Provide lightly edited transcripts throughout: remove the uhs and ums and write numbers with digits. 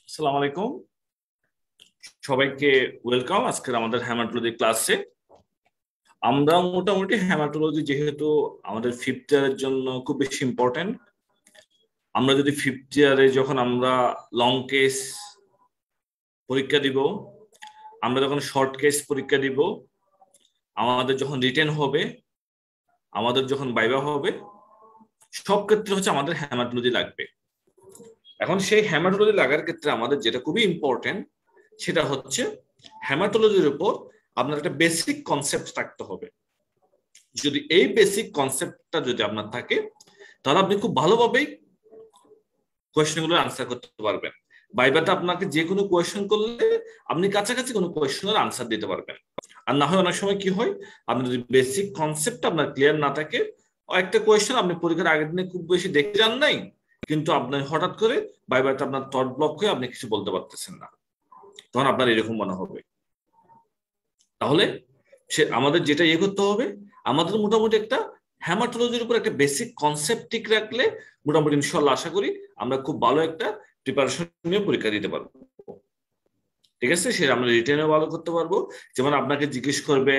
আসসালামু আলাইকুম, সবাইকে ওয়েলকাম আজকের আমাদের হেমাটোলজি ক্লাসে। আমরা মোটামুটি হেমাটোলজি যেহেতু আমাদের ফিফথ ইয়ারের জন্য খুব বেশি ইম্পর্টেন্ট, আমরা যদি ফিফথ ইয়ারে যখন আমরা লং কেস পরীক্ষা দিব, আমরা যখন শর্ট কেস পরীক্ষা দিব, আমাদের যখন রিটেন হবে, আমাদের যখন ভাইভা হবে, সব ক্ষেত্রে হচ্ছে আমাদের হেমাটোলজি লাগবে। এখন সেই হেমাটোলজি লাগার ক্ষেত্রে আমাদের যেটা খুবই ইম্পর্টেন্ট সেটা হচ্ছে হেমাটোলজির উপর আপনার একটা বেসিক কনসেপ্ট থাকতে হবে। যদি এই বেসিক কনসেপ্টটা যদি আপনার থাকে তাহলে আপনি খুব ভালোভাবেই কোয়েশ্চেনগুলো আনসার করতে পারবেন। ভাইভাতে আপনাকে যে কোনো কোয়েশ্চেন করলে আপনি কাছাকাছি কোনো কোয়েশ্চেনের আনসার দিতে পারবেন। আর না হয় অনেক সময় কি হয়, আপনার যদি বেসিক কনসেপ্ট আপনার ক্লিয়ার না থাকে, একটা কোয়েশ্চেন আপনি পরীক্ষার আগের দিনে খুব বেশি দেখে যান নাই, কিন্তু আপনার হঠাৎ করে ভাইভাতে আপনার থট ব্লক হয়ে আপনি কিছু বলতে পারতেছেন না, তখন আপনার এরকম মনে হবে। তাহলে সে আমাদের যেটা ইয়ে করতে হবে, আমাদের মোটামুটি একটা হেমাটোলজির উপর একটা বেসিক কনসেপ্ট ঠিক রাখলে মোটামুটি ইনশাল্লাহ আশা করি আমরা খুব ভালো একটা প্রিপারেশন নিয়ে পরীক্ষা দিতে পারবো। ঠিক আছে, সেটা আমরা রিটেনে ভালো করতে পারবো। যেমন আপনাকে জিজ্ঞেস করবে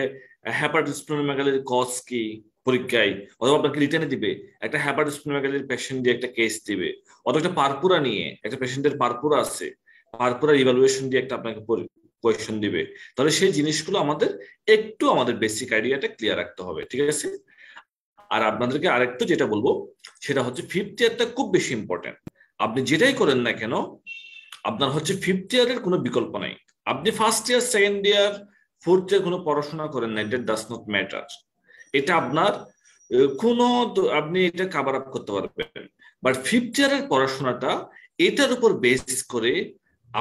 হ্যাপাটোস্প্লেনোমেগালির কজ কি পরীক্ষায়, অথবা আপনাকে রিটেনে দিবে একটা হ্যাপাটোস্প্লেনোমেগালির পেশেন্ট দিয়ে একটা কেস দিবে, অথবা একটা পারপুরা নিয়ে একটা পেশেন্টের পারপুরা আছে, পারপুরার ইভালুয়েশন দিয়ে একটা আপনাকে কোয়েশ্চেন দিবে। তাহলে সেই জিনিসগুলো আমাদের বেসিক আইডিয়াটা ক্লিয়ার রাখতে হবে। ঠিক আছে, আর আপনাদেরকে আরেকটু যেটা বলবো সেটা হচ্ছে ফিফথ ইয়ারটা খুব বেশি ইম্পর্টেন্ট। আপনি যেটাই করেন না কেন, আপনার হচ্ছে ফিফথ ইয়ারের কোনো বিকল্প নাই। আপনি first year, second year, fourth year কোনো পড়াশোনা করেন না, এটা ডাজ নট ম্যাটার। এটা আপনার কোনো, আপনি এটা কাভার আপ করতে পারবেন। বাট ফিফথ ইয়ারের পড়াশোনাটা এটার উপর বেস করে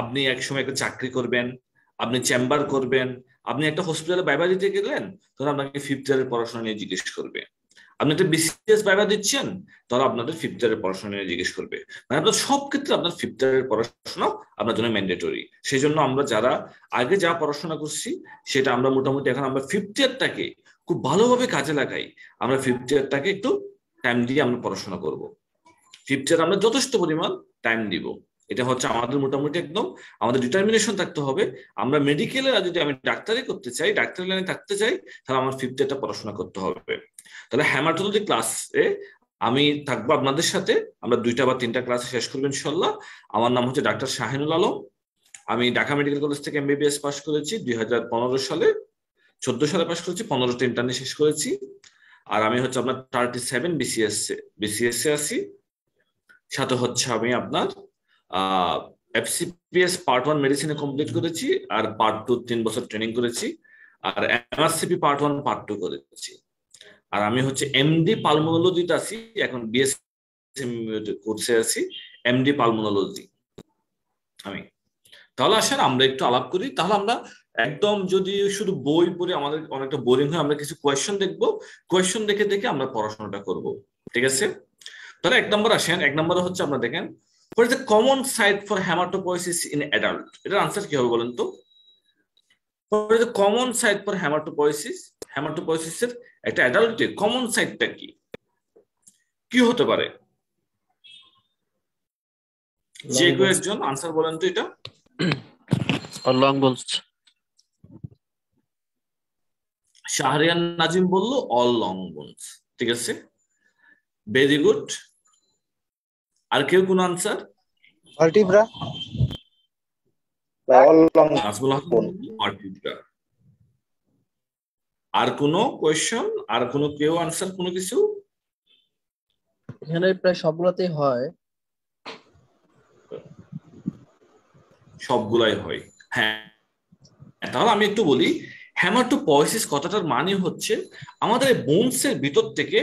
আপনি একসময় একটা চাকরি করবেন, আপনি চেম্বার করবেন, আপনি একটা হসপিটালে ভাইভা দিতে গেলেন, তখন আপনাকে ফিফথ ইয়ারের পড়াশোনা নিয়ে জিজ্ঞেস করবে। আপনি একটা বিসিএস ভাইভা দিচ্ছেন, তাহলে আপনাদের ফিফথ ইয়ারের পড়াশোনা নিয়ে জিজ্ঞেস করবে। মানে আপনার সব ক্ষেত্রে আপনার ফিফথ ইয়ারের পড়াশোনা আপনার জন্য ম্যান্ডেটরি। সেই জন্য আমরা যারা আগে যা পড়াশোনা করছি সেটা আমরা মোটামুটি এখন আমরা ফিফথ ইয়ারটাকে খুব ভালোভাবে কাজে লাগাই। আমরা ফিফথ ইয়ারটাকে একটু টাইম দিয়ে আমরা পড়াশোনা করব। ফিফথ ইয়ার আমরা যথেষ্ট পরিমাণ টাইম দিব। এটা হচ্ছে আমাদের মোটামুটি একদম আমাদের ডিটারমিনেশন থাকতে হবে। আমরা মেডিকেলে যদি আমি ডাক্তারি করতে চাই, ডাক্তারি লাইনে থাকতে চাই, তাহলে আমার ফিফথ ইয়ারটা পড়াশোনা করতে হবে। তাহলে হেমাটোলজি ক্লাসে আমি থাকবো আপনাদের সাথে। আমরা 2টা বা 3টা ক্লাস শেষ করবো ইনশাল্লাহ। আমার নাম হচ্ছে ডাক্তার শাহিনুল আলম। আমি ঢাকা মেডিকেল কলেজ থেকে এমবিবিএস পাস করেছি 2015 সালে, 14 সালে পাস করেছি, 15টা ইন্টার্নি শেষ করেছি। আর আমি হচ্ছে আপনার 37 বিসিএস আছি। সাথে হচ্ছে আমি আপনার এফসিপিএস পার্ট 1 মেডিসিনে কমপ্লিট করেছি, আর পার্ট 2 3 বছর ট্রেনিং করেছি, আর এমআরসিপি পার্ট 1 পার্ট 2 করেছি। আর আমি হচ্ছে এমডি পালমোনোলজিতে আছি, এখন বিএসসি কোর্সে আছি, এমডি পালমোনোলজি আমি। তাহলে আসেন আমরা একটু আলাপ করি। তাহলে আমরা একদম যদি শুধু বই পড়ে আমাদের অনেকটা বোরিং হয়, আমরা কিছু কোয়েশ্চেন দেখবো, কোয়েশ্চেন দেখে দেখে আমরা পড়াশোনাটা করব। ঠিক আছে, তাহলে 1 নম্বর আসেন। 1 নম্বরে হচ্ছে আপনারা দেখেন, what is the common site for haematopoiesis in adult? এটার আনসার কি হবে বলেন তো? What is the common site for haematopoiesis? হেমাটোপয়েসিসের একটা অ্যাডাল্টের কমন সাইটটা কি কি হতে পারে? যে কেউ একজন আনসার বলেন তো। এটা লং বোনস। শাহরিয়ার নাজিম বললো অল লং বোনস। ঠিক আছে, ভেরি গুড। আর কেউ কোন আনসার? ভার্টিব্রা। অল লং বোন। আর কোন কোয়েশ্চন? আর কোন কেউ আনসার? কোনো কিছু? এখানে প্রায় সবগুলাতেই হয়। সবগুলাই হয়, হ্যাঁ। তাহলে আমি একটু বলি, হেমাটোপয়েসিস কথাটার মানে হচ্ছে আমাদের বোনসের ভিতর থেকে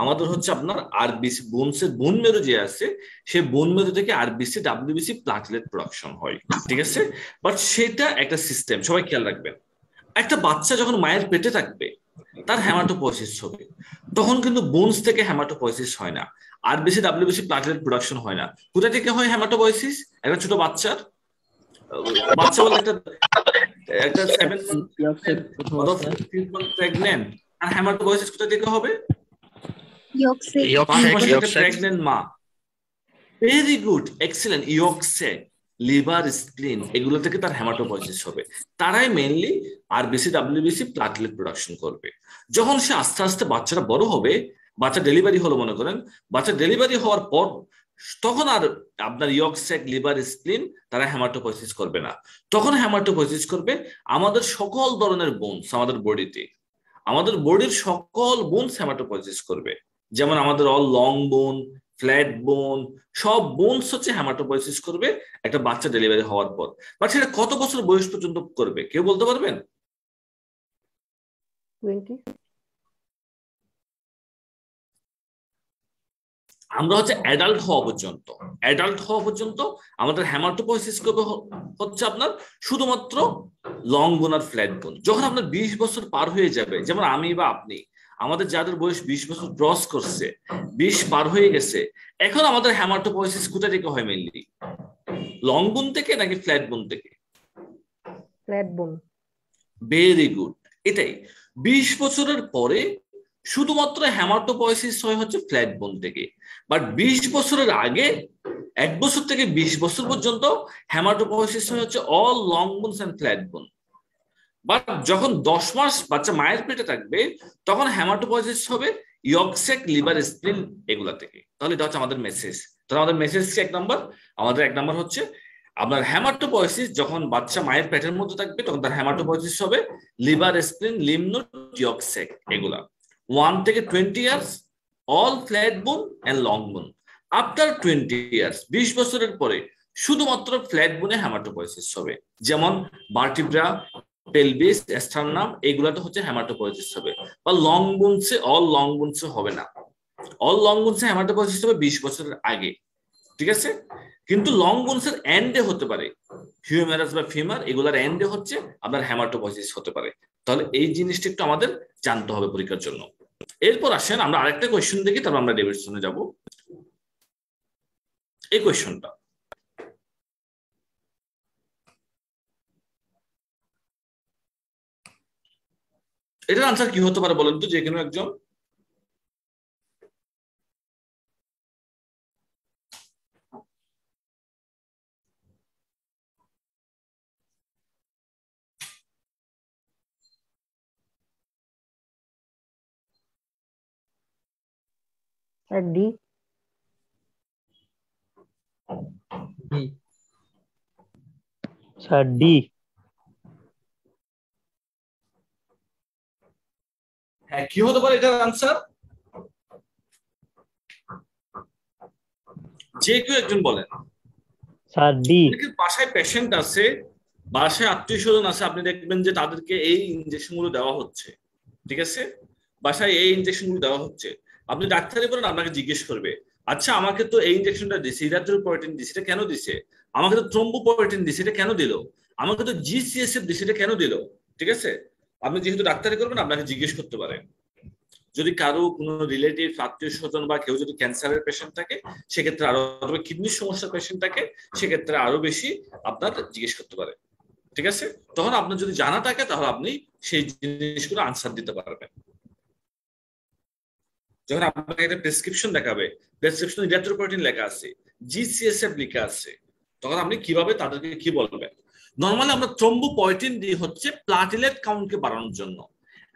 আমাদের হচ্ছে আপনার আরবিসি, বোনসের বোন মেরু যে আছে, সেই বোন মেরু থেকে আরবিসি ডাব্লিউবিসি প্লাটলেট প্রোডাকশন হয়। ঠিক আছে, বাট সেটা একটা সিস্টেম, সবাই খেয়াল রাখবেন। একটা বাচ্চা যখন মায়ের পেটে থাকবে, তার হেমাটোপয়েসিস হবে। তখন কিন্তু বোনস থেকে হেমাটোপয়েসিস হয় না, আরবিসি ডাব্লিউবিসি প্লাটেলেট প্রোডাকশন হয় না। কোথা থেকে হয় হেমাটোপয়েসিস? একটা ছোট বাচ্চার, বাচ্চা বলতে একটা একটা 7 মান্থ প্রেগন্যান্ট, আর হেমাটোপয়েসিস কোথা থেকে হবে? প্রেগন্যান্ট মা। Very good, excellent. Yolk sac, liver, spleen, এগুলো থেকে তার হেমাটোপয়েসিস হবে। তারাই mainly RBC WBC platelet production করবে। যখন সে আস্তে আস্তে বাচ্চাটা বড় হবে, বাচ্চা ডেলিভারি হলো মনে করেন, বাচ্চা ডেলিভারি হওয়ার পর তখন আর আপনার ইয়কসেক, লিভার, স্প্লিন তারা হেমাটোপয়েসিস করবে না। তখন হেমাটোপয়েসিস করবে আমাদের সকল ধরনের বোনস। আমাদের বডিতে, আমাদের বডির সকল বোনস হেমাটোপয়েসিস করবে। যেমন আমাদের অল লং বোন, ফ্ল্যাট বোন, সব বোনস হচ্ছে হেমাটোপয়েসিস করবে একটা বাচ্চা ডেলিভারি হওয়ার পর। বাট সেটা কত বছর বয়স পর্যন্ত করবে কেউ বলতে পারবেন? 20। আমরা হচ্ছে অ্যাডাল্ট হওয়া পর্যন্ত, অ্যাডাল্ট হওয়া পর্যন্ত আমাদের হেমাটোপয়েসিস করবে হচ্ছে আপনার শুধুমাত্র লং বোন আর ফ্ল্যাট বোন। যখন আপনার 20 বছর পার হয়ে যাবে, যেমন আমি বা আপনি, আমাদের যাদের বয়স 20 বছর ক্রস করছে, 20 পার হয়ে গেছে, এখন আমাদের হেমাটোপয়েসিস কোথা থেকে হয়? মেইনলি লং বোন থেকে নাকি ফ্ল্যাট বোন থেকে? ফ্ল্যাট বোন। Very good. এটাই 20 বছরের পরে শুধুমাত্র হেমাটোপয়েসিস হয় হচ্ছে ফ্ল্যাট বোন থেকে। বাট 20 বছরের আগে, 1 বছর থেকে 20 বছর পর্যন্ত হেমাটোপয়েসিস হয় হচ্ছে all long bones and flat bone. But যখন 10 মাস বাচ্চা মায়ের পেটে থাকবে, তখন হেমাটোপয়েসিস হবে ইয়কসেক, লিভার, স্প্লিন, এগুলা থেকে। তাহলে এটা হচ্ছে আমাদের মেসেজ। তাহলে আমাদের মেসেজ কি? 1 নম্বর, আমাদের 1 নম্বর হচ্ছে আপনার হেমাটোপয়েসিস যখন বাচ্চা মায়ের পেটের মধ্যে থাকবে, তখন তার হেমাটোপয়েসিস হবে লিভার, স্প্লিন, লিম্ফ নোড, ইয়কসেক, এগুলা। 1 থেকে 20 ইয়ার্স অল ফ্ল্যাট বোন এন্ড লং বোন। আফটার 20 ইয়ার্স, 20 বছরের পরে শুধুমাত্র ফ্ল্যাট বোনে হেমাটোপয়েসিস হবে। যেমন ভার্টিব্রা, পেলভিস, স্টার্নাম, এগুলাতে হচ্ছে হেমাটোপয়েসিস হবে। বা লং বোনসে, অল লং বোনসে হবে না। অল লং বোনসে হেমাটোপয়েসিস হবে 20 বছরের আগে, ঠিক আছে? কিন্তু লং বোনসের এন্ডে হতে পারে, হিউমেরাস বা ফিমার, এগুলার এন্ডে হচ্ছে আপনার হেমাটোপয়েসিস হতে পারে। তাহলে এই জিনিসটা একটু আমাদের জানতে হবে পরীক্ষার জন্য। এরপর আসেন আমরা আরেকটা কোয়েশ্চেন দেখি, তারপর আমরা ডেভিডসনে যাব। এই কোয়েশ্চেনটা, এটার আনসার কি হতে পারে বলেন তো যে কোনো একজন? ডি। Sir D. হ্যাঁ, কি হতে পারে এটার আনসার? যে কেউ একজন বলেন। Sir D. বাসায় পেশেন্ট আছে, বাসায় আত্মীয় স্বজন আছে, আপনি দেখবেন যে তাদেরকে এই ইনজেকশন গুলো দেওয়া হচ্ছে, ঠিক আছে? বাসায় এই ইনজেকশন গুলো দেওয়া হচ্ছে। আপনি ডাক্তারে বলেন, আপনাকে জিজ্ঞেস করবে, আচ্ছা আমাকে তো এই ইনজেকশনটা দিছে, ইরাথ্রোপয়েটিন দিছে, এটা কেন দিছে? আমাকে তো থ্রম্বোপয়েটিন দিছে, এটা কেন দিল? আমাকে তো জিসিএসএফ দিছে, এটা কেন দিল? ঠিক আছে? আপনি যেহেতু ডাক্তারি করবেন, আপনাকে জিজ্ঞেস করতে পারেন। যদি কারো কোনো রিলেটিভ, আত্মীয় স্বজন বা কেউ যদি ক্যান্সারের পেশেন্ট থাকে, সেক্ষেত্রে আরো, কিডনির সমস্যার পেশেন্ট থাকে, সেক্ষেত্রে আরো বেশি আপনার জিজ্ঞেস করতে পারে, ঠিক আছে? তখন আপনার যদি জানা থাকে, তাহলে আপনি সেই জিনিসগুলো আনসার দিতে পারবেন। যখন আপনাকে একটা প্রেসক্রিপশন দেখাবে, প্রেসক্রিপশনে ইরাথ্রোপয়েটিন লেখা আছে, জিসিএসএফ লেখা আছে, তখন আপনি কিভাবে তাদেরকে কি বলবেন? নরমালি আমরা থ্রম্বোপয়েটিন দিই হচ্ছে প্লাটেলেট কাউন্টকে বাড়ানোর জন্য।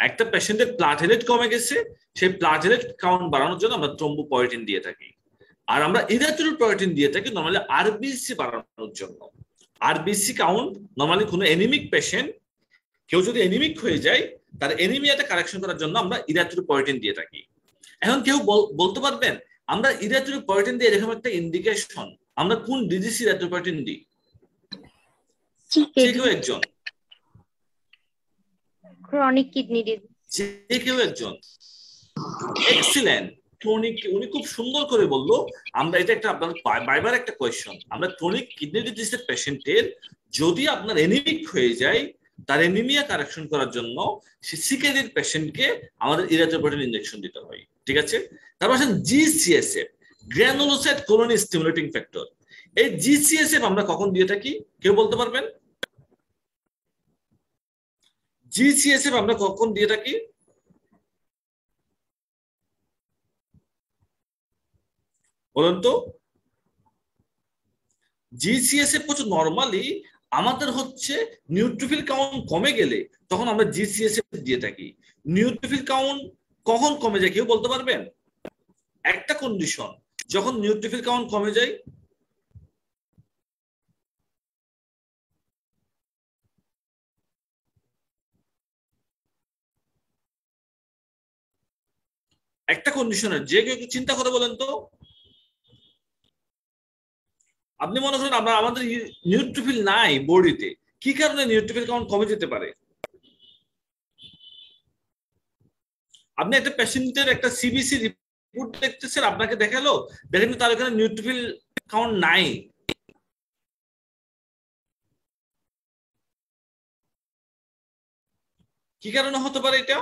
একটা পেশেন্টের প্লাটেলেট কমে গেছে, সেই প্লাটেলেট কাউন্ট বাড়ানোর জন্য আমরা থ্রম্বোপয়েটিন দিয়ে থাকি। আর আমরা ইরাথ্রোপয়েটিন দিয়ে থাকি নরমালি আরবিসি বাড়ানোর জন্য। আরবিসি কাউন্ট নরমালি কোনো এনিমিক পেশেন্ট, কেউ যদি এনিমিক হয়ে যায়, তার এনিমিয়াটা কারেকশন করার জন্য আমরা ইরাথ্রোপয়েটিন দিয়ে থাকি। এখন কেউ বলতে পারবেন, আমরা ইরাথ্রোপয়েটিন দিয়ে এরকম একটা ইন্ডিকেশন, আমরা কোন ডিজিজ ইরাথ্রোপয়েটিন দিই? যে কেউ একজন। Chronic kidney disease. যে কেউ একজন। এক্সিলেন্ট। ক্রনিক, উনি খুব সুন্দর করে বললো। আমরা এটা একটা আপনার বাইবার একটা কোয়েশ্চন, আমরা ক্রনিক কিডনি ডিজিজের পেশেন্টের যদি আপনার এনিমিক হয়ে যায়, তার এনিমিয়া কারেকশন করার জন্য সে সিকেডির পেশেন্টকে আমাদের ইরিথ্রোপয়েটিন ইনজেকশন দিতে হয়, ঠিক আছে। তারপর আসেন জিসিএসএফ, গ্রানুলোসাইট কলোনি স্টিমুলেটিং ফ্যাক্টর। এই জিসিএসএফ আমরা কখন দিয়ে থাকি কেউ বলতে পারবেন? জিসিএসএফ আমরা কখন দিয়ে থাকি? বলুন তো। জিসিএসএফ হচ্ছে নরমালি আমাদের হচ্ছে নিউট্রোফিল কাউন্ট কমে গেলে তখন আমরা জিসিএসএফ দিয়ে থাকি। নিউট্রোফিল কাউন্ট কখন কমে যায় কেউ বলতে পারবেন? একটা কন্ডিশন, যখন নিউট্রোফিল কাউন্ট কমে যায়, একটা কন্ডিশনের যে কেউ একটু চিন্তা করে বলেন তো। আপনি মনে করেন আমরা আমাদের নিউট্রোফিল নাই বডিতে, কি কারণে নিউট্রোফিল কাউন্ট কমে যেতে পারে? আপনি একটা পেশেন্টের একটা সিবিসি রিপোর্ট দেখতেছেন, আপনাকে দেখালো, দেখেন তার এখানে নিউট্রোফিল কাউন্ট নাই। কি কারণে হতে পারে এটা?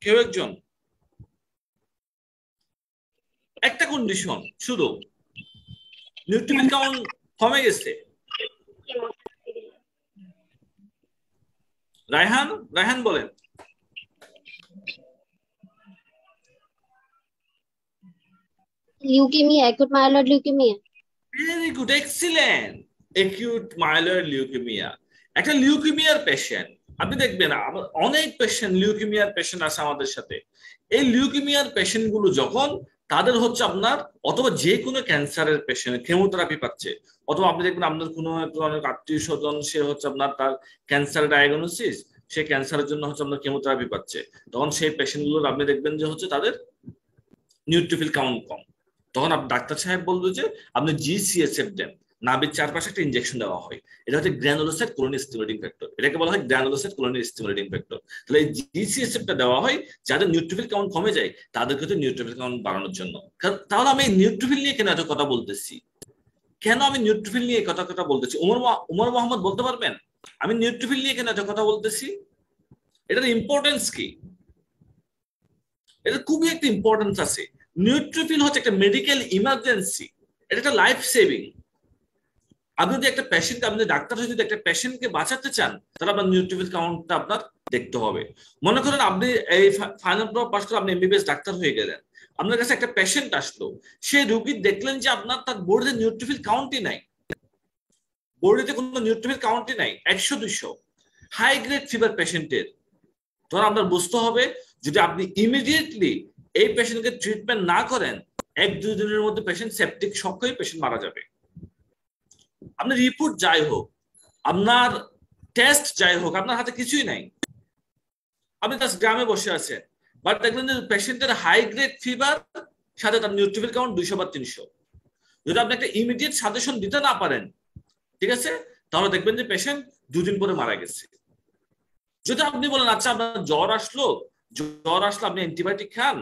কেউ একজন? একটা কন্ডিশন শুধু, নিউট্রোফিল কাউন্ট কমে গেছে। রায়হান, রায়হান বলেন। Leukaemia, acute myeloid leukaemia. Very good, excellent. Acute myeloid leukaemia, একটা লিউকেমিয়ার পেশেন্ট। আপনি দেখবেন অনেক পেশেন্ট লিউকেমিয়ার পেশেন্ট আছে আমাদের সাথে। এই লিউকেমিয়ার পেশেন্ট গুলো যখন তাদের হচ্ছে আপনার অথবা যে কোনো ক্যান্সারের পেশেন্ট কেমোথেরাপি পাচ্ছে, অথবা আপনি দেখবেন আপনার কোনো অনেক আত্মীয় স্বজন সে হচ্ছে আপনার তার ক্যান্সার ডায়াগনোসিস, সে ক্যান্সারের জন্য হচ্ছে আপনার কেমোথেরাপি পাচ্ছে, তখন সেই পেশেন্ট গুলোর আপনি দেখবেন যে হচ্ছে তাদের নিউট্রোফিল কাউন্ট কম। তখন ডাক্তার সাহেব বলবে যে আপনি জিসিএসএফ দেন, নাভির চারপাশে একটা ইনজেকশন দেওয়া হয়, এটা হচ্ছে গ্রানুলোসাইট কলোনি স্টিমুলেটিং ফ্যাক্টর, এটাকে বলা হয় গ্রানুলোসাইট কলোনি স্টিমুলেটিং ফ্যাক্টর। তাহলে এই জিসিএসএফটা দেওয়া হয় যাদের নিউট্রোফিল কাউন্ট কমে যায় তাদেরকে তো নিউট্রোফিল কাউন্ট বাড়ানোর জন্য। তাহলে আমি নিউট্রোফিল নিয়ে কেন এত কথা বলতেছি? কেন আমি নিউট্রোফিল নিয়ে কথা বলতেছি? উমর মোহাম্মদ বলতে পারবেন আমি নিউট্রোফিল নিয়ে কেন এত কথা বলতেছি? এটার ইম্পর্টেন্স কি? এটা খুবই একটা ইম্পর্টেন্স আছে। নিউট্রোফিল হচ্ছে একটা মেডিকেল ইমার্জেন্সি, এটা একটা লাইফ সেভিং। আপনি যদি একটা পেশেন্ট, আপনি ডাক্তার হয়ে যদি একটা পেশেন্টকে বাঁচাতে চান তাহলে আপনার নিউট্রোফিল কাউন্টটা আপনার দেখতে হবে। মনে করেন আপনি এই ফাইনাল পাস করে আপনি এমবিবিএস ডাক্তার হয়ে গেলেন, আপনার কাছে একটা পেশেন্ট আসলো, সে রোগী দেখলেন যে আপনার তার বডিতে নিউট্রোফিল কাউন্টই নাই, বডিতে কোনো নিউট্রোফিল কাউন্টই নাই, 100-200, হাই গ্রেড ফিভার পেশেন্টের। তখন আপনার বুঝতে হবে যদি আপনি ইমিডিয়েটলি এই পেশেন্টকে ট্রিটমেন্ট না করেন 1-2 দিনের মধ্যে পেশেন্ট সেপটিক শক হয়ে পেশেন্ট মারা যাবে। আপনার রিপোর্ট যাই হোক, আপনার টেস্ট যাই হোক, আপনার হাতে কিছুই নাই, আপনি তার গ্রামে বসে আছেন, বাট দেখবেন যে পেশেন্টের হাই গ্রেড ফিভার, সাথে তার নিউট্রোফিল কাউন্ট 200 বা 300। যদি আপনি একটা ইমিডিয়েট সাজেশন দিতে না পারেন, ঠিক আছে, তাহলে দেখবেন যে পেশেন্ট 2 দিন পরে মারা গেছে। যদি আপনি বলেন আচ্ছা আপনার জ্বর আসলো আপনি অ্যান্টিবায়োটিক খান,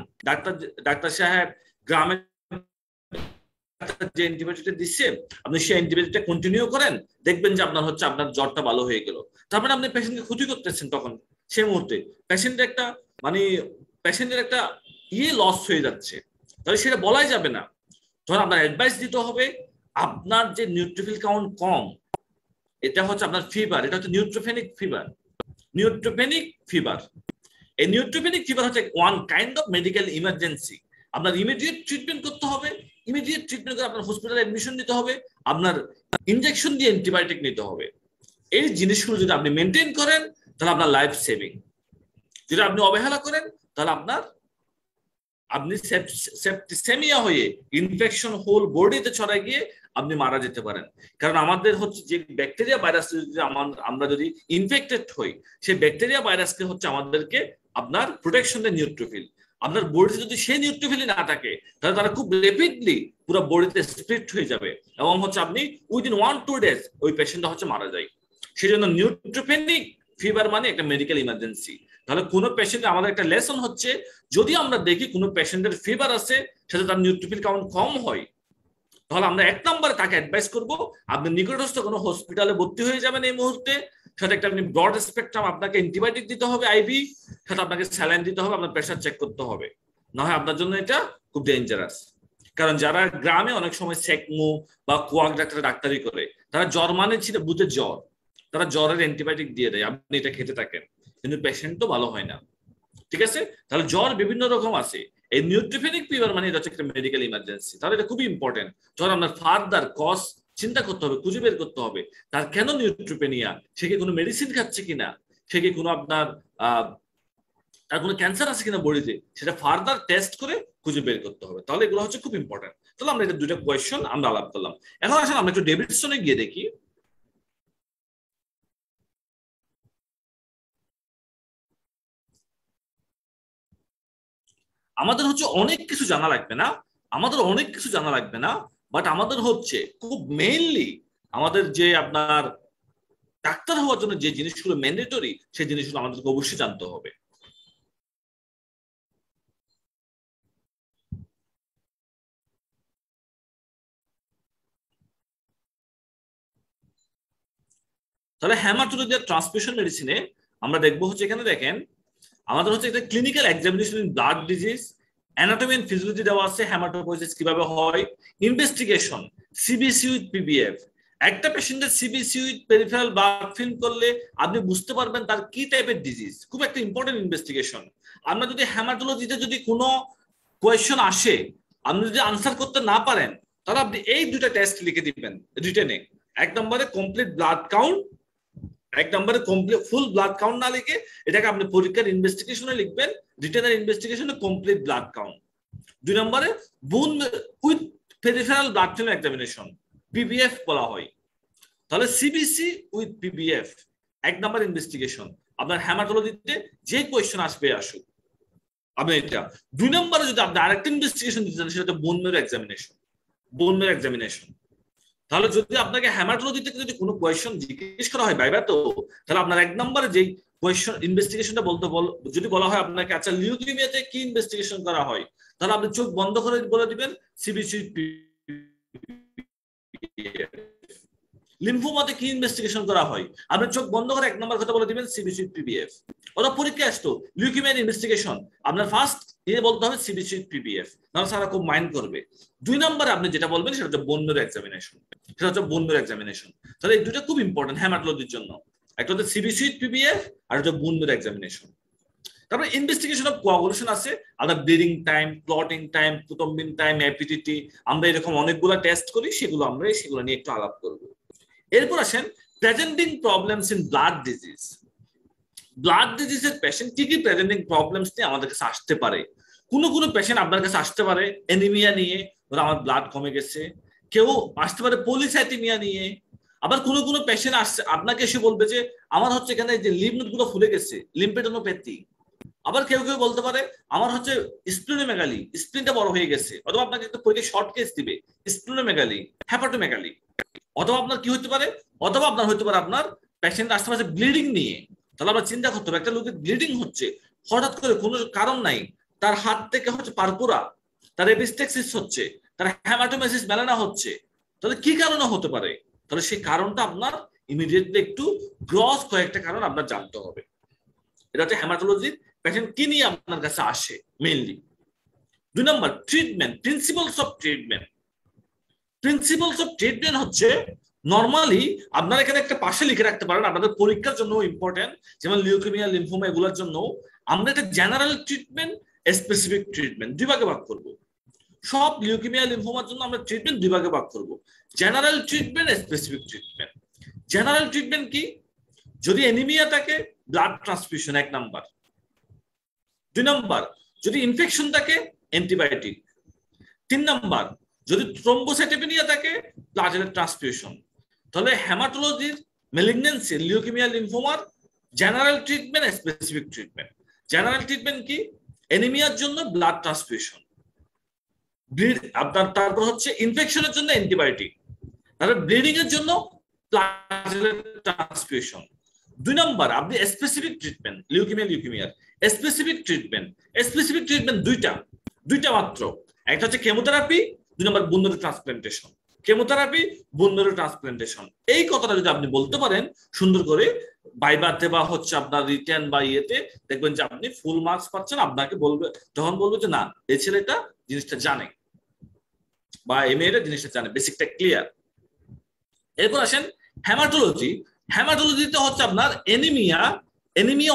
ডাক্তার সাহেব গ্রামে যে অ্যান্টিবায়োটিকটা দিচ্ছে আপনি সেই অ্যান্টিবায়োটিকটা কন্টিনিউ করেন, দেখবেন যে আপনার হচ্ছে আপনার জ্বরটা ভালো হয়ে গেল। তারপরে আপনি পেশেন্টকে ক্ষতি করতেছেন, তখন সেই মুহূর্তে পেশেন্টের একটা পেশেন্টের একটা লস হয়ে যাচ্ছে, তাহলে সেটা বলাই যাবে না। তখন আপনার অ্যাডভাইস দিতে হবে আপনার যে নিউট্রোফিল কাউন্ট কম, এটা হচ্ছে আপনার ফিভার, এটা হচ্ছে নিউট্রোফেনিক ফিভার। এই নিউট্রোপেনিক ফিভার হচ্ছে one kind of medical emergency. আপনার ইমিডিয়েট ট্রিটমেন্ট করতে হবে, ইমিডিয়েট ট্রিটমেন্ট করে আপনার হসপিটালে অ্যাডমিশন নিতে হবে, আপনার ইনজেকশন দিয়ে অ্যান্টিবায়োটিক নিতে হবে। এই জিনিসগুলো যদি আপনি মেনটেন করেন তাহলে আপনার লাইফ সেভিং। যদি আপনি অবহেলা করেন তাহলে আপনি সেপ্টিসেমিয়া হয়ে ইনফেকশন হোল বডিতে ছড়ায় গিয়ে আপনি মারা যেতে পারেন। কারণ আমাদের হচ্ছে যে ব্যাকটেরিয়া ভাইরাস আমরা যদি ইনফেক্টেড হই, সেই ব্যাকটেরিয়া ভাইরাসকে হচ্ছে আমাদেরকে আপনার প্রোটেকশন দেয় নিউট্রোফিল। আপনার বডিতে যদি সেই নিউট্রোফিল না থাকে তাহলে তারা খুব র্যাপিডলি পুরো বডিতে স্প্রেড হয়ে যাবে এবং হচ্ছে আপনি উইদিন 1-2 ডেজ ওই পেশেন্টটা হচ্ছে মারা যায়। সেই জন্য নিউট্রোপেনিক ফিভার মানে একটা মেডিকেল ইমার্জেন্সি। তাহলে কোনো পেশেন্টের আমাদের একটা লেসন হচ্ছে, যদি আমরা দেখি কোনো পেশেন্টের ফিভার আছে, সেটা তার নিউট্রোফিল কাউন্ট কম হয়, তাহলে আমরা 1 নম্বরে তাকে অ্যাডভাইস করব আপনি নিকটস্থ কোনো হসপিটালে ভর্তি হয়ে যাবেন এই মুহূর্তে। সাথে একটা আপনি ব্রড স্পেকট্রাম, আপনাকে অ্যান্টিবায়োটিক দিতে হবে আইভি, সাথে আপনাকে স্যালাইন দিতে হবে, আপনার প্রেশার চেক করতে হবে, না হয় আপনার জন্য এটা খুব ডেঞ্জারাস। কারণ যারা গ্রামে অনেক সময় সেকমু বা কোয়াক ডাক্তারি করে, তারা জ্বর মানে ছিল বুথের জ্বর, তারা জ্বরের অ্যান্টিবায়োটিক দিয়ে দেয়, আপনি এটা খেতে থাকেন, কিন্তু পেশেন্ট তো ভালো হয় না। ঠিক আছে, তাহলে জ্বর বিভিন্ন রকম আছে। এই নিউট্রিফেনিক ফিভার মানে এটা হচ্ছে একটা মেডিকেল ইমার্জেন্সি। তাহলে এটা খুবই ইম্পর্টেন্ট। যখন আপনার ফার্দার কজ চিন্তা করতে হবে, খুঁজে বের করতে হবে তার কেন নিউট্রিপেনিয়া, সে কি কোনো মেডিসিন খাচ্ছে কিনা, সে কি কোনো আপনার তার কোনো ক্যান্সার আছে কিনা বডিতে, সেটা ফার্দার টেস্ট করে খুঁজে বের করতে হবে। তাহলে এগুলো হচ্ছে খুব ইম্পর্টেন্ট। তাহলে আমরা এটা দুটো কোয়েশ্চন আমরা আলাপ করলাম। এখন আসলে আমরা একটু ডেভিডসনে গিয়ে দেখি। আমাদের হচ্ছে অনেক কিছু জানা লাগবে না, বাট আমাদের হচ্ছে খুব মেইনলি আমাদের যে আপনার ডাক্তার হওয়ার জন্য যে জিনিসগুলো ম্যান্ডেটরি, সেই জিনিসগুলো আমাদেরকে অবশ্যই জানতে হবে। তাহলে হেমাটোলজি আর ট্রান্সমিশন মেডিসিনে আমরা দেখবো হচ্ছে, এখানে দেখেন আমাদের হচ্ছে একটা clinical examination in blood disease, anatomy and physiology দেওয়া আছে, হেমাটোপয়েসিস কিভাবে হয়, ইনভেস্টিগেশন সিবিসি উইথ পিবিএফ। একটা পেশেন্টের CBC with peripheral blood film করলে আপনি বুঝতে পারবেন তার কি টাইপের ডিজিজ, খুব একটা ইম্পর্টেন্ট ইনভেস্টিগেশন। আমরা যদি হেমাটোলজিতে যদি কোনো কোয়েশ্চন আসে, আপনি যদি আনসার করতে না পারেন, তাহলে আপনি এই দুটো টেস্ট লিখে দিবেন রিটেনে। 1 নম্বরে কমপ্লিট ব্লাড কাউন্ট, 1 নম্বরে কমপ্লিট ফুল ব্লাড কাউন্ট না লিখে এটাকে আপনি পরীক্ষার ইনভেস্টিগেশনে লিখবেন, রিটেনের ইনভেস্টিগেশনে কমপ্লিট ব্লাড কাউন্ট। 2 নম্বরে বোন with peripheral blood film examination, PBF বলা হয়। তাহলে CBC with PBF 1 number investigation. আপনার হেমাটোলজিতে যে কোয়েশ্চন আসবে আসুক, আপনি এটা 2 নম্বরে যদি আপনি আরেকটা ইনভেস্টিগেশন দিতে চান, সেটা হচ্ছে বোন মেরো এক্সামিনেশন। তাহলে যদি আপনাকে হেমাটোলজি থেকে যদি কোনো কোয়েশ্চন জিজ্ঞেস করা হয় ভাইবা, তো তাহলে আপনার 1 নম্বরে যে কোয়েশ্চন ইনভেস্টিগেশনটা যদি বলা হয় আপনাকে, আচ্ছা লিউকেমিয়াতে কি ইনভেস্টিগেশন করা হয়, তাহলে আপনি চোখ বন্ধ করে বলে দিবেন সিবিসি। লিম্ফোমাতে কি ইনভেস্টিগেশন করা হয়, আপনি চোখ বন্ধ করে 1 নম্বর কথা বলে দিবেন সিবিসি পিবিএফ। ওরা পরীক্ষা আসতো লিউকেমিয়ার ইনভেস্টিগেশন, আপনার ফার্স্ট বলতে হবে সিবিসি পিবিএফ, তাহলে সারা খুব মাইন্ড করবে। 2 নম্বরে আপনি যেটা বলবেন সেটা হচ্ছে বোন মেরো এক্সামিনেশন। তাহলে এই দুটো খুব ইম্পর্টেন্ট হেমাটোলজির জন্য, একটা হচ্ছে সিবিসি পিবিএফ আর হচ্ছে বোন মেরো এক্সামিনেশন। তারপরে ইনভেস্টিগেশন অফ কোয়াগুলেশন আছে, আপনার bleeding time, clotting time, prothrombin time, APTT, আমরা এরকম অনেকগুলো টেস্ট করি, সেগুলো নিয়ে একটু আলাপ করব। এরপর আসেন প্রেজেন্টিং প্রবলেমস ইন ব্লাড ডিজিজের পেশেন্ট কি কি প্রেজেন্টিং প্রবলেমস নিয়ে আমাদের কাছে আসতে পারে। কোনো পেশেন্ট আপনার কাছে আসতে পারে অ্যানিমিয়া নিয়ে, ওরা আমার ব্লাড কমে গেছে, কেউ আসতে পারে পলিসাইথেমিয়া নিয়ে, আবার কোনো পেশেন্ট আসছে আপনাকে এসে বলবে যে আমার হচ্ছে এখানে যে লিম্ফ নোডগুলো ফুলে গেছে, লিম্ফেডেনোপ্যাথি। আবার কেউ বলতে পারে আমার হচ্ছে স্প্লিনোমেগালি, স্প্লিনটা বড় হয়ে গেছে, অথবা আপনাকে একটা পরীক্ষায় শর্ট কেস দিবে স্প্লিনোমেগালি, হেপাটোমেগালি। অথবা আপনার কি হতে পারে, আপনার পেশেন্ট আসতে পারে ব্লিডিং নিয়ে। তাহলে আমরা চিন্তা করতে হবে, একটা লোকের ব্লিডিং হচ্ছে হঠাৎ করে, কোনো কারণ নাই, তার হাত থেকে হচ্ছে পারপুরা, তার এপিস্টেক্সিস হচ্ছে, তার হেমাটোমেসিস মেলানা হচ্ছে, তাহলে কি কারণে হতে পারে? তাহলে সেই কারণটা আপনার ইমিডিয়েটলি একটু গ্রস কয়েকটা কারণ আপনার জানতে হবে। এটা হচ্ছে হেমাটোলজির পেশেন্ট কি নিয়ে আপনার কাছে আসে mainly. 2 number treatment, principles of treatment হচ্ছে নরমালি আপনারা এখানে একটা পাশে লিখে রাখতে পারেন, আপনাদের পরীক্ষার জন্য ইম্পর্টেন্ট, যেমন লিউকেমিয়া, লিম্ফোমা এগুলোর জন্য আমরা একটা জেনারেল ট্রিটমেন্ট, স্পেসিফিক ট্রিটমেন্ট 2 ভাগে ভাগ করব। সব লিউকেমিয়া, লিম্ফোমার জন্য আমরা ট্রিটমেন্ট 2 ভাগে ভাগ করব, general treatment, specific treatment. General treatment কি? যদি অ্যানিমিয়া থাকে ব্লাড ট্রান্সফিউশন 1 নাম্বার। 2 নাম্বার যদি ইনফেকশন থাকে অ্যান্টিবায়োটিক। 3 নাম্বার যদি থ্রম্বোসাইটোপেনিয়া থাকে প্লাজেলেট ট্রান্সফিউশন। তাহলে হেমাটোলজির ম্যালিগন্যান্সি, লিউকেমিয়া, লিম্ফোমার general treatment, specific treatment. General treatment কি? অ্যানিমিয়ার জন্য ব্লাড ট্রান্সফিউশন, আপনার তারপর হচ্ছে ইনফেকশনের জন্য অ্যান্টিবায়োটিক, তারপর ব্লিডিং এর জন্য প্লাজেলেট ট্রান্সফিউশন। 2 নাম্বার আপনি স্পেসিফিক ট্রিটমেন্ট লিউকেমিয়ার স্পেসিফিক ট্রিটমেন্ট দুইটা মাত্র। একটা হচ্ছে chemotherapy, 2 number bone marrow transplantation. Chemotherapy, bone marrow transplantation, এই কথাটা যদি আপনি বলতে পারেন সুন্দর করে ভাইভাতে বা হচ্ছে আপনার রিটেন বা ইয়েতে, দেখবেন যে আপনি ফুল মার্কস পাচ্ছেন। আপনাকে বলবে, তখন বলবে যে না এই ছেলেটা জিনিসটা জানে বা এই মেয়েটা জিনিসটা জানে, বেসিকটা ক্লিয়ার। এরপর আসেন হেমাটোলজিতে হচ্ছে আপনার এনিমিয়া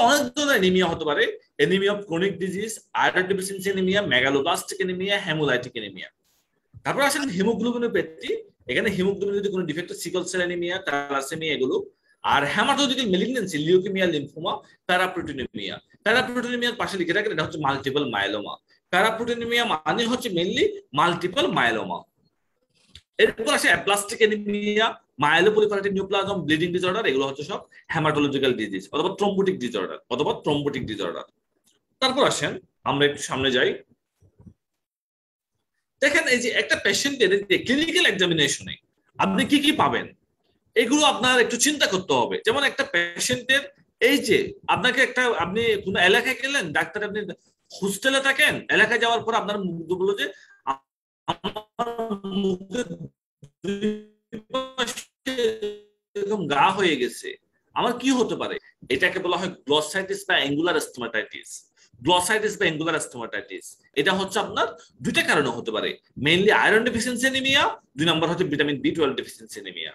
অনেক ধরনের এনিমিয়া হতে পারে। Anaemia of chronic disease, iron deficiency anaemia, megaloblastic anaemia, haemolytic anaemia. তারপর আসেন হিমোগ্লোবিনোপ্যাথি, এখানে হিমোগ্লোবিন যদি কোনো defect, sickle cell anaemia, thalassaemia এগুলো। আর হেমাটোলজিক্যাল ম্যালিগন্যান্সি, লিউকেমিয়া, লিম্ফোমা, প্যারাপ্রোটিনেমিয়ার পাশে লিখে রাখেন এটা হচ্ছে মাল্টিপল মাইলোমা। প্যারাপ্রোটিনেমিয়া মানে হচ্ছে মেইনলি মাল্টিপল মাইলোমা। এরপর আসে অ্যাপ্লাস্টিক এনিমিয়া, মাইলোপলিফারেটিভ নিউপ্লাজম, ব্লিডিং ডিসঅর্ডার, এগুলো হচ্ছে সব হেমাটোলজিক্যাল ডিজিজ অথবা থ্রম্বোটিক ডিসঅর্ডার। তারপর আসেন আমরা একটু সামনে যাই। দেখেন এই যে একটা পেশেন্টের ক্লিনিক্যাল এক্সামিনেশনে আপনি কি পাবেন, এগুলো আপনার একটু চিন্তা করতে হবে। যেমন একটা পেশেন্টের এই যে আপনাকে আপনি কোন এলাকায় গেলেন, ডাক্তার আপনি হোস্টেলে থাকেন, এলাকায় যাওয়ার পর আপনার মুখ বললো যে এরকম গা হয়ে গেছে, আমার কি হতে পারে? এটাকে বলা হয় গ্লসাইটিস বা অ্যাঙ্গুলার স্টোমাটাইটিস। এটা হচ্ছে আপনার দুইটা কারণে হতে পারে, mainly iron deficiency anaemia, 2 number হচ্ছে ভিটামিন B12 ডেফিসিয়েন্সি এনিমিয়া।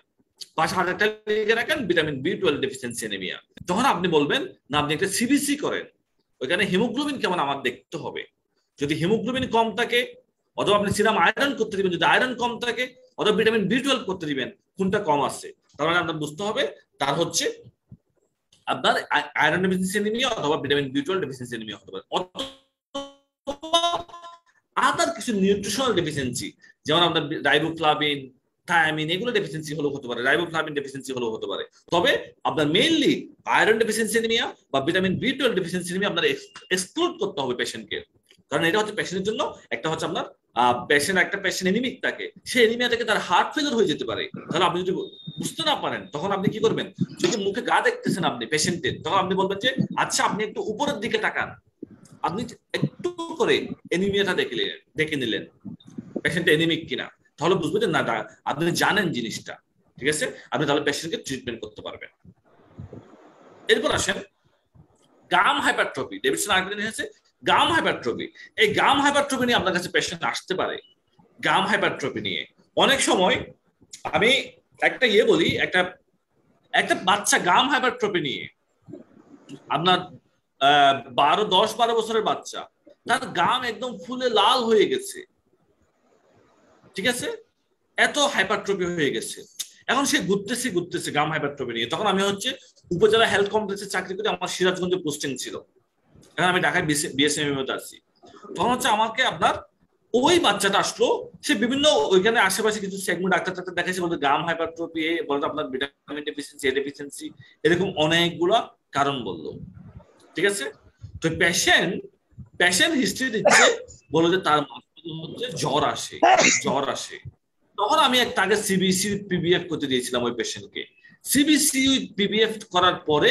পাশে আরেকটা লিখে রাখেন ভিটামিন B12 ডেফিসিয়েন্সি এনিমিয়া। তখন আপনি বলবেন না আপনি একটা সিবিসি করেন, ওইখানে হিমোগ্লোবিন কেমন আমার দেখতে হবে। যদি হিমোগ্লোবিন কম থাকে অথবা আপনি সিরাম আয়রন করতে দিবেন, যদি আয়রন কম থাকে অথবা ভিটামিন B12 করতে দিবেন, কোনটা কম আছে, তার মানে আপনার বুঝতে হবে তার হচ্ছে আপনার আয়রন ডেফিসিয়েন্সি এনিমিয়া অথবা ভিটামিন B12 ডেফিসিয়েন্সি এনিমিয়া হতে পারে। আদার কিছু নিউট্রিশনাল ডেফিসিয়েন্সি, যেমন আপনার রাইবোফ্লাভিন, থায়ামিন, এগুলো ডেফিসিয়েন্সি হলেও হতে পারে, রাইবোফ্লাভিন ডেফিসিয়েন্সি হলেও হতে পারে। তবে আপনার মেইনলি আয়রন ডেফিসিয়েন্সি এনিমিয়া বা ভিটামিন B12 ডেফিসিয়েন্সি এনিমিয়া আপনার এক্সক্লুড করতে হবে পেশেন্টকে, কারণ এটা হচ্ছে পেশেন্টের জন্য একটা হচ্ছে আপনার একটা পেশেন্ট এনিমিক থাকে, সেই এনিমিয়া থেকে তার হার্ট ফেলিয়ার হয়ে যেতে পারে। তাহলে আপনি যদি বুঝতে না পারেন তখন আপনি কি করবেন, যদি মুখে গা দেখতেছেন আপনি পেশেন্টের, তখন আপনি বলবেন যে আচ্ছা আপনি একটু উপরের দিকে তাকান, আপনি একটু করে এনিমিয়াটা দেখে নিলেন পেশেন্টটা এনিমিক কিনা, তাহলে বুঝবেন যে না আপনি জানেন জিনিসটা, ঠিক আছে, আপনি তাহলে পেশেন্টকে ট্রিটমেন্ট করতে পারবেন। এরপর আসেন গাম হাইপারট্রফি। ডেভিডসন আরেকটা নিয়ে আছে গাম হাইপারট্রফি। এই গাম হাইপারট্রফি নিয়ে আপনার কাছে পেশেন্ট আসতে পারে। গাম হাইপারট্রফি নিয়ে অনেক সময় আমি একটা বলি, একটা বাচ্চা গাম হাইপারট্রফি নিয়ে, আপনার 10-12 বছরের বাচ্চা, তার গাম একদম ফুলে লাল হয়ে গেছে, ঠিক আছে, এত হাইপারট্রফি হয়ে গেছে। এখন সে ঘুরতেছে গাম হাইপারট্রফি নিয়ে। তখন আমি হচ্ছে উপজেলা হেলথ কমপ্লেক্সে চাকরি করি, আমার সিরাজগঞ্জে পোস্টিং ছিল, এখন আমি ঢাকায় বিএসএমএম এ আছি। তখন হচ্ছে আমাকে আপনার ওই বাচ্চাটা আসলো, সে বিভিন্ন ওইখানে আশেপাশে কিছু সেগমেন্ট ডাক্তার দেখাইছে, বলতে গাম হাইপারট্রফি, বলতে আপনার ভিটামিন ডেফিসিয়েন্সি, এরকম অনেকগুলা কারণ বললো, ঠিক আছে। তো পেশেন্ট হিস্ট্রি দিচ্ছে, বললো যে তার মধ্যে জ্বর আসে। তখন আমি তাকে সিবিসি পিবিএফ করতে দিয়েছিলাম ওই পেশেন্টকে। সিবিসি পিবিএফ করার পরে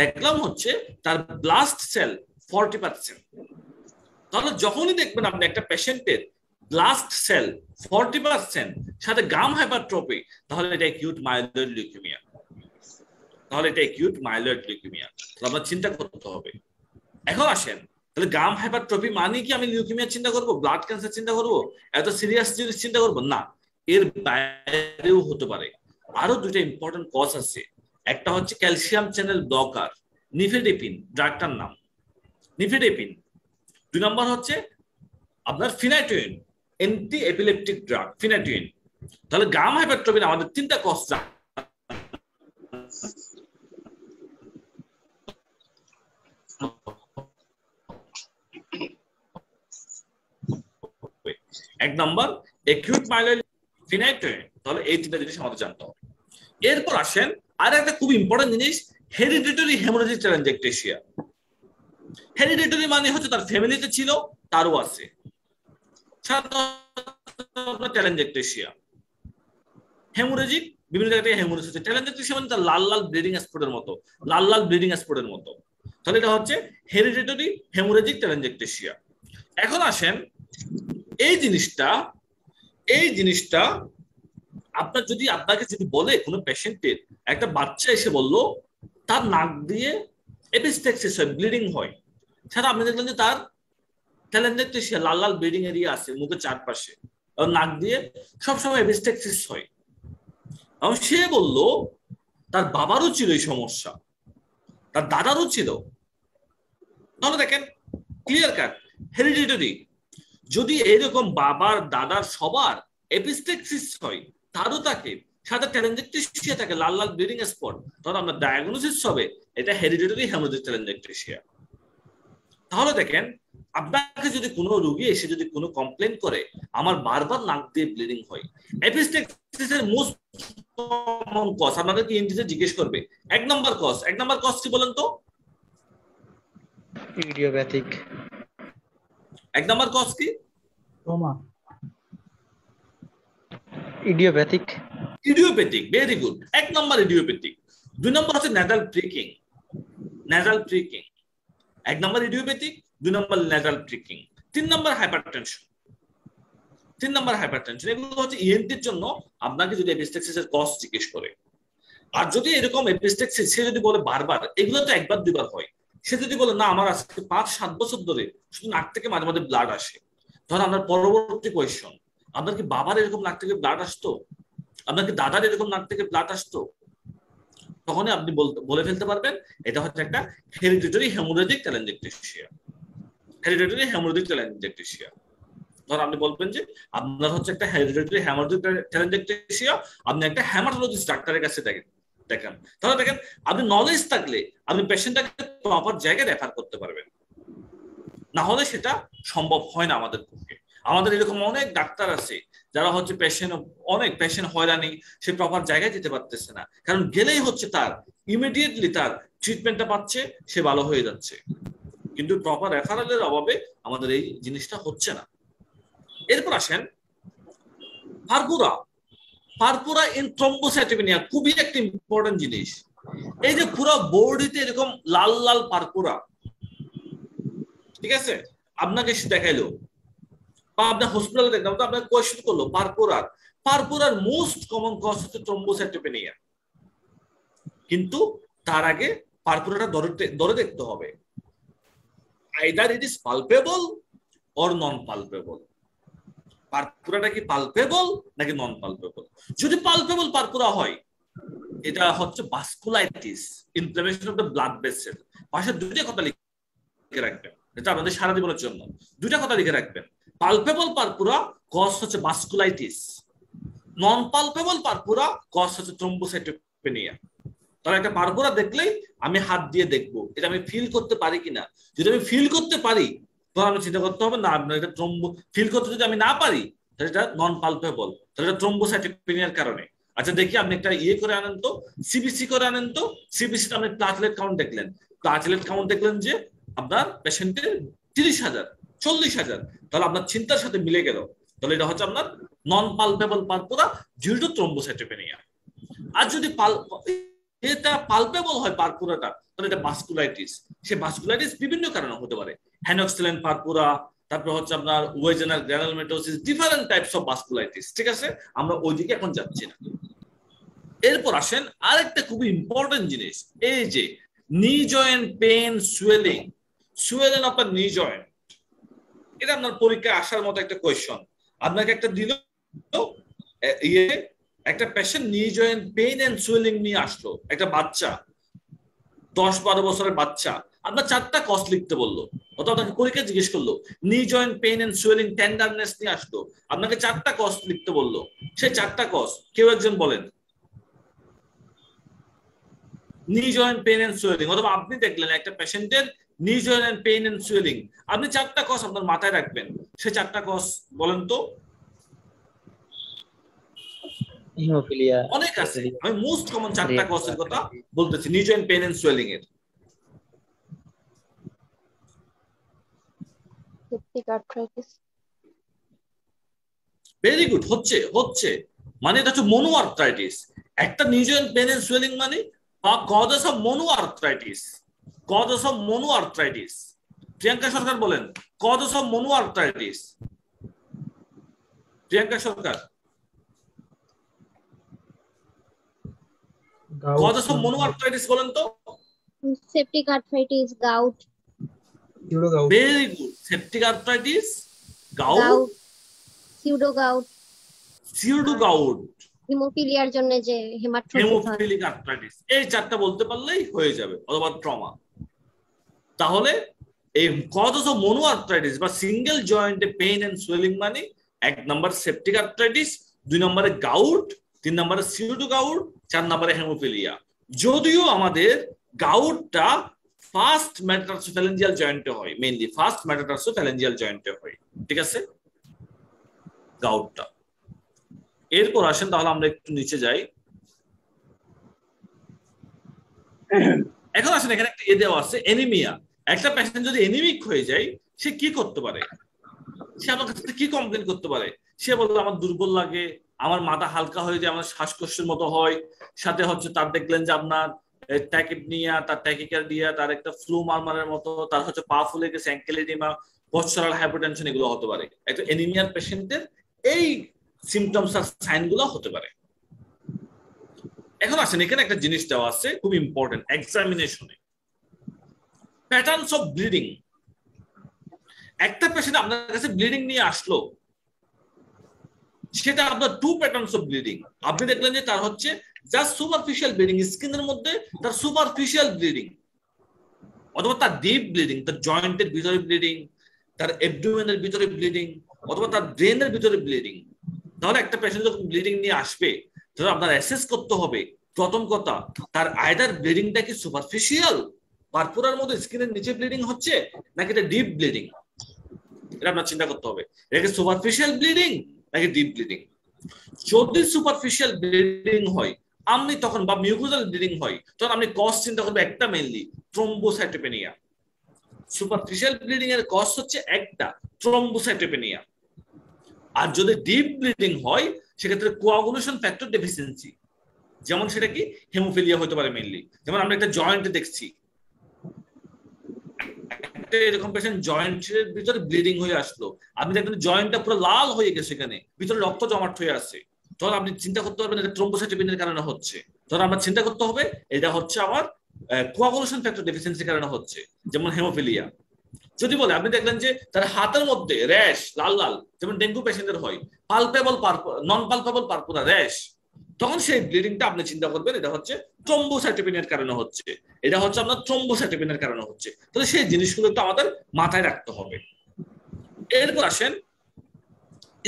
দেখলাম হচ্ছে তার ব্লাস্ট সেল 40%। তাহলে যখনই দেখবেন আপনি একটা পেশেন্টের ব্লাস্ট সেল 40% সাথে গাম হাইপারট্রফি, তাহলে এটা অ্যাকিউট মাইলয়েড লিউকেমিয়া। আপনার চিন্তা করতে হবে। এখন আসেন, তাহলে গাম হাইপারট্রফি মানে কি আমি লিউকেমিয়া চিন্তা করবো, ব্লাড ক্যান্সার চিন্তা করবো, এত সিরিয়াস জিনিস চিন্তা করবো? না, এর বাইরেও হতে পারে। আরো দুটো ইম্পর্টেন্ট কজ আছে। একটা হচ্ছে ক্যালসিয়াম চ্যানেল ব্লকার, নিফেডেপিন, ড্রাগটার নাম নিফেডেপিন। 2 নম্বর হচ্ছে আপনার ফিনাইটোইন, অ্যান্টি এপিলেপটিক ড্রাগ ফিনাইটোইন। তাহলে গাম হাইপারট্রফির আমাদের 3টা কজ। এক নম্বর অ্যাকিউট মাইলয়েড, ফিনাইটোইন, তাহলে এই 3টা জিনিস আমাদের জানতে হবে। এরপর আসেন আর একটা খুব ইম্পর্টেন্ট জিনিস, হেরিডিটরি হেমোরেজিক টেলাঞ্জিওক্টেশিয়া। হেরিডিটরি মানে হচ্ছে তার ফ্যামিলিতে ছিল, তারও আছে টেলাঞ্জিওক্টেশিয়া। হেমোরেজিক বিভিন্ন জায়গা থেকে হেমোরেজ হচ্ছে। টেলেনজেক্টেশিয়া মানে তার লাল লাল ব্লিডিং স্পটের মতো, লাল লাল ব্লিডিং স্পটের মতো। তাহলে এটা হচ্ছে হেরিডিটারি হেমোরেজিক টেলেনজেক্টেশিয়া। এখন আসেন এই জিনিসটা আপনাকে যদি বলে কোনো পেশেন্টের, একটা বাচ্চা এসে বললো তার নাক দিয়ে এপিস্টেক্সিস হয়, ব্লিডিং হয়, সেটা আপনি দেখলেন যে তার টেলেনজেক্টেশিয়া লাল লাল ব্লিডিং এরিয়া আছে মুখের চারপাশে, আর নাক দিয়ে সবসময় এপিস্টেক্সিস হয়। এবং সে বলল তার বাবারও ছিল এই সমস্যা, তার দাদারও ছিল। তাহলে দেখেন ক্লিয়ার কাট হেরিডিটারি। যদি এরকম বাবার দাদার সবার এপিস্টেক্সিস হয়, তারও তাকে সাথে টেলেনজেক্টেশিয়া থাকে, লাল লাল ব্লিডিং স্পট, তাহলে আমরা ডায়াগনোসিস হবে এটা হেরিডিটারি হেমোরেজিক টেলেনজেক্টেশিয়া। তাহলে দেখেন আপনাকে যদি কোনো রোগী এসে যদি কোনো কমপ্লেন করে আমার বারবার নাক দিয়ে ব্লিডিং হয়, এপিস্টেক্সিসের মোস্ট কমন কজ আপনাদেরকে ইএনটিতে জিজ্ঞেস করবে। এক নাম্বার কজ কি বলেন তো? ইডিওপ্যাথিক। এক নাম্বার কজ কি? ট্রমা। ইডিওপ্যাথিক। Very good. এক নাম্বার ইডিওপ্যাথিক। দুই নাম্বার হচ্ছে ন্যাজাল প্রিকিং। এক নাম্বার ইডিওপ্যাথিক, দুই নাম্বার ন্যাজাল প্রিকিং, তিন নাম্বার হাইপারটেনশন। এগুলো হচ্ছে ইএনটির জন্য আপনাকে যদি এপিস্টেক্সিসের কজ জিজ্ঞেস করে। আর যদি এরকম এপিস্টেক্সিস সে যদি বলে বারবার, এগুলো তো একবার দুইবার হয়, সে যদি বলে না আমার আজকে 5-7 বছর ধরে শুধু নাক থেকে মাঝে মাঝে ব্লাড আসে, ধর আপনার পরবর্তী কোয়েশ্চন, আপনার কি বাবার এরকম নাক থেকে ব্লাড আসতো, আপনার কি দাদার এরকম নাক থেকে ব্লাড আসতো, তখনই আপনি বলে ফেলতে পারবেন এটা হচ্ছে একটা হেরিডিটারি হেমোরেজিক টেলেনজেক্টেশিয়া। ধর আপনি বলবেন যে আপনার হচ্ছে একটা হেরিডিটারি হেমোরেজিক টেলেনজেক্টেশিয়া, আপনি একটা হেমাটোলজিস্ট ডাক্তারের কাছে দেখেন। তাহলে দেখেন আপনি নলেজ থাকলে আপনি পেশেন্টটাকে প্রপার জায়গায় রেফার করতে পারবেন, না হলে সেটা সম্ভব হয় না আমাদের পক্ষে। আমাদের এরকম অনেক ডাক্তার আছে যারা হচ্ছে পেশেন্ট হয়রানি, সে প্রপার জায়গায় যেতে পারতেছে না, কারণ গেলেই হচ্ছে তার ইমিডিয়েটলি তার ট্রিটমেন্টটা পাচ্ছে, সে ভালো হয়ে যাচ্ছে, কিন্তু প্রপার রেফারেলের অভাবে আমাদের এই জিনিসটা হচ্ছে না। এরপর আসেন পারপুরা ইন থ্রম্বোসাইটোপেনিয়া, খুবই একটা ইম্পর্টেন্ট জিনিস। এই যে পুরো বডিতে এরকম লাল লাল পারপুরা, ঠিক আছে, আপনাকে সে দেখাইলো বা আপনার হসপিটালে দেখলাম, তো আপনাকে কোয়েশ্চেন করলো পারপুরার মোস্ট কমন কজ হচ্ছে থ্রম্বোসাইটোপেনিয়া, কিন্তু তার আগে পারপুরাটা ধরে দেখতে হবে, either it is palpable or non palpable. পারপুরাটা কি পালপেবল নাকি নন পালপেবল? যদি পালপেবল পারপুরা হয়, এটা হচ্ছে vasculitis, inflammation of the blood vessel. পাশে দুইটা কথা লিখে রাখবেন, এটা আপনাদের সারা জীবনের জন্য দুইটা কথা লিখে রাখবেন। পালপেবল পারপুরা কজ হচ্ছে ভাস্কুলাইটিস, নন পালপেবল পারপুরা কজ হচ্ছে থ্রম্বোসাইটোপেনিয়া। তাহলে একটা পারপুরা দেখলেই আমি হাত দিয়ে দেখবো এটা আমি ফিল করতে পারি কিনা। যদি আমি ফিল করতে পারি তখন আমি চিন্তা করতে হবে না, আপনার এটা ফিল করতে যদি আমি না পারি তাহলে এটা নন পালপেবল, তাহলে এটা থ্রম্বোসাইটোপেনিয়ার কারণে। আচ্ছা দেখি আপনি একটা করে আনেন তো, সিবিসি করে আনেন তো। সিবিসি আপনি প্লাটলেট কাউন্ট দেখলেন যে আপনার পেশেন্টের 30,000 40,000, তাহলে আপনার চিন্তার সাথে মিলে গেল, তাহলে এটা হচ্ছে আপনার non palpable purpura due to thrombocytopenia. আর যদি এটা পালপেবল হয় পারপুরাটা, তাহলে এটা ভাস্কুলাইটিস। সে ভাস্কুলাইটিস বিভিন্ন কারণে হতে পারে, হ্যানোক্সিলেন পারপুরা, তারপর হচ্ছে আপনার Wegener's granulomatosis, different types of vasculitis. ঠিক আছে, আমরা ওইদিকে এখন যাচ্ছি না। এরপর আসেন আরেকটা খুবই ইম্পর্টেন্ট জিনিস, এই যে নি joint pain swelling of the নি জয়েন্ট। এটা আপনার পরীক্ষায় আসার মতো একটা কোয়েশ্চন। আপনাকে একটা দিল একটা পেশেন্ট নি জয়েন্ট পেইন এন্ড সুয়েলিং নিয়ে আসলো, একটা বাচ্চা 10-12 বছরের বাচ্চা, আপনার 4টা কজ লিখতে বললো, অথবা আপনাকে পরীক্ষা জিজ্ঞেস করলো নি joint pain and swelling tenderness নিয়ে আসলো, আপনাকে 4টা কজ লিখতে বললো। সেই 4টা কজ কেউ একজন বলেন। নি জয়েন্ট পেইন এন্ড সুয়েলিং, অথবা আপনি দেখলেন একটা পেশেন্টের নি জয়েন্ট পেইন এন্ড সুয়েলিং, আপনি 4টা কজ আপনার মাথায় রাখবেন। সেই 4টা কজ বলেন তো। হিমোফিলিয়া অনেক আছে, আমি মোস্ট কমন 4টা কজের কথা বলতেছি নি জয়েন্ট পেইন এন্ড সুয়েলিং এর। Peptic arthritis. ভেরি গুড, হচ্ছে মানে এটা হচ্ছে মনো আর্থ্রাইটিস। একটা new joint pain and swelling মানে causes of monoarthritis, causes of monoarthritis. Priyanka Sarkar বলেন causes of monoarthritis. Priyanka Sarkar, causes of monoarthritis বলেন তো। Septic arthritis, gout, very good. Septic arthritis, gout, gout, pseudo gout, pseudo gout, হেমোফিলিয়ার জন্য যে হেমাটোসিস হয়। হেমোফিলিক arthritis, এই চারটা বলতে পারলেই হয়ে যাবে, অথবা ট্রমা। তাহলে এই কজেস অফ মনোআর্থ্রাইটিস বা সিঙ্গেল জয়েন্টে পেইন এন্ড সুয়েলিং মানে 1 নম্বর সেপটিক আর্থ্রাইটিস, 2 নম্বরে গাউট, 3 নম্বরে সিউডো গাউট, 4 নম্বরে হেমোফিলিয়া। যদিও আমাদের গাউটটা ফার্স্ট মেটাটার্সোফ্যালেঞ্জিয়াল জয়েন্টে হয়, মেইনলি ফার্স্ট মেটাটার্সোফ্যালেঞ্জিয়াল জয়েন্টে হয়, ঠিক আছে গাউটটা। এরপর আসেন তাহলে আমরা একটু নিচে যাই। এখন আসেন এখানে একটা দেওয়া আছে এনিমিয়া। একটা পেশেন্ট যদি এনিমিক হয়ে যায় সে কি করতে পারে? সে আমার কাছে কি কমপ্লেন করতে পারে? সে বললো আমার দুর্বল লাগে, আমার মাথা হালকা হয়ে যায়, আমার শ্বাসকষ্টের মতো হয়, সাথে হচ্ছে তার দেখলেন যে আপনার ট্যাকিপনিয়া, তার ট্যাকিকার্ডিয়া, তার একটা ফ্লু মারমারের মতো, তার হচ্ছে পা ফুলে গেছে, অ্যাঙ্কেল এডিমা, পশ্চারাল হাইপারটেনশন, এগুলো হতে পারে। একটা এনিমিয়ার পেশেন্টের এই সিমটমস আর সাইন গুলো হতে পারে। এখন আসেন এখানে একটা জিনিস দেওয়া আছে খুব ইম্পর্টেন্ট এক্সামিনেশনে, প্যাটার্নস অফ ব্লিডিং। একটা পেশেন্ট আপনার কাছে ব্লিডিং নিয়ে আসলো, সেটা আপনার 2 প্যাটার্নস অফ ব্লিডিং। আপনি দেখলেন যে তার হচ্ছে জাস্ট সুপারফিশিয়াল ব্লিডিং, স্কিনের মধ্যে তার সুপারফিশিয়াল ব্লিডিং, অথবা তার ডিপ ব্লিডিং, তার জয়েন্টের ভিতরে ব্লিডিং, তার অ্যাবডোমেনের ভিতরে ব্লিডিং, অথবা তার ব্রেনের ভিতরে ব্লিডিং। তাহলে একটা পেশেন্ট যখন ব্লিডিং নিয়ে আসবে, তাহলে আপনার অ্যাসেস করতে হবে প্রথম কথা, তার আইদার ব্লিডিংটা কি সুপারফিশিয়াল, পারপুরার মধ্যে স্কিনের নিচে ব্লিডিং হচ্ছে, নাকি এটা ডিপ ব্লিডিং। এটা আপনার চিন্তা করতে হবে, এটা কি সুপারফিশিয়াল ব্লিডিং নাকি ডিপ ব্লিডিং। যদি সুপারফিশিয়াল ব্লিডিং হয় আপনি তখন, বা মিউকোজাল ব্লিডিং হয়, তখন আপনি কজ চিন্তা করবেন একটা, মেইনলি থ্রম্বোসাইটোপেনিয়া। সুপারফিশিয়াল ব্লিডিং এর কজ হচ্ছে একটা, থ্রম্বোসাইটোপেনিয়া। আর যদি ডিপ ব্লিডিং হয় সেক্ষেত্রে কোয়াগুলেশন ফ্যাক্টর ডেফিসিয়েন্সি, যেমন সেটা কি হেমোফিলিয়া হতে পারে মেইনলি। যেমন আমরা একটা জয়েন্টে দেখছি, এরকম পেশেন্ট জয়েন্টের ভিতরে ব্লিডিং হয়ে আসলো, আপনি দেখবেন জয়েন্টটা পুরো লাল হয়ে গেছে, এখানে ভিতরে রক্ত জমাট হয়ে আছে, তখন আপনি চিন্তা করতে পারবেন এটা থ্রম্বোসাইটোপেনিয়ার কারণে হচ্ছে। তখন আমরা চিন্তা করতে হবে এটা হচ্ছে আমার কোয়াগুলেশন ফ্যাক্টর ডেফিসিয়েন্সির কারণে হচ্ছে, যেমন হেমোফিলিয়া। যদি বলে আপনি দেখলেন যে তার হাতের মধ্যে র্যাশ লাল লাল, যেমন ডেঙ্গু পেশেন্টের হয়, পালপেবল নন পালপেবল পারপুরা র্যাশ, তখন সেই ব্লিডিংটা আপনি চিন্তা করবেন এটা হচ্ছে থ্রম্বোসাইটোপেনিয়ার কারণে হচ্ছে, এটা হচ্ছে আপনার থ্রম্বোসাইটোপেনিয়ার কারণে হচ্ছে। তাহলে সেই জিনিসগুলো একটু আমাদের মাথায় রাখতে হবে। এরপর আসেন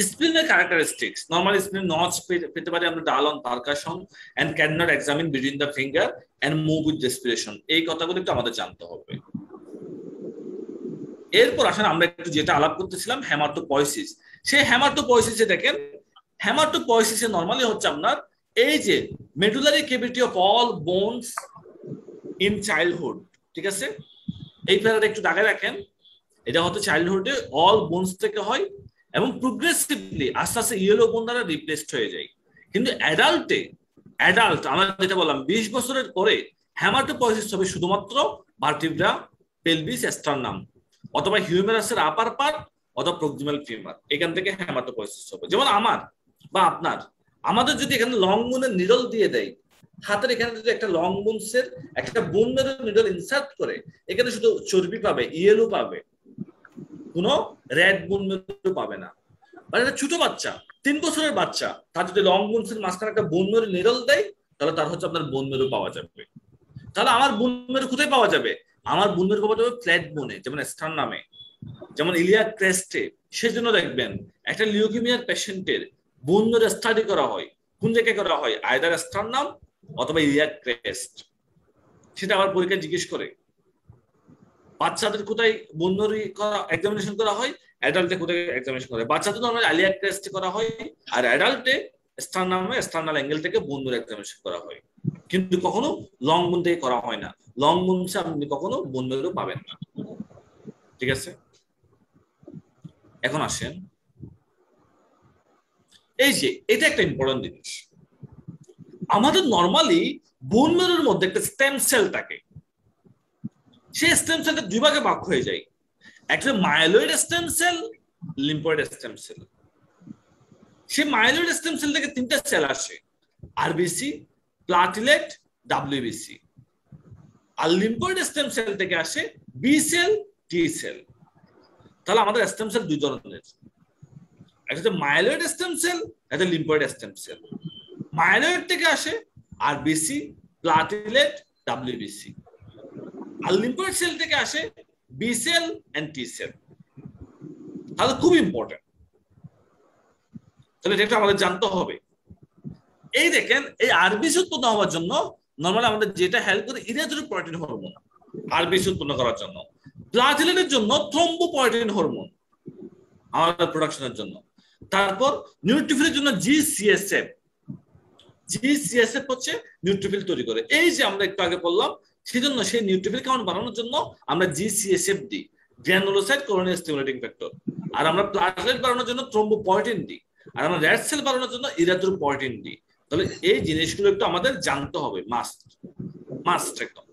স্প্লিনের ক্যারেক্টারিস্টিক্স। নরমাল স্প্লিন নচ পেতে পারে আমরা dull on percussion and can not examine between the finger and move with respiration. এই কথাগুলো একটু আমাদের জানতে হবে। এরপর আসেন আমরা একটু যেটা আলাপ করতেছিলাম হেমাটোপয়েসিস। সেই হেমাটোপয়েসিসে দেখেন, হেমাটোপয়েসিসে নরমালি হচ্ছে আপনার এই যে medullary cavity of all bones in childhood, ঠিক আছে, এই প্যারাটা একটু দাগায় রাখেন। এটা হচ্ছে চাইল্ডহুডে অল বোনস থেকে হয় এবং প্রোগ্রেসিভলি আস্তে আস্তে ইয়েলো বোন দ্বারা রিপ্লেসড হয়ে যায়। কিন্তু অ্যাডাল্ট আমরা যেটা বললাম 20 বছরের পরে হেমাটোপয়েসিস হবে শুধুমাত্র ভার্টিব্রা, পেলভিস, স্টার্নাম, অথবা হিউমেরাসের আপার পার্ট, অথবা প্রক্সিমাল ফিমার, এখান থেকে হেমাটোপয়েসিস হবে। যেমন আমার বা আপনার, আমাদের যদি এখানে লং বোনের নিডল দিয়ে দেয়, হাতের এখানে যদি একটা লং বোনসের একটা বোন নিডল ইনসার্ট করে, এখানে শুধু চর্বি পাবে, ইয়েলো পাবে, কোনো রেড বোন পাবে না। মানে একটা ছোট বাচ্চা, 3 বছরের বাচ্চা, তার যদি লং বোনসের মাঝখানে একটা বোন মেরু নিডল দেয়, তাহলে তার হচ্ছে আপনার বোন মেরু পাওয়া যাবে। তাহলে আমার বোন মেরু কোথায় পাওয়া যাবে? আমার বোন মেরু পাওয়া যাবে ফ্ল্যাট বোনে, যেমন স্টার্নামে, যেমন ইলিয়াক ক্রেস্টে। সেজন্য দেখবেন একটা লিউকেমিয়ার পেশেন্টের বোন মেরু স্টাডি করা হয়, কোন জায়গায় করা হয়? আইদার স্টার্নাম অথবা ইলিয়াক ক্রেস্ট। সেটা আবার পরীক্ষায় জিজ্ঞেস করে। বাচ্চাদের কোথায় বোন মেরু এক্সামিনেশন করা হয়, অ্যাডাল্টে কোথায় এক্সামিনেশন করা হয়? বাচ্চাদের নরমালি ইলিয়াক ক্রেস্ট করা হয়, আর অ্যাডাল্টে স্টার্নামে স্টার্নাল অ্যাঙ্গেল থেকে বোন মেরু এক্সামিনেশন করা হয়। কিন্তু কখনো লং বোন থেকে করা হয় না। লং বোনসে আপনি কখনো বোন মেরু পাবেন না, ঠিক আছে। এখন আসেন এই যে এটা একটা ইম্পর্টেন্ট জিনিস, আমাদের নরমালি বোন ম্যারোর মধ্যে একটা স্টেম সেল থাকে, সেই স্টেম সেলটা দুই ভাগে ভাগ হয়ে যায়, একটা myeloid stem sell, lymphoid stem sell. সেই মাইলয়েড স্টেম সেল থেকে তিনটা সেল আসে, আরবিসি, প্লাটিলেট, ডাব্লিউবিসি। আর লিম্ফয়েড স্টেম সেল থেকে আসে বি সেল, টি সেল। তাহলে আমাদের স্টেম সেল দুই ধরনের, একটা হচ্ছে মাইলয়েড স্টেম সেল, একটা লিম্ফয়েড স্টেম সেল। মাইলয়েড থেকে আসে আরবিসি, প্লাটিলেট, ডাব্লিউবিসি। আর লিম্ফয়েড সেল থেকে আসে B cell and T cell. তাহলে খুব ইম্পর্টেন্ট, তাহলে এটা আমাদের জানতে হবে। এই দেখেন, এই আরবিসি উৎপন্ন হওয়ার জন্য নরমালি আমাদের যেটা হেল্প করে ইরিথ্রোপয়েটিন হরমোন আরবিসি উৎপন্ন করার জন্য, প্লাটিলেটের জন্য থ্রম্বোপয়েটিন হরমোন আমাদের প্রোডাকশনের জন্য, তারপর নিউট্রোফিলের জন্য জিসিএসএফ। জিসিএসএফ হচ্ছে নিউট্রোফিল তৈরি করে, এই যে আমরা একটু আগে বললাম, সেজন্য সেই নিউট্রোফিল কাউন্ট বাড়ানোর জন্য আমরা জিসিএসএফ দিই, গ্র্যানুলোসাইট কোলোনিয়াল স্টিমুলেটিং ফ্যাক্টর। আর আমরা প্লাটলেট বাড়ানোর জন্য থ্রম্বোপয়েটিন দিই, আর আমরা রেড সেল বাড়ানোর জন্য ইরিথ্রোপয়েটিন দিই। তাহলে এই জিনিসগুলো একটু আমাদের জানতে হবে, মাস্ট মাস্ট একদম।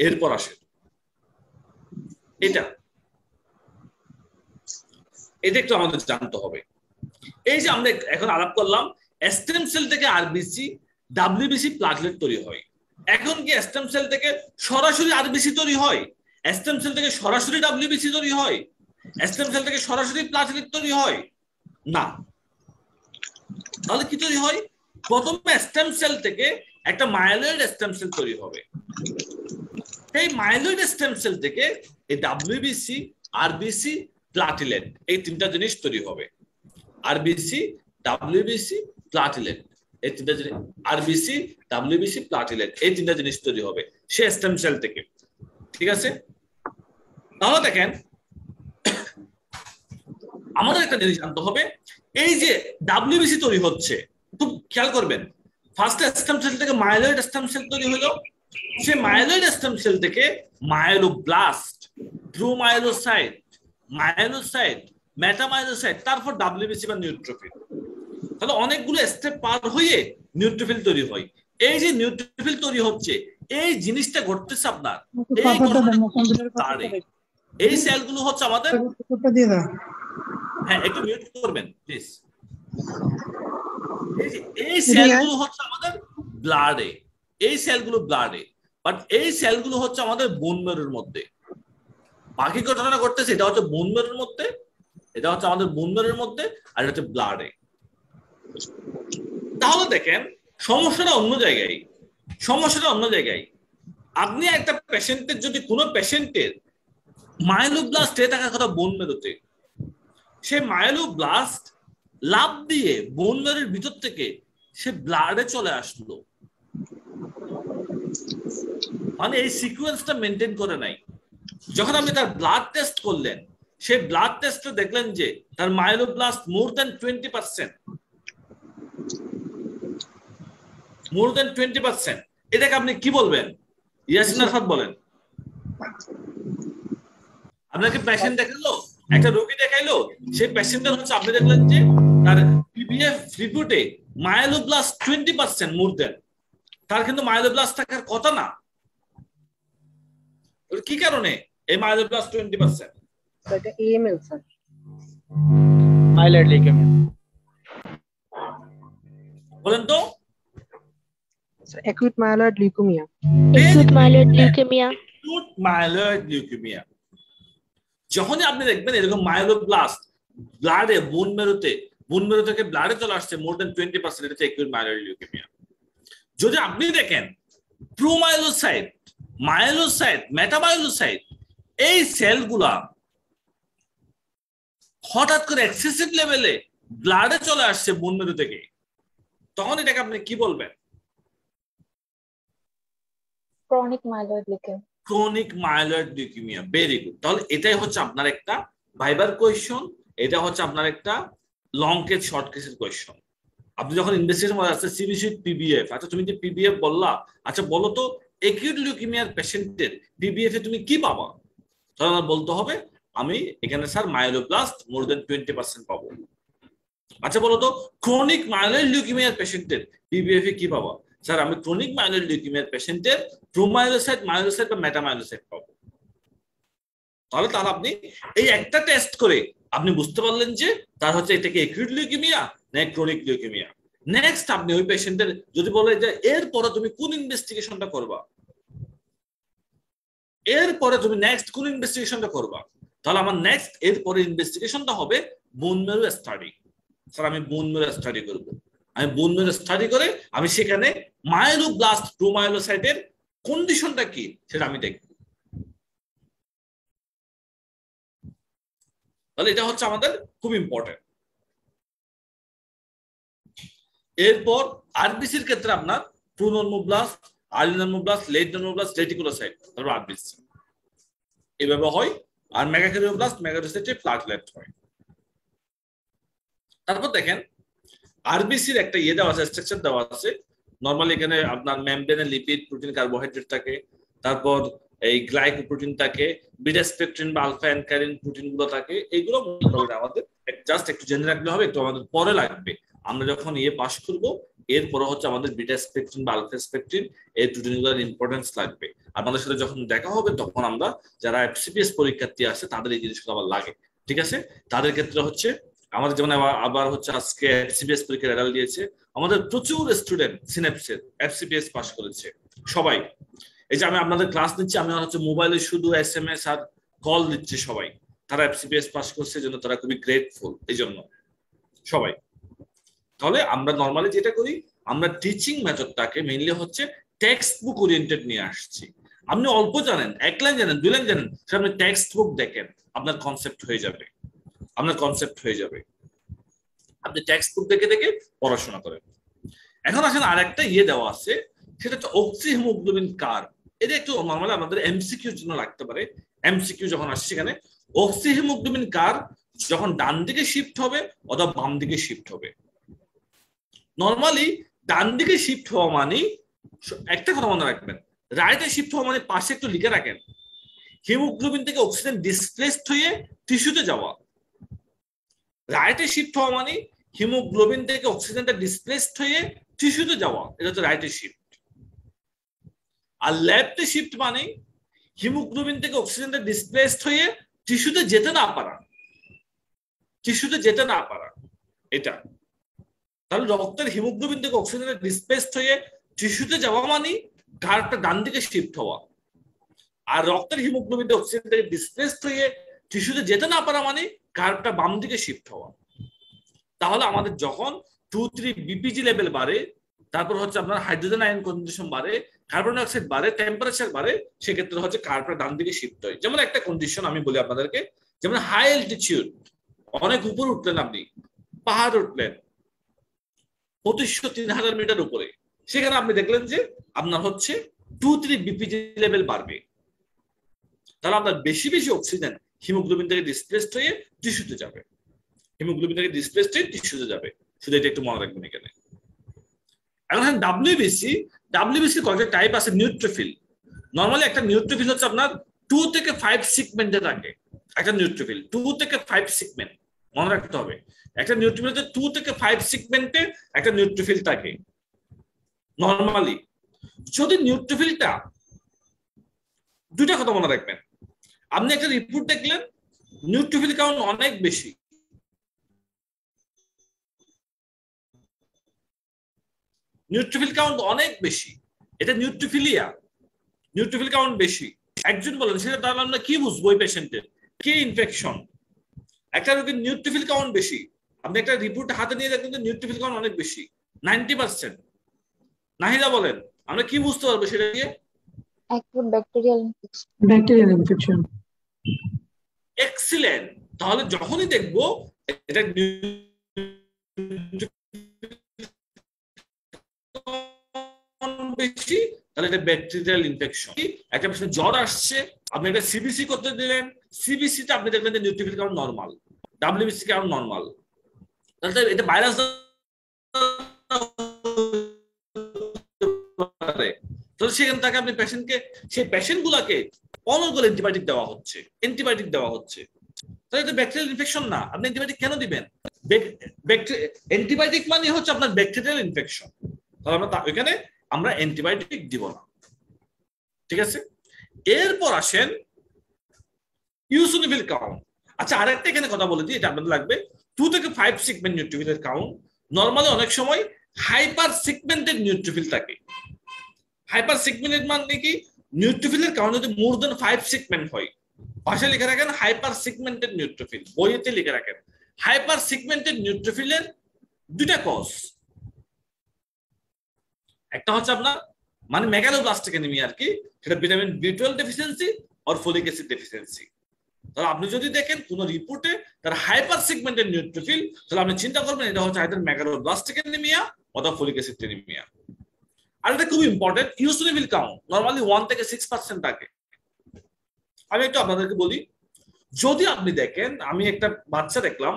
এরপর আসে এটা একটু আমাদের জানতে হবে। এই যে আমরা এখন আলাপ করলাম, স্টেম সেল থেকে আরবিসি, ডাব্লিউবিসি, প্লাটলেট তৈরি হয়। এখন কি স্টেম সেল থেকে সরাসরি আরবিসি তৈরি হয়? স্টেম সেল থেকে সরাসরি ডাব্লিউবিসি তৈরি হয়? স্টেম সেল থেকে সরাসরি প্লাটলেট তৈরি হয়? না। তাহলে কি তৈরি হয়? প্রথমে স্টেম সেল থেকে একটা মাইলয়েড স্টেম সেল তৈরি হবে। এই মাইলয়েড স্টেম সেল থেকে এই ডাব্লিউবিসি, আরবিসি, প্লাটিলেট, এই তিনটা জিনিস তৈরি হবে। আরবিসি, ডাব্লিউবিসি, প্লাটিলেট, এই তিনটা জিনিস, আরবিসি, ডাব্লিউবিসি, প্লাটিলেট, এই তিনটা জিনিস তৈরি হবে সে স্টেম সেল থেকে। ঠিক আছে? তাহলে দেখেন, আমাদের একটা জিনিস জানতে হবে, এই যে ডাব্লিউবিসি তৈরি হচ্ছে, খুব খেয়াল করবেন, ফার্স্ট স্টেম সেল থেকে মাইলয়েড স্টেম সেল তৈরি হলো, সে মাইলয়েড স্টেম সেল থেকে মায়োলোব্লাস্ট, প্রোমায়োলোসাইট, মায়োলোসাইট, মেটামায়োলোসাইট, তারপর ডাব্লিউবিসি বা নিউট্রোফিল। তাহলে অনেকগুলো স্টেপ পার হয়ে নিউট্রোফিল তৈরি হয়। এই যে নিউট্রোফিল তৈরি হচ্ছে, এই জিনিসটা ঘটতেছে আপনার এই সেলগুলো হচ্ছে আমাদের, হ্যাঁ একটু মিউট করবেন প্লিজ। এই সেলগুলো হচ্ছে আমাদের ব্লাডে, এই সেলগুলো ব্লাডে, বাট এই সেলগুলো হচ্ছে আমাদের বোন ম্যারোর মধ্যে। বাকি ঘটনা ঘটতেছে এটা হচ্ছে বোন ম্যারোর মধ্যে, এটা হচ্ছে আমাদের বোন ম্যারোর মধ্যে, আর এটা হচ্ছে ব্লাডে। তাহলে দেখেন, সমস্যাটা অন্য জায়গায়, সমস্যাটা অন্য জায়গায়। আপনি একটা পেশেন্টের, যদি কোনো পেশেন্টের মায়োলোব্লাস্ট এ থাকার কথা বোন ম্যারোতে, সে মায়োলোব্লাস্ট লাভ দিয়ে বোন ম্যারোর ভিতর থেকে সে ব্লাডে চলে আসলো, মানে এই সিকোয়েন্সটা মেনটেন করে নাই। যখন আপনি তার ব্লাড টেস্ট করলেন, সে ব্লাড টেস্টে দেখলেন যে তার মায়োলোব্লাস্ট মোর দ্যান 20%, মোর দ্যান 20%। এটাকে আপনি কি বলবেন? ইয়াসিন আরাফাত বলেন। আপনাকে পেশেন্ট দেখালো, একটা রোগী দেখাইলো, সেই পেশেন্টের হচ্ছে আপনি দেখলেন যে তার পিবিএফ রিপোর্টে মায়োলোব্লাস্ট 20% মোর দ্যান, তার কিন্তু মায়োলোব্লাস্ট থাকার কথা না। কি কারণে এই মায়োলোব্লাস্ট 20%? এটা এএমএল স্যার, মাইলয়েড লিউকেমিয়া। বলেন তো। Sir acute myeloid leukaemia. acute myeloid leukemia, acute myeloid leukemia। যখনই আপনি দেখবেন এরকম মায়োলোব্লাস্ট ব্লাডে, বোন মেরু থেকে ব্লাডে চলে আসছে মোর দ্যান 20%, এটা হচ্ছে acute myeloid leukemia। যদি আপনি দেখেন প্রোমায়োলোসাইট, মায়োলোসাইট, মেটামায়োলোসাইট, এই সেলগুলা হঠাৎ করে এক্সেসিভ লেভেলে ব্লাডে চলে আসছে বোন মেরু থেকে, তখন এটাকে আপনি কি বলবেন? chronic myeloid leukemia, chronic মায়োলয়েড leukaemia. Very good. তাহলে এটাই হচ্ছে আপনার একটা ভাইবার কোয়েশ্চন, এটা হচ্ছে আপনার একটা লং কেস শর্ট কেসের কোয়েশ্চন। আপনি যখন ইনভেস্টিগেশন মধ্যে আসছে সিবিসি পিবিএফ, আচ্ছা তুমি যে পিবিএফ বললা, আচ্ছা বলো তো একিউট লিউকেমিয়ার পেশেন্টের পিবিএফ এ তুমি কি পাবা? তাহলে বলতে হবে আমি এখানে স্যার মায়োলোব্লাস্ট মোর দ্যান 20% পাবো। আচ্ছা বলো তো, ক্রনিক মাইলয়েড লিউকেমিয়ার পেশেন্টের পিবিএফ কি পাবো? স্যার আমি ক্রনিক মাইলয়েড লিউকেমিয়ার পেশেন্টের প্রোমাইলোসাইট, মাইলোসাইট বা মেটামাইলোসাইট পাবো। তাহলে আপনি এই একটা টেস্ট করে আপনি বুঝতে পারলেন যে তার হচ্ছে এটা কি অ্যাকিউট লিউকেমিয়া না ক্রনিক লিউকেমিয়া। নেক্সট আপনি ওই পেশেন্টের যদি বলে যে এরপরে তুমি কোন ইনভেস্টিগেশনটা করবা, এরপরে তুমি নেক্সট কোন ইনভেস্টিগেশনটা করবা, তাহলে আমার নেক্সট এরপরে ইনভেস্টিগেশনটা হবে বোন ম্যারো স্টাডি। স্যার আমি বোন ম্যারো স্টাডি করব, আমি বোন ম্যারো স্টাডি করে আমি সেখানে মায়োলোব্লাস্ট প্রোমায়োলোসাইটের কন্ডিশনটা কি সেটা আমি দেখব। তাহলে এটা হচ্ছে আমাদের খুব ইম্পর্টেন্ট। এরপর আরবিসির ক্ষেত্রে আপনার pronormoblast, early normoblast, late normoblast, reticulocyte, তারপর আরবিসি এভাবে হয়। আর মেগাকারিওব্লাস্ট, মেগাকারিওসাইটে প্লাটলেট হয়। তারপর দেখেন আরবিসির একটা দেওয়া আছে, স্ট্রাকচার দেওয়া আছে। নরমালি এখানে আপনার মেমব্রেনে লিপিড, প্রোটিন, কার্বোহাইড্রেট থাকে, তারপর এই গ্লাইকোপ্রোটিন থাকে, বিটা স্পেকট্রিন বা আলফা অ্যানকারিন প্রোটিন গুলো থাকে। এইগুলো মোটামুটি আমাদের জাস্ট একটু জেনে রাখলে হবে, একটু আমাদের পরে লাগবে। আমরা যখন পাস করব এরপরে হচ্ছে আমাদের বিটা স্পেকট্রিন বা আলফা স্পেকট্রিন এই প্রোটিনগুলোর ইম্পর্টেন্স লাগবে। আপনাদের সাথে যখন দেখা হবে তখন আমরা যারা এফসিপিএস পরীক্ষার্থী আছে তাদের এই জিনিসগুলো আবার লাগে, ঠিক আছে? তাদের ক্ষেত্রে হচ্ছে আমাদের যেমন আবার হচ্ছে আজকে এফসিপিএস পরীক্ষার রেজাল্ট দিয়েছে, আমাদের প্রচুর স্টুডেন্ট সিনেপসের এফসিপিএস পাস করেছে সবাই। এই যে আমি আপনাদের ক্লাস নিচ্ছি, আমি হচ্ছে মোবাইলে শুধু এসএমএস আর কল দিচ্ছি, সবাই তারা এফসিপিএস পাস করছে, জন্য তারা খুবই গ্রেটফুল এই জন্য সবাই। তাহলে আমরা নরমালি যেটা করি, আমরা টিচিং মেথডটাকে মেইনলি হচ্ছে টেক্সট বুক ওরিয়েন্টেড নিয়ে আসছি। আপনি অল্প জানেন, 1 লাইন জানেন, 2 লাইন জানেন, সেটা আপনি টেক্সট বুক দেখেন, আপনার কনসেপ্ট হয়ে যাবে, আপনার কনসেপ্ট হয়ে যাবে। আপনি টেক্সট বুক দেখে দেখে পড়াশোনা করেন। এখন আসেন আরেকটা দেওয়া আছে, সেটা হচ্ছে অক্সি হিমোগ্লোবিন কার্ভ। এটা একটু নরমালি আমাদের এমসিকিউর জন্য লাগতে পারে। এমসিকিউ যখন আসছে সেখানে অক্সি হিমোগ্লোবিন কার্ভ যখন ডান দিকে শিফট হবে অথবা বাম দিকে শিফট হবে। নরমালি ডান দিকে শিফট হওয়া মানে একটা কথা মনে রাখবেন, রাইটে শিফট হওয়া মানে পাশে একটু লিখে রাখেন, হিমোগ্লোবিন থেকে অক্সিজেন ডিসপ্লেসড হয়ে টিস্যুতে যাওয়া। রাইটে শিফট হওয়া মানে হিমোগ্লোবিন থেকে অক্সিজেনটা ডিসপ্লেসড হয়ে টিস্যুতে যাওয়া, এটা হচ্ছে রাইটে শিফট। আর লেফটে শিফট মানে হিমোগ্লোবিন থেকে অক্সিজেনটা ডিসপ্লেসড হয়ে টিস্যুতে যেতে না পারা, টিস্যুতে যেতে না পারা এটা। তাহলে রক্তের হিমোগ্লোবিন থেকে অক্সিজেনটা ডিসপ্লেসড হয়ে টিস্যুতে যাওয়া মানে কার্ভটা ডান দিকে শিফট হওয়া। আর রক্তের হিমোগ্লোবিন থেকে অক্সিজেন থেকে ডিসপ্লেসড হয়ে টিস্যুতে যেতে না পারা মানে কার্ভটা বাম দিকে শিফট হওয়া। তাহলে আমাদের যখন 2-3 বিপিজি লেভেল বাড়ে, তারপর হচ্ছে আপনার হাইড্রোজেন আয়ন কন্ডিশন বাড়ে, কার্বন ডাই অক্সাইড বাড়ে, টেম্পারেচার বাড়ে, সেক্ষেত্রে হচ্ছে কার্ভটা ডান দিকে শিফট হয়। যেমন একটা কন্ডিশন আমি বলি আপনাদেরকে, যেমন হাই অ্যালটিটিউড, অনেক উপর উঠলেন, আপনি পাহাড় উঠলেন 2500-3000 মিটার উপরে, সেখানে আপনি দেখলেন যে আপনার হচ্ছে 2-3 বিপিজি লেভেল বাড়বে। তাহলে আপনার বেশি বেশি অক্সিজেন হিমোগ্লোবিন থেকে ডিসপ্লেসড হয়ে টিস্যুতে যাবে, হিমোগ্লোবিন থেকে ডিসপ্লেসড হয়ে টিস্যুতে যাবে। শুধু এটা একটু মনে রাখবেন এখানে। এখন ডাব্লিউবিসি, ডাব্লিউবিসি কয়েকটা টাইপ আছে। নিউট্রোফিল, নরমালি একটা নিউট্রোফিল হচ্ছে আপনার 2 থেকে 5 সিগমেন্টে থাকে। একটা নিউট্রোফিল 2 থেকে 5 সিগমেন্ট মনে রাখতে হবে। একটা নিউট্রোফিল হচ্ছে 2 থেকে 5 সিগমেন্টে একটা নিউট্রোফিল থাকে নরমালি। যদি নিউট্রোফিলটা, দুইটা কথা মনে রাখবেন, আপনি একটা রিপোর্ট দেখলেন নিউট্রোফিল কাউন্ট অনেক বেশি, নিউট্রোফিল কাউন্ট অনেক বেশি, এটা নিউট্রোফিলিয়া, নিউট্রোফিল কাউন্ট বেশি। একজন বলেন সেটা তাহলে আমরা কি বুঝবো ওই পেশেন্টের কি ইনফেকশন? একটা রোগীর নিউট্রোফিল কাউন্ট বেশি, আপনি একটা রিপোর্ট হাতে নিয়ে দেখবেন যে নিউট্রোফিল কাউন্ট অনেক বেশি, 90%। নাহিদা বলেন আমরা কি বুঝতে পারবো সেটা দিয়ে? Acute bacterial infection. Bacterial infection. Excellent. তাহলে যখনই দেখবো এটা বেশি, তাহলে এটা ব্যাকটেরিয়াল ইনফেকশন। একটা পেশেন্ট জ্বর আসছে, আপনি একটা সিবিসি করতে দিলেন, সিবিসি তে আপনি দেখবেন যে neutrophil count normal, WBC count normal, তাহলে এটা ভাইরাস। তাহলে সেখান থেকে আপনি পেশেন্টকে, সেই পেশেন্ট গুলাকে অনর্গল অ্যান্টিবায়োটিক দেওয়া হচ্ছে, অ্যান্টিবায়োটিক দেওয়া হচ্ছে। তাহলে এটা ব্যাকটেরিয়াল ইনফেকশন না, আপনি অ্যান্টিবায়োটিক কেন দিবেন? অ্যান্টিবায়োটিক মানে হচ্ছে আপনার ব্যাকটেরিয়াল ইনফেকশন, তাহলে আমরা ওইখানে আমরা অ্যান্টিবায়োটিক দিব না। ঠিক আছে, এরপর আসেন ইউসিনোফিল কাউন্ট। আচ্ছা, আরেকটা এখানে কথা বলে দিই, এটা আপনাদের লাগবে। 2 থেকে 5 সেগমেন্ট নিউট্রোফিলের কাউন্ট। নরমালি অনেক সময় হাইপার সেগমেন্টেড নিউট্রোফিল থাকে। হাইপার সেগমেন্টেড মানে কি, নিউট্রোফিলের কাউন্ট যদি মোর দেন 5 সেগমেন্ট হয়, ভাষায় লিখে রাখেন হাইপার সেগমেন্টেড নিউট্রোফিল, বইতে লিখে রাখেন। হাইপার সেগমেন্টেড নিউট্রোফিলের দুইটা কজ, একটা হচ্ছে আপনার মানে মেগালোব্লাস্টিক অ্যানিমিয়া আর কি, সেটা ভিটামিন বি12 ডেফিসিয়েন্সি আর ফোলিক অ্যাসিড ডেফিসিয়েন্সি। তাহলে আপনি যদি দেখেন কোন রিপোর্টে তার হাইপার সেগমেন্টেড নিউট্রোফিল, তাহলে আপনি চিন্তা করবেন এটা হচ্ছে আইদার মেগালোব্লাস্টিক অ্যানিমিয়া অথবা ফোলিক অ্যাসিড অ্যানিমিয়া। আর এটা খুব ইম্পর্টেন্ট, ইউসিনোফিল কাউন্ট নরমালি 1 থেকে 6% থাকে। আমি একটু আপনাদেরকে বলি, যদি আপনি দেখেন, আমি একটা বাচ্চা দেখলাম,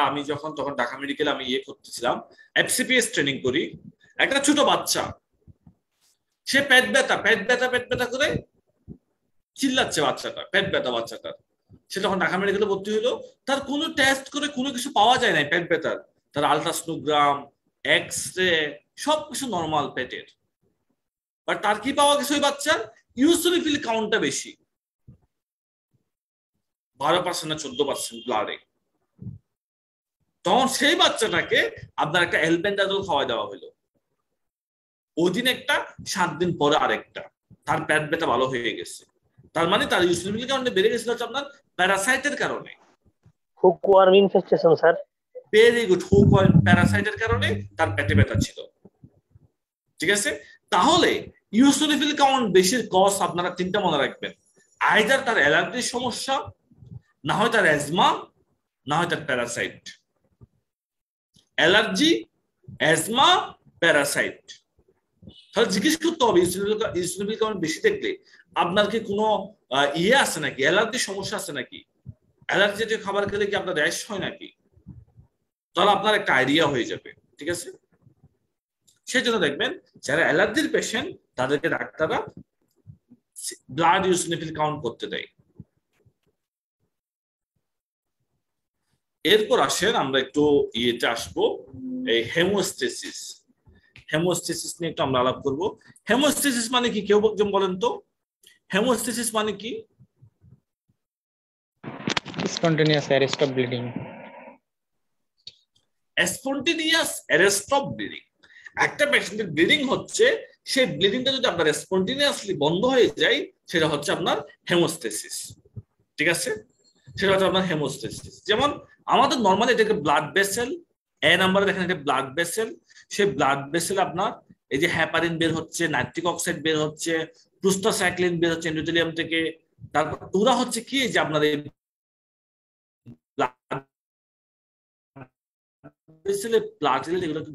আমি তখন ঢাকা মেডিকেলে আমি করতেছিলাম, এফসিপিএস ট্রেনিং করি। একটা ছোট বাচ্চা, সে পেট ব্যথা করে চিল্লাচ্ছে, পেট ব্যথা বাচ্চাটা। সে তখন ঢাকা মেডিকেলে ভর্তি হলো, তার কোনো টেস্ট করে কোনো কিছু পাওয়া যায় না পেট ব্যথার। তার আলট্রাসোনোগ্রাম, এক্স-রে সবকিছু নরমাল পেটের, বাট তার কি পাওয়া গেছে, ওই বাচ্চার ইউসিনোফিল কাউন্টটা বেশি, 12% না 14% ব্লাডে। তখন সেই বাচ্চাটাকে আপনার একটা এলবেন্ডাজল খাওয়াই দেওয়া হলো, ওই দিন একটা, 7 দিন পরে আরেকটা, তার পেট ব্যথা ভালো হয়ে গেছে। তার মানে তার ইউসিনোফিল কাউন্ট বেড়ে গেছিল হচ্ছে আপনার প্যারাসাইটের কারণে। Hookworm infestation sir. Very good, hookworm প্যারাসাইটের কারণে তার পেটে ব্যথা ছিল। ঠিক আছে, তাহলে ইউসিনোফিল কাউন্ট বেশির কজ আপনারা 3টা মনে রাখবেন, আইদার তার অ্যালার্জির সমস্যা, না হয় তার অ্যাজমা, না হয় তার প্যারাসাইট। Allergy, asthma, Parasite. তাহলে জিজ্ঞেস করতে হবে ইউসিনোফিল কাউন্ট বেশি দেখলে আপনার কি কোনো আছে নাকি, অ্যালার্জির সমস্যা আছে নাকি, অ্যালার্জি জাতীয় খাবার খেলে কি আপনার র্যাশ হয় নাকি, তাহলে আপনার একটা আইডিয়া হয়ে যাবে। ঠিক আছে, সেই জন্য দেখবেন যারা অ্যালার্জির পেশেন্ট তাদেরকে ডাক্তাররা ব্লাড ইউসিনোফিল কাউন্ট করতে দেয়। এরপর আসেন আমরা একটু আসবো, এই হেমোস্টেসিস। হেমোস্টেসিস নিয়ে একটু আমরা আলাপ করবো। হেমোস্টেসিস মানে কি, কেউ একজন বলেন তো, হেমোস্টেসিস মানে কি? Spontaneous arrest of bleeding. Spontaneous arrest of bleeding. একটা পেশেন্টের ব্লিডিং হচ্ছে, সেই ব্লিডিংটা যদি আপনার স্পন্টেনিয়াসলি বন্ধ হয়ে যায়, সেটা হচ্ছে আপনার হেমোস্টেসিস। ঠিক আছে, সেটা হচ্ছে আপনার হেমোস্টেসিস। যেমন আমাদের নরমালি এটাকে ব্লাড ভেসেল, এ নাম্বারে দেখেন এটা ব্লাড ভেসেল। সেই ব্লাড ভেসেল আপনার এই যে হেপারিন বের হচ্ছে, নাইট্রিক অক্সাইড বের হচ্ছে, প্রোস্টাসাইক্লিন বের হচ্ছে এন্ডোথেলিয়াম থেকে। তারপর ওরা হচ্ছে কি, যে আপনার এই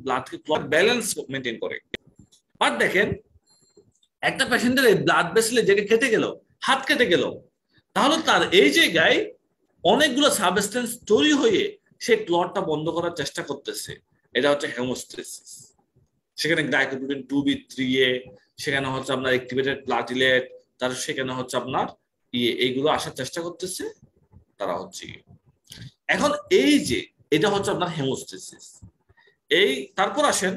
ব্লাডকে ক্লট ব্যালেন্স মেনটেন করে। আর দেখেন একটা পেশেন্টের এই ব্লাড ভেসেলে যে কেটে গেল, হাত কেটে গেল, তাহলে তার এই জায়গায় অনেকগুলো সাবস্টেন্স তৈরি হয়ে সে ক্লটটা বন্ধ করার চেষ্টা করতেছে, এটা হচ্ছে হেমোস্টেসিস। সেখানে গ্লাইকোপ্রোটিন 2b3a, সেখানে হচ্ছে আপনার অ্যাক্টিভেটেড প্লাটিলেট, তার সেখানে হচ্ছে আপনার এইগুলো আসার চেষ্টা করতেছে, তারা হচ্ছে। এখন এই যে এটা হচ্ছে আপনার হেমোস্টেসিস। তারপর আসেন,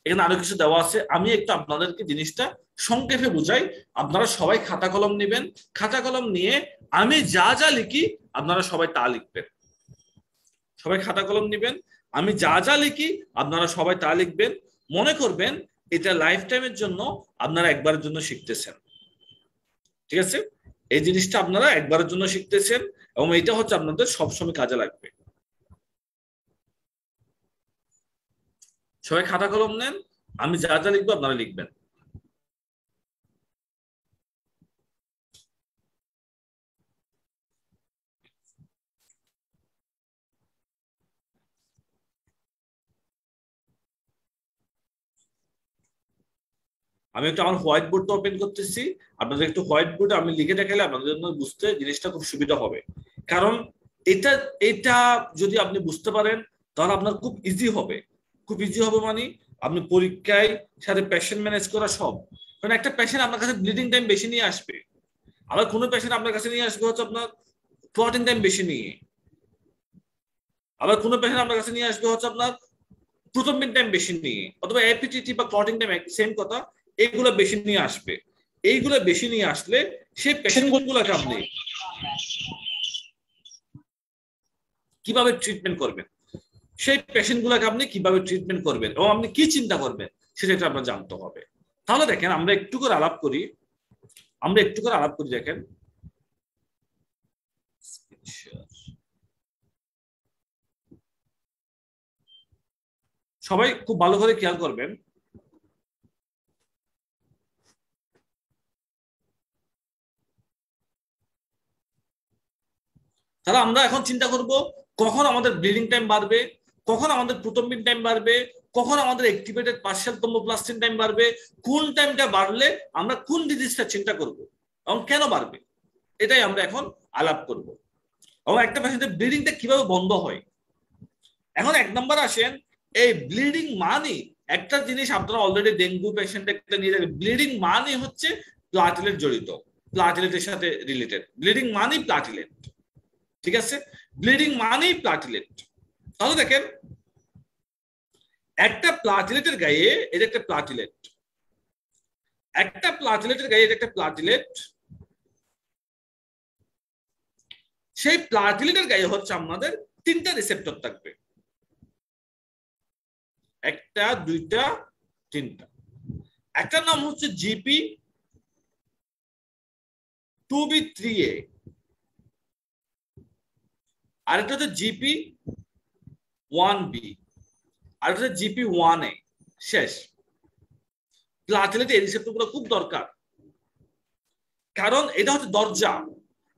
এখানে আরো কিছু দেওয়া আছে, আমি একটু আপনাদেরকে জিনিসটা সংক্ষেপে বুঝাই। আপনারা সবাই খাতা কলম নেবেন, খাতা কলম নিয়ে আমি যা যা লিখি আপনারা সবাই তা লিখবেন। সবাই খাতা কলম নেবেন, আমি যা যা লিখি আপনারা সবাই তা লিখবেন। মনে করবেন এটা লাইফ টাইমের জন্য আপনারা একবারের জন্য শিখতেছেন। ঠিক আছে, এই জিনিসটা আপনারা একবারের জন্য শিখতেছেন এবং এটা হচ্ছে আপনাদের সবসময় কাজে লাগবে। সবাই খাতা কলম নেন, আমি যা যা লিখবো আপনারা লিখবেন। আমি একটু আমার হোয়াইট বোর্ডটা ওপেন করতেছি, আপনাদের একটু হোয়াইট বোর্ডে আমি লিখে দেখালে আপনাদের জন্য বুঝতে জিনিসটা খুব সুবিধা হবে। কারণ এটা যদি আপনি বুঝতে পারেন তাহলে আপনার খুব ইজি হবে। খুব ইজি হবে মানে আপনি পরীক্ষায় সাথে পেশেন্ট ম্যানেজ করা সব। কারণ একটা পেশেন্ট আপনার কাছে ব্লিডিং টাইম বেশি নিয়ে আসবে, আবার কোনো পেশেন্ট আপনার কাছে নিয়ে আসবে হচ্ছে আপনার ক্লটিং টাইম বেশি নিয়ে। আবার কোনো পেশেন্ট আপনার কাছে নিয়ে আসবে হচ্ছে আপনার প্রোথ্রম্বিন টাইম বেশি নিয়ে, অথবা এপিটিটি বা ক্লটিং টাইম সেম কথা, এইগুলো বেশি নিয়ে আসবে। এইগুলো বেশি নিয়ে আসলে সেই পেশেন্ট গুলোকে আপনি কিভাবে ট্রিটমেন্ট করবেন, সেই পেশেন্ট গুলোকে আপনি কিভাবে ট্রিটমেন্ট করবেন এবং আপনি কি চিন্তা করবেন সেটা আপনার জানতে হবে। তাহলে দেখেন আমরা একটু করে আলাপ করি, দেখেন সবাই খুব ভালো করে খেয়াল করবেন। তাহলে আমরা এখন চিন্তা করব কখন আমাদের ব্লিডিং টাইম বাড়বে, কখন আমাদের প্রোথ্রম্বিন টাইম বাড়বে, কখন আমাদের অ্যাক্টিভেটেড পার্শিয়াল থ্রম্বোপ্লাস্টিন টাইম বাড়বে, কোন টাইমটা বাড়লে আমরা কোন ডিজিজটা চিন্তা করব এবং কেন বাড়বে, এটাই আমরা এখন আলাপ করব। এবং একটা পেশেন্টের ব্লিডিংটা কিভাবে বন্ধ হয়। এখন এক নম্বর আসেন, এই ব্লিডিং মানে একটা জিনিস আপনারা অলরেডি ডেঙ্গু পেশেন্ট একটা নিয়ে যাবেন, ব্লিডিং মানে হচ্ছে প্লাটিলেট জড়িত, প্লাটিলেটের সাথে রিলেটেড। ব্লিডিং মানে প্লাটিলেট, ঠিক আছে, ব্লিডিং মানেই প্লাটিলেট। তাহলে দেখেন একটা প্লাটিলেটের গায়ে, এটা একটা প্লাটিলেট, একটা প্লাটিলেটের গায়ে এটা একটা প্লাটিলেট, সেই প্লাটিলেটের গায়ে হচ্ছে আমাদের তিনটা রিসেপ্টর থাকবে, একটা, দুইটা, তিনটা। একটার নাম হচ্ছে জিপি 2B3A, আরেকটা হচ্ছে জিপি 1B, আরেকটা হচ্ছে জিপি 1A। শেষ। প্লাটিলেট এই রিসেপ্টরগুলো খুব দরকার, কারণ এটা হচ্ছে দরজা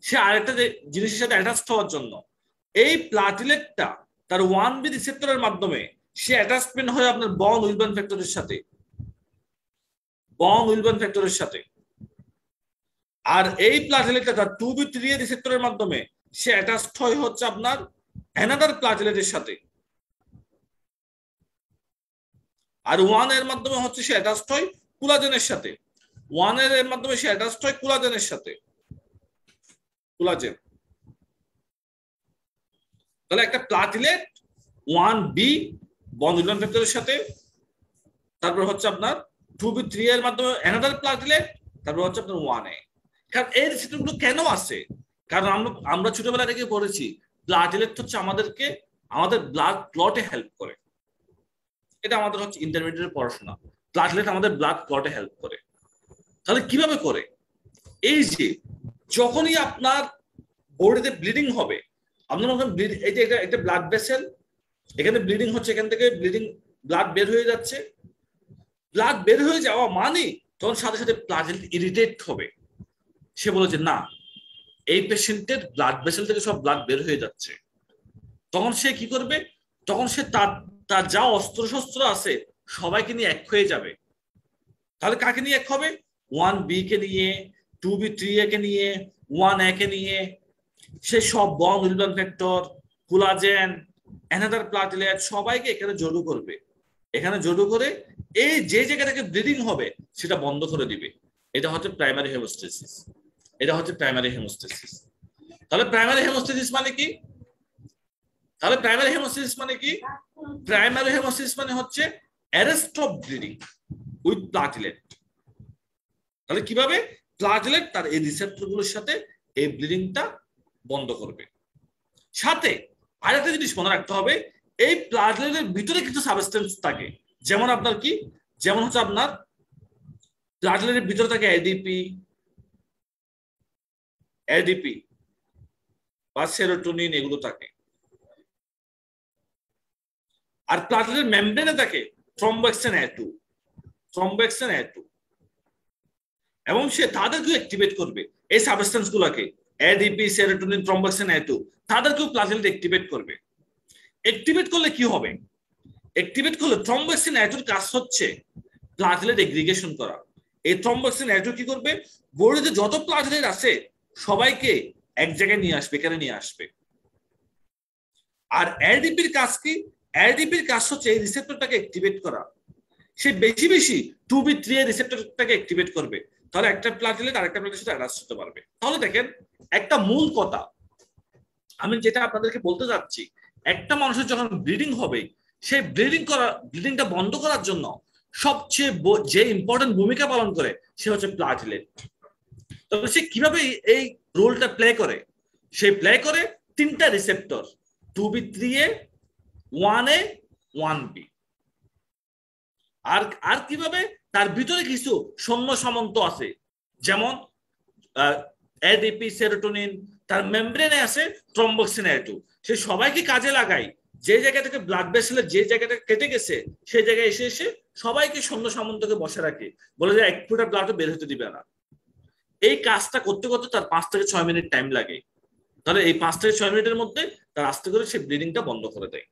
সে আরেকটা জিনিসের সাথে অ্যাটাচ হওয়ার জন্য। এই প্লাটিলেটটা তার 1B রিসেপ্টরের মাধ্যমে সে অ্যাটাচমেন্ট হয় আপনার বন উইলবার্ন ফ্যাক্টরের সাথে, বন উইলবার্ন ফ্যাক্টরের সাথে। আর এই প্লাটিলেটটা তার 2B3A রিসেপ্টরের মাধ্যমে সে অ্যাটাচড হয় হচ্ছে আপনার অ্যানাদার প্লাটিলেটের সাথে। আর 1 এর মাধ্যমে হচ্ছে সে অ্যাটাচড হয় কোলাজেনের সাথে, 1 এর মাধ্যমে সে অ্যাটাচড হয় কোলাজেনের সাথে, কোলাজেন। তাহলে একটা প্লাটিলেট 1B বন উইলবার্ন ফ্যাক্টরের সাথে, তারপর হচ্ছে আপনার 2B3A এর মাধ্যমে অ্যানাদার প্লাটিলেট, তারপর হচ্ছে আপনার 1A। কারণ এই রিসেপ্টরগুলো কেন আছে, কারণ আমরা ছোটবেলা থেকে পড়েছি প্লাটিলেট হচ্ছে আমাদেরকে আমাদের ব্লাড ক্লটে হেল্প করে। এটা আমাদের হচ্ছে ইন্টারমিডিয়েট পড়াশোনা, প্লাটিলেট আমাদের ব্লাড ক্লটে হেল্প করে। তাহলে কিভাবে করে, এই যে যখনই আপনার বডিতে ব্লিডিং হবে, আপনার এই যে এটা ব্লাড ভেসেল, এখানে ব্লিডিং হচ্ছে, এখান থেকে ব্লিডিং ব্লাড বের হয়ে যাচ্ছে, ব্লাড বের হয়ে যাওয়া মানে তখন সাথে সাথে প্লাটিলেট ইরিটেট হবে, সে বলে যে না এই পেশেন্টের ব্লাড ভেসেল থেকে সব ব্লাড বের হয়ে যাচ্ছে। তখন সে কি করবে, তখন সে তার যা অস্ত্র শস্ত্র আছে সবাইকে নিয়ে এক হয়ে যাবে। তাহলে কাকে নিয়ে এক হবে, 1B কে নিয়ে, 2B3A কে নিয়ে, 1A কে নিয়ে। সে সব বন উইলবার্ন ফ্যাক্টর, কোলাজেন, অ্যানাদার প্লাটিলেট সবাইকে এখানে জড়ো করবে। এখানে জড়ো করে এই যে জায়গা থেকে ব্লিডিং হবে সেটা বন্ধ করে দিবে। এটা হচ্ছে প্রাইমারি হেমোস্টেসিস, এটা হচ্ছে প্রাইমারি হেমোস্টেসিস। তাহলে প্রাইমারি হেমোস্টেসিস মানে কি, তাহলে প্রাইমারি হেমোস্টেসিস মানে কি, প্রাইমারি হেমোস্টেসিস মানে হচ্ছে arrest of bleeding with platelet. তাহলে কিভাবে, প্লাটিলেট তার এই রিসেপ্টরগুলোর সাথে এই ব্লিডিংটা বন্ধ করবে। সাথে আরেকটা জিনিস মনে রাখতে হবে, এই প্লাটিলেটের ভিতরে কিছু সাবস্টেন্স থাকে, যেমন আপনার কি, যেমন হচ্ছে আপনার প্লাটিলেটের ভিতরে থাকে এডিপি বা সেরোটোনিন, এগুলো থাকে। আর প্লাটিলেটের মেমব্রেনে থাকে থ্রম্বোএক্সিন A2, এবং সে তাদেরকে অ্যাক্টিভেট করবে, এই সাবস্টেন্স গুলোকে এডিপি, সেরোটোনিন, থ্রম্বোএক্সিন A2 তাদেরকেও প্লাটিলেট অ্যাক্টিভেট করবে। অ্যাক্টিভেট করলে কি হবে, অ্যাক্টিভেট করলে থ্রম্বোএক্সিন A2 কাজ হচ্ছে প্লাটিলেট এগ্রিগেশন করা। এই থ্রম্বোএক্সিন A2 কি করবে, বডিতে যত প্লাটিলেট আছে সবাইকে এক জায়গায় নিয়ে আসবে, এখানে নিয়ে আসবে। আর এডিপির কাজ কি, এডিপির কাজ হচ্ছে এই রিসেপ্টরটাকে অ্যাক্টিভেট করা। সে বেশি বেশি 2B3A রিসেপ্টরটাকে অ্যাক্টিভেট করবে, তাহলে একটা প্লাটিলেট আরেকটা প্লাটিলেটের সাথে অ্যাটাচ হতে পারবে। তাহলে দেখেন একটা মূল কথা আমি যেটা আপনাদেরকে বলতে যাচ্ছি, একটা মানুষের যখন ব্লিডিং হবে, সেই ব্লিডিংটা বন্ধ করার জন্য সবচেয়ে যে ইম্পর্টেন্ট ভূমিকা পালন করে সে হচ্ছে প্লাটিলেট। তবে সে কিভাবে এই রোলটা প্লে করে? সে প্লে করে 3টা রিসেপ্টর, 2B3A, 1A, 1B। আর কিভাবে? তার ভিতরে কিছু সৈন্য সামন্ত আছে, যেমন এডিপি, সেরোটোনিন, তার মেমব্রেনে আছে থ্রম্বোক্সিন A2। সে সবাইকে কাজে লাগায়, যে জায়গা থেকে ব্লাড ভেসেলের যে জায়গাটা কেটে গেছে সেই জায়গায় এসে এসে সবাইকে সৈন্য সামন্তকে বসে রাখে, বলে যে 1 ফোঁটা ব্লাডও বের হতে দিবে না। এই কাজটা করতে করতে তার 5 থেকে 6 মিনিট টাইম লাগে। তাহলে এই 5 থেকে 6 মিনিটের মধ্যে তার আস্তে করে সে ব্লিডিংটা বন্ধ করে দেয়।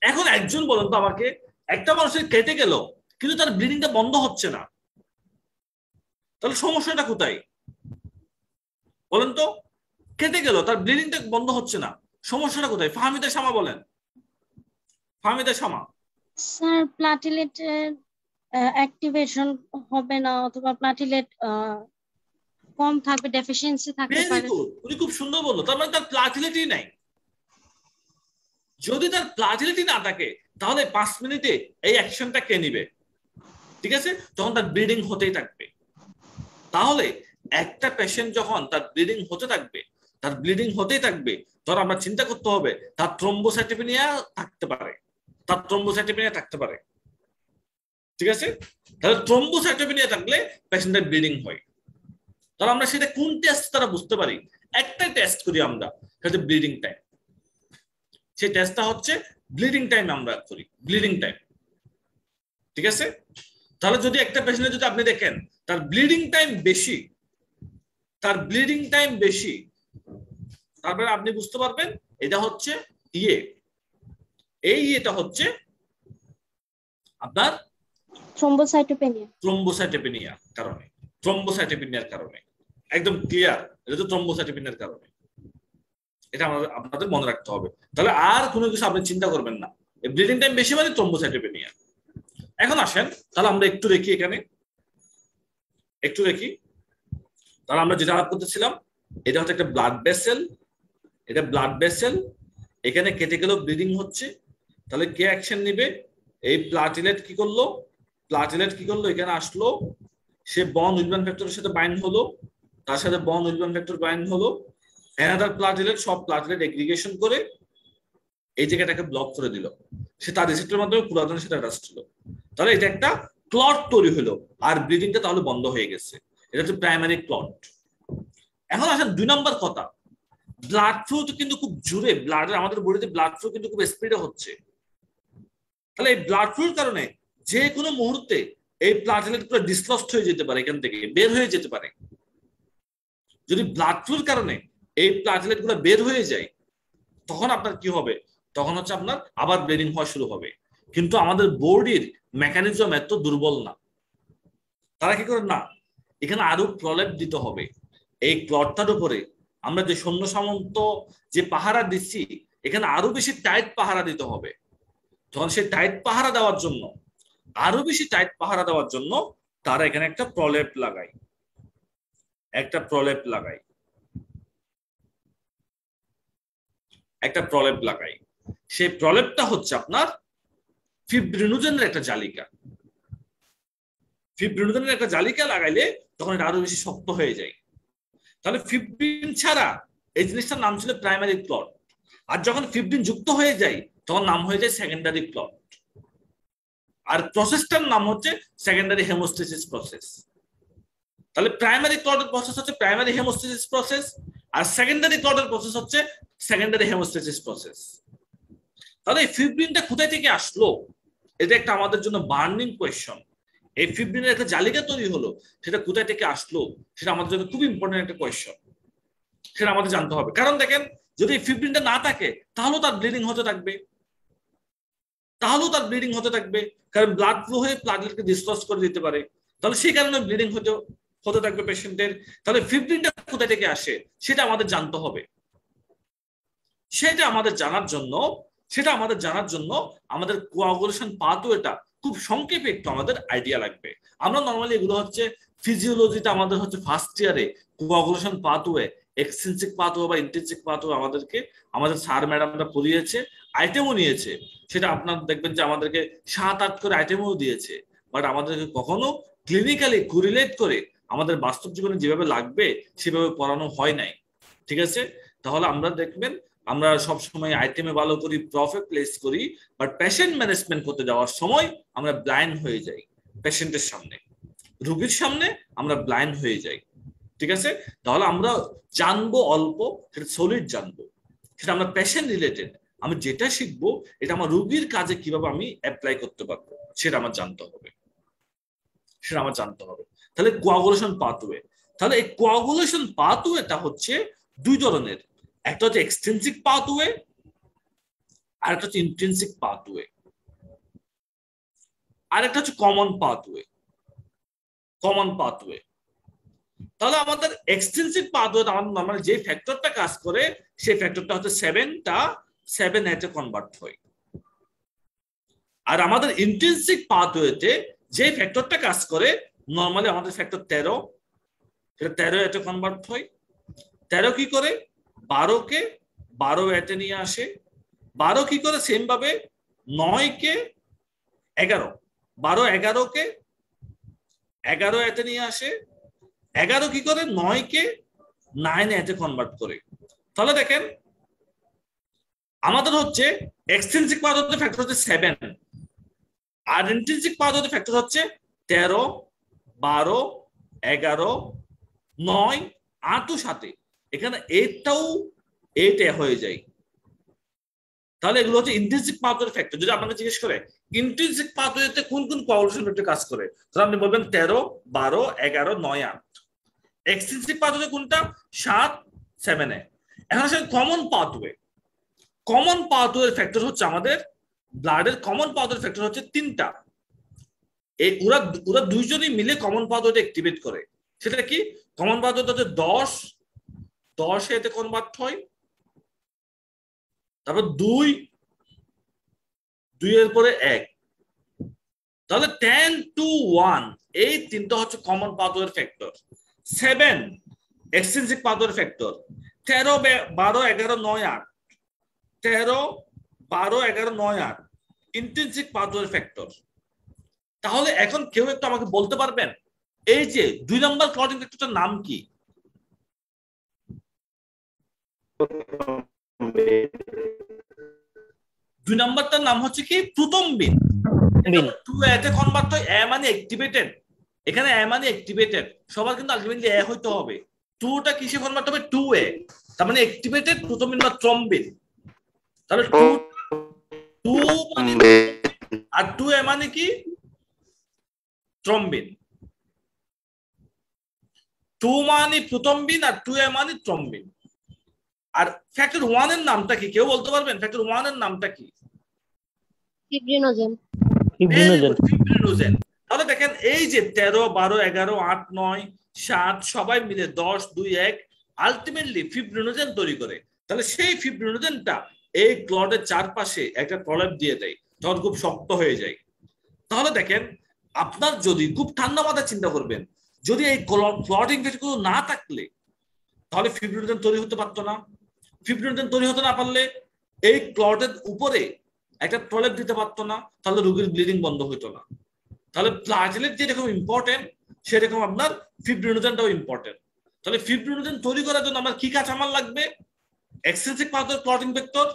এখন একজন বলেন তো আমাকে, একটা মানুষের কেটে গেল কিন্তু তার ব্লিডিংটা বন্ধ হচ্ছে না, তাহলে সমস্যাটা কোথায় বলেন তো? কেটে গেল, তার ব্লিডিংটা বন্ধ হচ্ছে না, সমস্যাটা কোথায়? ফাহমিদা শামা বলেন। Fahmida Shama. Sir platelet activation হবে না, অথবা প্লাটিলেট কম থাকবে, ডেফিসিয়েন্সি থাকতে পারে। উনি খুব সুন্দর বললো, তার মানে তার প্লাটিলেটই নাই। যদি তার প্লাটিলেটই না থাকে তাহলে 5 মিনিটে এই অ্যাকশনটা কে নিবে? ঠিক আছে, তখন তার ব্লিডিং হতেই থাকবে। তাহলে একটা পেশেন্ট যখন তার ব্লিডিং হতেই থাকবে, তখন আমরা চিন্তা করতে হবে তার থ্রম্বোসাইটোপেনিয়া থাকতে পারে। ঠিক আছে, তাহলে থ্রম্বোসাইটোপেনিয়া থাকলে পেশেন্টের ব্লিডিং হয়। তাহলে আমরা সেটা কোন টেস্ট তারা বুঝতে পারি? একটা টেস্ট করি আমরা, সেটা ব্লিডিং টাইম। সেই টেস্টটা হচ্ছে ব্লিডিং টাইম, আমরা করি ব্লিডিং টাইম। ঠিক আছে, তাহলে যদি একটা পেশেন্টে যদি আপনি দেখেন তার ব্লিডিং টাইম বেশি, তারপরে আপনি বুঝতে পারবেন এটা হচ্ছে এটা হচ্ছে আপনার থ্রম্বোসাইটোপেনিয়ার কারণে। একদম ক্লিয়ার, এটা তো থ্রম্বোসাইটোপেনিয়ার কারণে। এটা আপনাদের মনে রাখতে হবে। তাহলে আর কোনো কিছু আপনি চিন্তা করবেন না, ব্লিডিং টাইম বেশি মানে থ্রম্বোসাইটোপেনিয়া। এখন আসেন, তাহলে আমরা একটু দেখি, তাহলে আমরা যেটা আলাপ করতেছিলাম, এটা হচ্ছে একটা ব্লাড ভেসেল, এখানে কেটে গেল, ব্লিডিং হচ্ছে। তাহলে কে অ্যাকশন নিবে? এই প্লাটিলেট কি করলো, এখানে আসলো, সে বন্ড উইলম্যান ফ্যাক্টরের সাথে বাইন্ড হলো, তার সাথে বন্ড উইলম্যান ফ্যাক্টর বাইন্ড হলো, অ্যানাদার প্লাটিলেট সব প্লাটিলেট এগ্রিগেশন করে এই জায়গাটাকে ব্লক করে দিল। সে তার রিসেপ্টরের মাধ্যমে পুরাতন সেটা অ্যাটাচ ছিল। তাহলে এটা একটা ক্লট তৈরি হলো, আর ব্লিডিংটা তাহলে বন্ধ হয়ে গেছে। এটা হচ্ছে প্রাইমারি ক্লট। এখন আসেন 2 নম্বর কথা, ব্লাড ফ্লো তো কিন্তু খুব জোরে, আমাদের বডিতে ব্লাড ফ্লো কিন্তু খুব স্পিডে হচ্ছে। তাহলে এই ব্লাড ফ্লোর কারণে যে কোনো মুহূর্তে এই প্লাটিলেট পুরো ডিসলস্ট হয়ে যেতে পারে, এখান থেকে বের হয়ে যেতে পারে। যদি ব্লাড ফ্লোর কারণে এই প্লাটিলেট গুলো বের হয়ে যায়, তখন আপনার কি হবে? তখন হচ্ছে আপনার আবার ব্লিডিং হওয়া শুরু হবে। কিন্তু আমাদের বডির মেকানিজম এত দুর্বল না, তারা কি করে না, এখানে আরো প্রলেপ দিতে হবে। এই ক্লটটার উপরে আমরা যে সৈন্য সামন্ত যে পাহারা দিচ্ছি, এখানে আরো বেশি টাইট পাহারা দিতে হবে। তখন সেই টাইট পাহারা দেওয়ার জন্য তারা এখানে একটা প্রলেপ লাগায়। সেই প্রলেপটা হচ্ছে আপনার ফিব্রিনোজেনের একটা জালিকা। লাগাইলে তখন এটা আরো বেশি শক্ত হয়ে যায়। তাহলে ফিব্রিন ছাড়া এই জিনিসটার নাম ছিল প্রাইমারি ক্লট, আর যখন ফিব্রিন যুক্ত হয়ে যায় তখন নাম হয়ে যায় সেকেন্ডারি ক্লট। আর প্রসেসটার নাম হচ্ছে সেকেন্ডারি হেমোস্টেসিস প্রসেস। তাহলে প্রাইমারি ক্লটের প্রসেস হচ্ছে প্রাইমারি হেমোস্টেসিস প্রসেস, আর সেকেন্ডারি ক্লটের প্রসেস হচ্ছে সেকেন্ডারি হেমোস্টেসিস প্রসেস। তাহলে এই ফিব্রিনটা কোথায় থেকে আসলো? এটা একটা আমাদের জন্য বার্নিং কোয়েশ্চন। এই ফিব্রিনের একটা জালিকা তৈরি হলো, সেটা কোথায় থেকে আসলো, সেটা আমাদের জন্য খুব ইম্পর্টেন্ট একটা কোয়েশ্চন। সেটা আমাদের জানতে হবে। কারণ দেখেন, যদি ফিব্রিনটা না থাকে তাহলেও তার ব্লিডিং হতে থাকবে, কারণ ব্লাড ফ্লো হয়ে প্লাটিলেটকে ডিসলস করে দিতে পারে। তাহলে সেই কারণে ব্লিডিং হতে থাকবে পেশেন্টের। তাহলে ফিব্রিনটা কোথা থেকে আসে সেটা আমাদের জানতে হবে। সেটা আমাদের জানার জন্য আমাদের কোয়াগুলেশন পাথওয়েটা খুব সংক্ষেপে একটু আমাদের আইডিয়া লাগবে। আমরা নরমালি এগুলো হচ্ছে ফিজিওলজিতে আমাদের হচ্ছে ফার্স্ট ইয়ারে কোয়াগুলেশন পাথওয়ে এক্সট্রিনসিক পাথওয়ে বা ইন্ট্রিনসিক পাথওয়ে আমাদেরকে আমাদের স্যার ম্যাডামরা পড়িয়েছে, আইটেমও নিয়েছে। সেটা আপনার দেখবেন যে আমাদেরকে 7-8 করে আইটেমও দিয়েছে, বাট আমাদেরকে কখনো ক্লিনিক্যালি কোরিলেট করে আমাদের বাস্তব জীবনে যেভাবে লাগবে সেভাবে পড়ানো হয় নাই। ঠিক আছে, তাহলে আমরা দেখবেন আমরা সব সময় আইটেমে ভালো করি, প্রফে প্লেস করি, বাট পেশেন্ট ম্যানেজমেন্ট করতে যাওয়ার সময় আমরা ব্লাইন্ড হয়ে যাই। পেশেন্টের সামনে, রোগীর সামনে আমরা ব্লাইন্ড হয়ে যাই। ঠিক আছে, তাহলে আমরা জানবো অল্প, সেটা সলিড জানবো, সেটা আমরা পেশেন্ট রিলেটেড। আমি যেটা শিখবো এটা আমার রোগীর কাজে কিভাবে আমি অ্যাপ্লাই করতে পারবো সেটা আমার জানতে হবে, সেটা আমার জানতে হবে। তাহলে কোয়াগুলেশন পাথওয়ে, তাহলে এই কোয়াগুলেশন পাথওয়েটা হচ্ছে দুই ধরনের, একটা হচ্ছে এক্সট্রিনসিক পাথওয়ে আর একটা হচ্ছে ইন্ট্রিনসিক পাথওয়ে, আর একটা হচ্ছে কমন পাথওয়ে। কমন পাথওয়ে, তাহলে আমাদের এক্সট্রিনসিক পাথওয়েতে আমাদের নরমালি যে ফ্যাক্টরটা কাজ করে সেই ফ্যাক্টরটা হচ্ছে 7 কনভার্ট হয়। আর আমাদের ইন্ট্রিনসিক পাথওয়েতে যে ফ্যাক্টরটা কাজ করে নরমালি আমাদের ফ্যাক্টর 13, সেটা 13 কনভার্ট হয়। 13 কি করে 12-কে 12 নিয়ে আসে, 12 কি করে সেম ভাবে 9-কে 11, 12-11-কে 11 নিয়ে আসে, 11 কি করে 9-কে 9 কনভার্ট করে। তাহলে দেখেন আমাদের হচ্ছে এক্সট্রিনসিক পাথওয়েতে ফ্যাক্টর হচ্ছে 7, আর ইন্ট্রিনসিক পাথওয়েতে ফ্যাক্টর হচ্ছে 13, 12, 11, 9, 8 সাথে, এখানে 8টাও 8 হয়ে যায়। তাহলে এগুলো হচ্ছে ইন্ট্রিনসিক পাথওয়ের ফ্যাক্টর। যদি আপনাকে জিজ্ঞেস করে ইন্ট্রিনসিক পাথওয়েতে কোন কোন কোয়াগুলেশন ফ্যাক্টর কাজ করে, তাহলে আপনি বলবেন 13, 12, 11, 9, 8। এক্সট্রিনসিক পাথওয়ে কোনটা 7, 7 এখন আসলে কমন পাথওয়ে। কমন পাথওয়ের ফ্যাক্টর হচ্ছে আমাদের ব্লাডের কমন পাথওয়ের ফ্যাক্টর হচ্ছে 3টা। এই ওরা দুইজনই মিলে কমন পাথওয়েটা অ্যাক্টিভেট করে। সেটা কি কমন পাথওয়েটা হচ্ছে 10 এতে কনভার্ট হয়, তারপর 2 এর পরে 1, তাহলে 10 to 1 এই তিনটা হচ্ছে কমন পাথওয়ের ফ্যাক্টর। 7 এক্সট্রিনসিক পাথওয়ের ফ্যাক্টর, 13, 12, 11, 9, 8, 13, 12, 11, 9, 8 ইন্ট্রিনসিক পাথওয়ের ফ্যাক্টর। তাহলে এখন কেউ একটু আমাকে বলতে পারবেন এই যে 2 নম্বর ক্লটিং ফ্যাক্টরটার নাম কি? 2 নম্বরটার নাম হচ্ছে কি প্রথম্বিন। 2 কনভার্ট হয়, এ মানে অ্যাক্টিভেটেড। এখানে এ মানে অ্যাক্টিভেটেড, সবার কিন্তু আলটিমেটলি এ হইতে হবে। 2টা কিসে কনভার্ট হবে 2A, তার মানে অ্যাক্টিভেটেড প্রথম্বিন বা থ্রম্বিন। তাহলে 2 মানে আর 2A মানে কি থ্রম্বিন। 2 মানে প্রথম্বিন আর 2A মানে থ্রম্বিন। আর ফ্যাক্টর 1 এর নামটা কি কেউ বলতে পারবেন? ফ্যাক্টর 1 এর নামটা কি? ফিব্রিনোজেন। ফিব্রিনোজেন। তাহলে দেখেন এই যে 13, 12, 11, 8, 9, 7 সবাই মিলে 10, 2, 1 আলটিমেটলি ফিব্রিনোজেন তৈরি করে। তাহলে সেই ফিব্রিনোজেনটা এই ক্লটের চারপাশে একটা প্রলেপ দিয়ে দেয়, তখন খুব শক্ত হয়ে যায়। তাহলে দেখেন আপনার যদি খুব ঠান্ডা মাথায় চিন্তা করবেন, যদি এই ক্লটিং ফ্যাক্টরগুলো না থাকলে তাহলে ফিব্রিনোজেন তৈরি হতে পারতো না। ফিব্রিনোজেন তৈরি হতে না পারলে এই ক্লটের উপরে একটা প্রলেপ দিতে পারতো না, তাহলে রোগীর ব্লিডিং বন্ধ হতো না। তাহলে প্লাটিলেট যেরকম ইম্পর্টেন্ট সেরকম আপনার ফিব্রিনোজেনটাও ইম্পর্টেন্ট। তাহলে ফিব্রিনোজেন তৈরি করার জন্য আমার কি কাঁচামাল লাগবে? Extrinsic pathway clotting factor,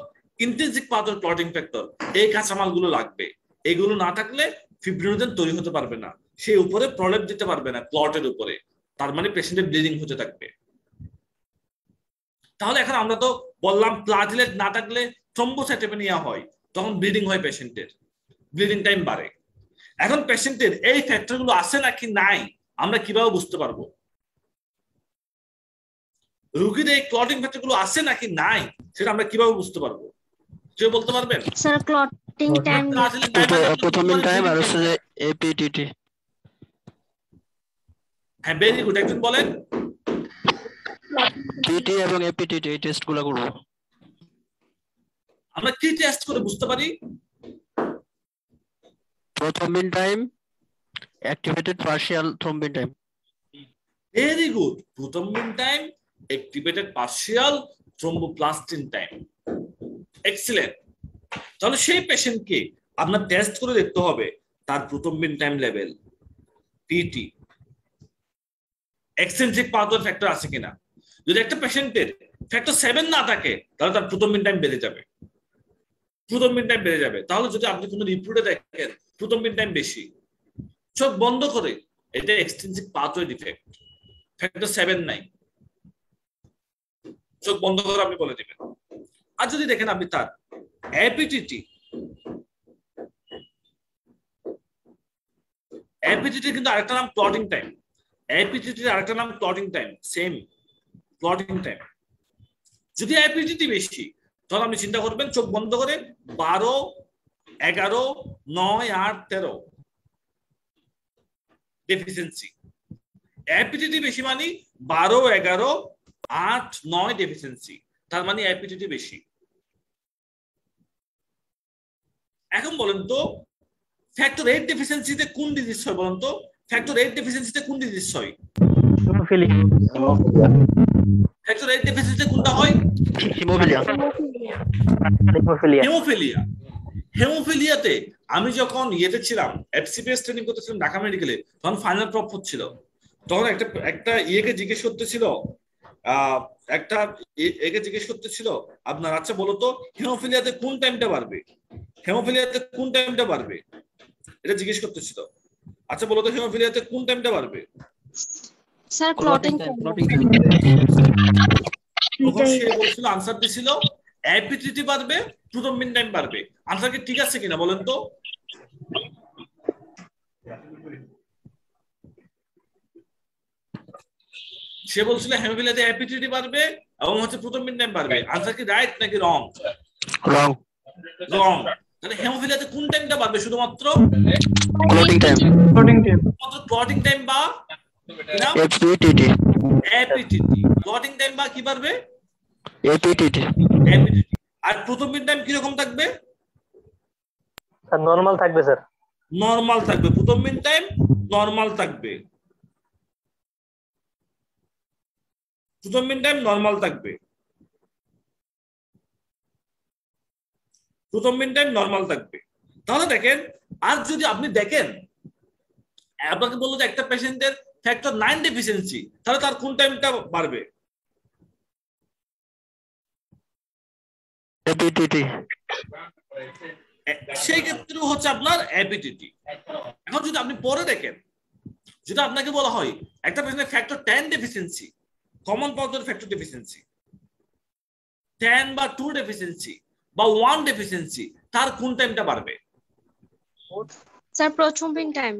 intrinsic pathway clotting factor, এই কাঁচামালগুলো লাগবে। এগুলো না থাকলে ফিব্রিনোজেন তৈরি হতে পারবে না, সেই উপরে প্রলেপ দিতে পারবে না ক্লটের উপরে, তার মানে পেশেন্টের ব্লিডিং হতে থাকবে। তাহলে এখন আমরা তো বললাম প্লাটিলেট না থাকলে থ্রম্বোসাইটোপেনিয়া হয়, তখন ব্লিডিং হয়, পেশেন্টের ব্লিডিং টাইম বাড়ে। এখন পেশেন্টের এই ফ্যাক্টরগুলো আছে নাকি নাই আমরা কিভাবে বুঝতে পারবো? রোগীর এই ক্লটিং ফ্যাক্টরগুলো আছে নাকি নাই সেটা আমরা কিভাবে বুঝতে পারবো? কেউ বলতে পারবেন? স্যার ক্লটিং টাইম প্রথমিন টাইম আর হচ্ছে এপিটিটি। হ্যাঁ, ভেরি গুড, একজন বলেন। পিটি এবং এপিটিটি এই টেস্টগুলো করব। আমরা কি টেস্ট করে বুঝতে পারি? Prothrombin time, activated partial thrombin time. Very good, prothrombin time, activated partial thromboplastin time. Excellent. তাহলে সেই পেশেন্টকে আপনার টেস্ট করে দেখতে হবে তার prothrombin time level, PT, extrinsic pathway factor আছে কিনা। যদি একটা পেশেন্টের ফ্যাক্টর 7 না থাকে তাহলে তার প্রোথ্রম্বিন টাইম বেড়ে যাবে, প্রোথ্রম্বিন টাইম বেড়ে যাবে। তাহলে যদি আপনি কোনো রিপোর্টে দেখেন প্রোথ্রম্বিন টাইম বেশি, চোখ বন্ধ করে এটা এক্সটেন্সিভ পাথওয়ে ডিফেক্ট, ফ্যাক্টর 7 নাই, চোখ বন্ধ করে আপনি বলে দিবেন। আর যদি দেখেন আপনি তার এপিটিটি, এপিটিটি কিন্তু আরেকটা নাম ক্লটিং টাইম, এপিটিটির আরেকটা নাম clotting time, same clotting time. যদি এপিটিটি বেশি তাহলে আপনি চিন্তা করবেন চোখ বন্ধ করে 12, 11, 9, 8, 13 ডেফিসিয়েন্সি। এপিটিটি বেশি মানে 12, 11, 8, 9 ডেফিসিয়েন্সি, তার মানে এপিটিটি বেশি। এখন বলেন তো ফ্যাক্টর 8 ডেফিসিয়েন্সিতে কোন ডিজিজ হয় বলেন তো? ফ্যাক্টর 8 ডেফিসিয়েন্সিতে কোন ডিজিজ হয়? হিমোফিলিয়া। ফ্যাক্টর 8 ডেফিসিয়েন্সিতে কোনটা হয়? হিমোফিলিয়া। হিমোফিলিয়া। হেমোফিলিয়া। হেমোফিলিয়াতে আমি যখন ইয়েতে ছিলাম, এফসিপিএস ট্রেনিং করতেছিলাম ঢাকা মেডিকেলে, তখন ফাইনাল প্রপ হচ্ছিল, তখন একটা ইয়েকে জিজ্ঞেস করতেছিল, একটা একে জিজ্ঞেস করতেছিল আপনার, আচ্ছা বলো তো হেমোফিলিয়াতে কোন টাইমটা বাড়বে, হেমোফিলিয়াতে কোন টাইমটা বাড়বে, এটা জিজ্ঞেস করতেছিল। আচ্ছা বলো তো হেমোফিলিয়াতে কোন টাইমটা বাড়বে? স্যার ক্লটিং তখন সে বলছিল, আনসার দিছিল এপিটিটি বাড়বে, প্রোথ্রম্বিন টাইম বাড়বে। আনসার কি ঠিক আছে কিনা বলেন তো? সে বলছিল হেমোফিলিয়াতে এপিটিটি বাড়বে এবং হচ্ছে প্রোথ্রম্বিন টাইম বাড়বে। আনসার কি রাইট নাকি রং? রং। রং। তাহলে হেমোফিলিয়াতে কোন টাইমটা বাড়বে? শুধুমাত্র ক্লটিং টাইম। ক্লটিং টাইম বা এপিটিটি। এপিটিটি। ক্লটিং টাইম বা কি বাড়বে? এপিটিটি। এপিটিটি। আর প্রোথ্রম্বিন টাইম কি রকম থাকবে? স্যার নরমাল থাকবে স্যার। নরমাল থাকবে, প্রোথ্রম্বিন টাইম নরমাল থাকবে, প্রোথ্রম্বিন টাইম নরমাল থাকবে, প্রোথ্রম্বিন টাইম নরমাল থাকবে। তাহলে দেখেন, আর যদি আপনি দেখেন আপনাকে বললো যে একটা পেশেন্টের ফ্যাক্টর 9 ডেফিসিয়েন্সি, তাহলে তার কোন টাইমটা বাড়বে? এপিটিটি। সেই ক্ষেত্রে হচ্ছে আপনার এপিটিটি। এখন যদি আপনি পরে দেখেন, যদি আপনাকে বলা হয় একটা পেশেন্টের factor 10 deficiency, common powder factor deficiency 10 বা 2 ডেফিসিয়েন্সি বা 1 ডেফিসিয়েন্সি, তার কোন টাইমটা বাড়বে? Sir prothrombin time.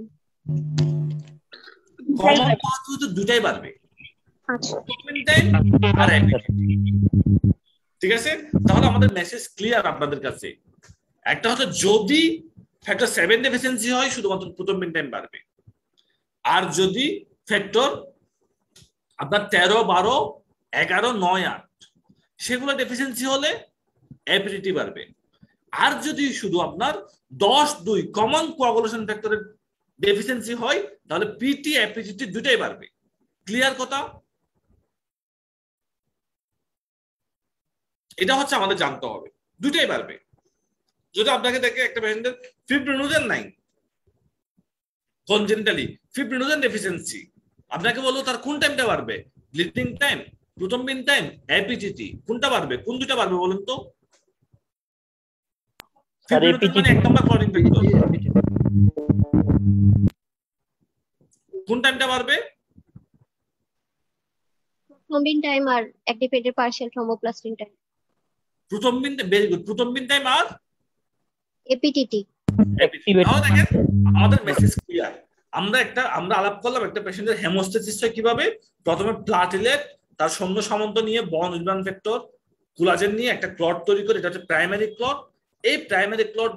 Common powder তো দুটাই বাড়বে, আচ্ছা প্রোথ্রম্বিন টাইম আর এপিটিটি। ঠিক আছে, তাহলে আমাদের মেসেজ ক্লিয়ার আপনাদের কাছে। একটা হচ্ছে যদি ফ্যাক্টর 7 ডেফিসিয়েন্সি হয় শুধুমাত্র প্রোথ্রম্বিন টাইম বাড়বে, আর যদি ফ্যাক্টর আপনার 13, 12, 11, 9, 8 সেগুলো ডেফিসিয়েন্সি হলে এপিটিটি বাড়বে। আর যদি শুধু আপনার 10, 2 কমন কোয়াগুলেশন ফ্যাক্টরের ডেফিসিয়েন্সি হয় তাহলে পিটি এপিটিটি দুটাই বাড়বে। ক্লিয়ার কথা? এটা হচ্ছে আমাদের জানতে হবে, দুটাই বাড়বে। যদি আপনাকে দেখে একটা পেশেন্টের ফিব্রিনোজেন নাই, কনজেনিটালি ফিব্রিনোজেন ডেফিসিয়েন্সি, আপনাকে বলবো তার কোন টাইমটা বাড়বে? Bleeding time, prothrombin time, APTT, কোনটা বাড়বে? কোন দুটা বাড়বে বলুন তো? ফিব্রিনোজেন মানে 1 নাম্বার ক্লটিং ফ্যাক্টর, কোন টাইমটা বাড়বে? প্রোথ্রম্বিন টাইম আর activated partial thromboplastin time. Prothrombin, very good, prothrombin time আর এপিটিটি। তাহলে দেখেন আমাদের মেসেজ ক্লিয়ার। আমরা আলাপ করলাম একটা পেশেন্টের হেমোস্ট্যাসিস হয় কিভাবে। প্রথমে প্লাটিলেট তার সৈন্য সামন্ত নিয়ে বন নির্মাণ ফ্যাক্টর কোলাজেন নিয়ে একটা ক্লট তৈরি করে, এটা হচ্ছে প্রাইমারি ক্লট। এই প্রাইমারি ক্লট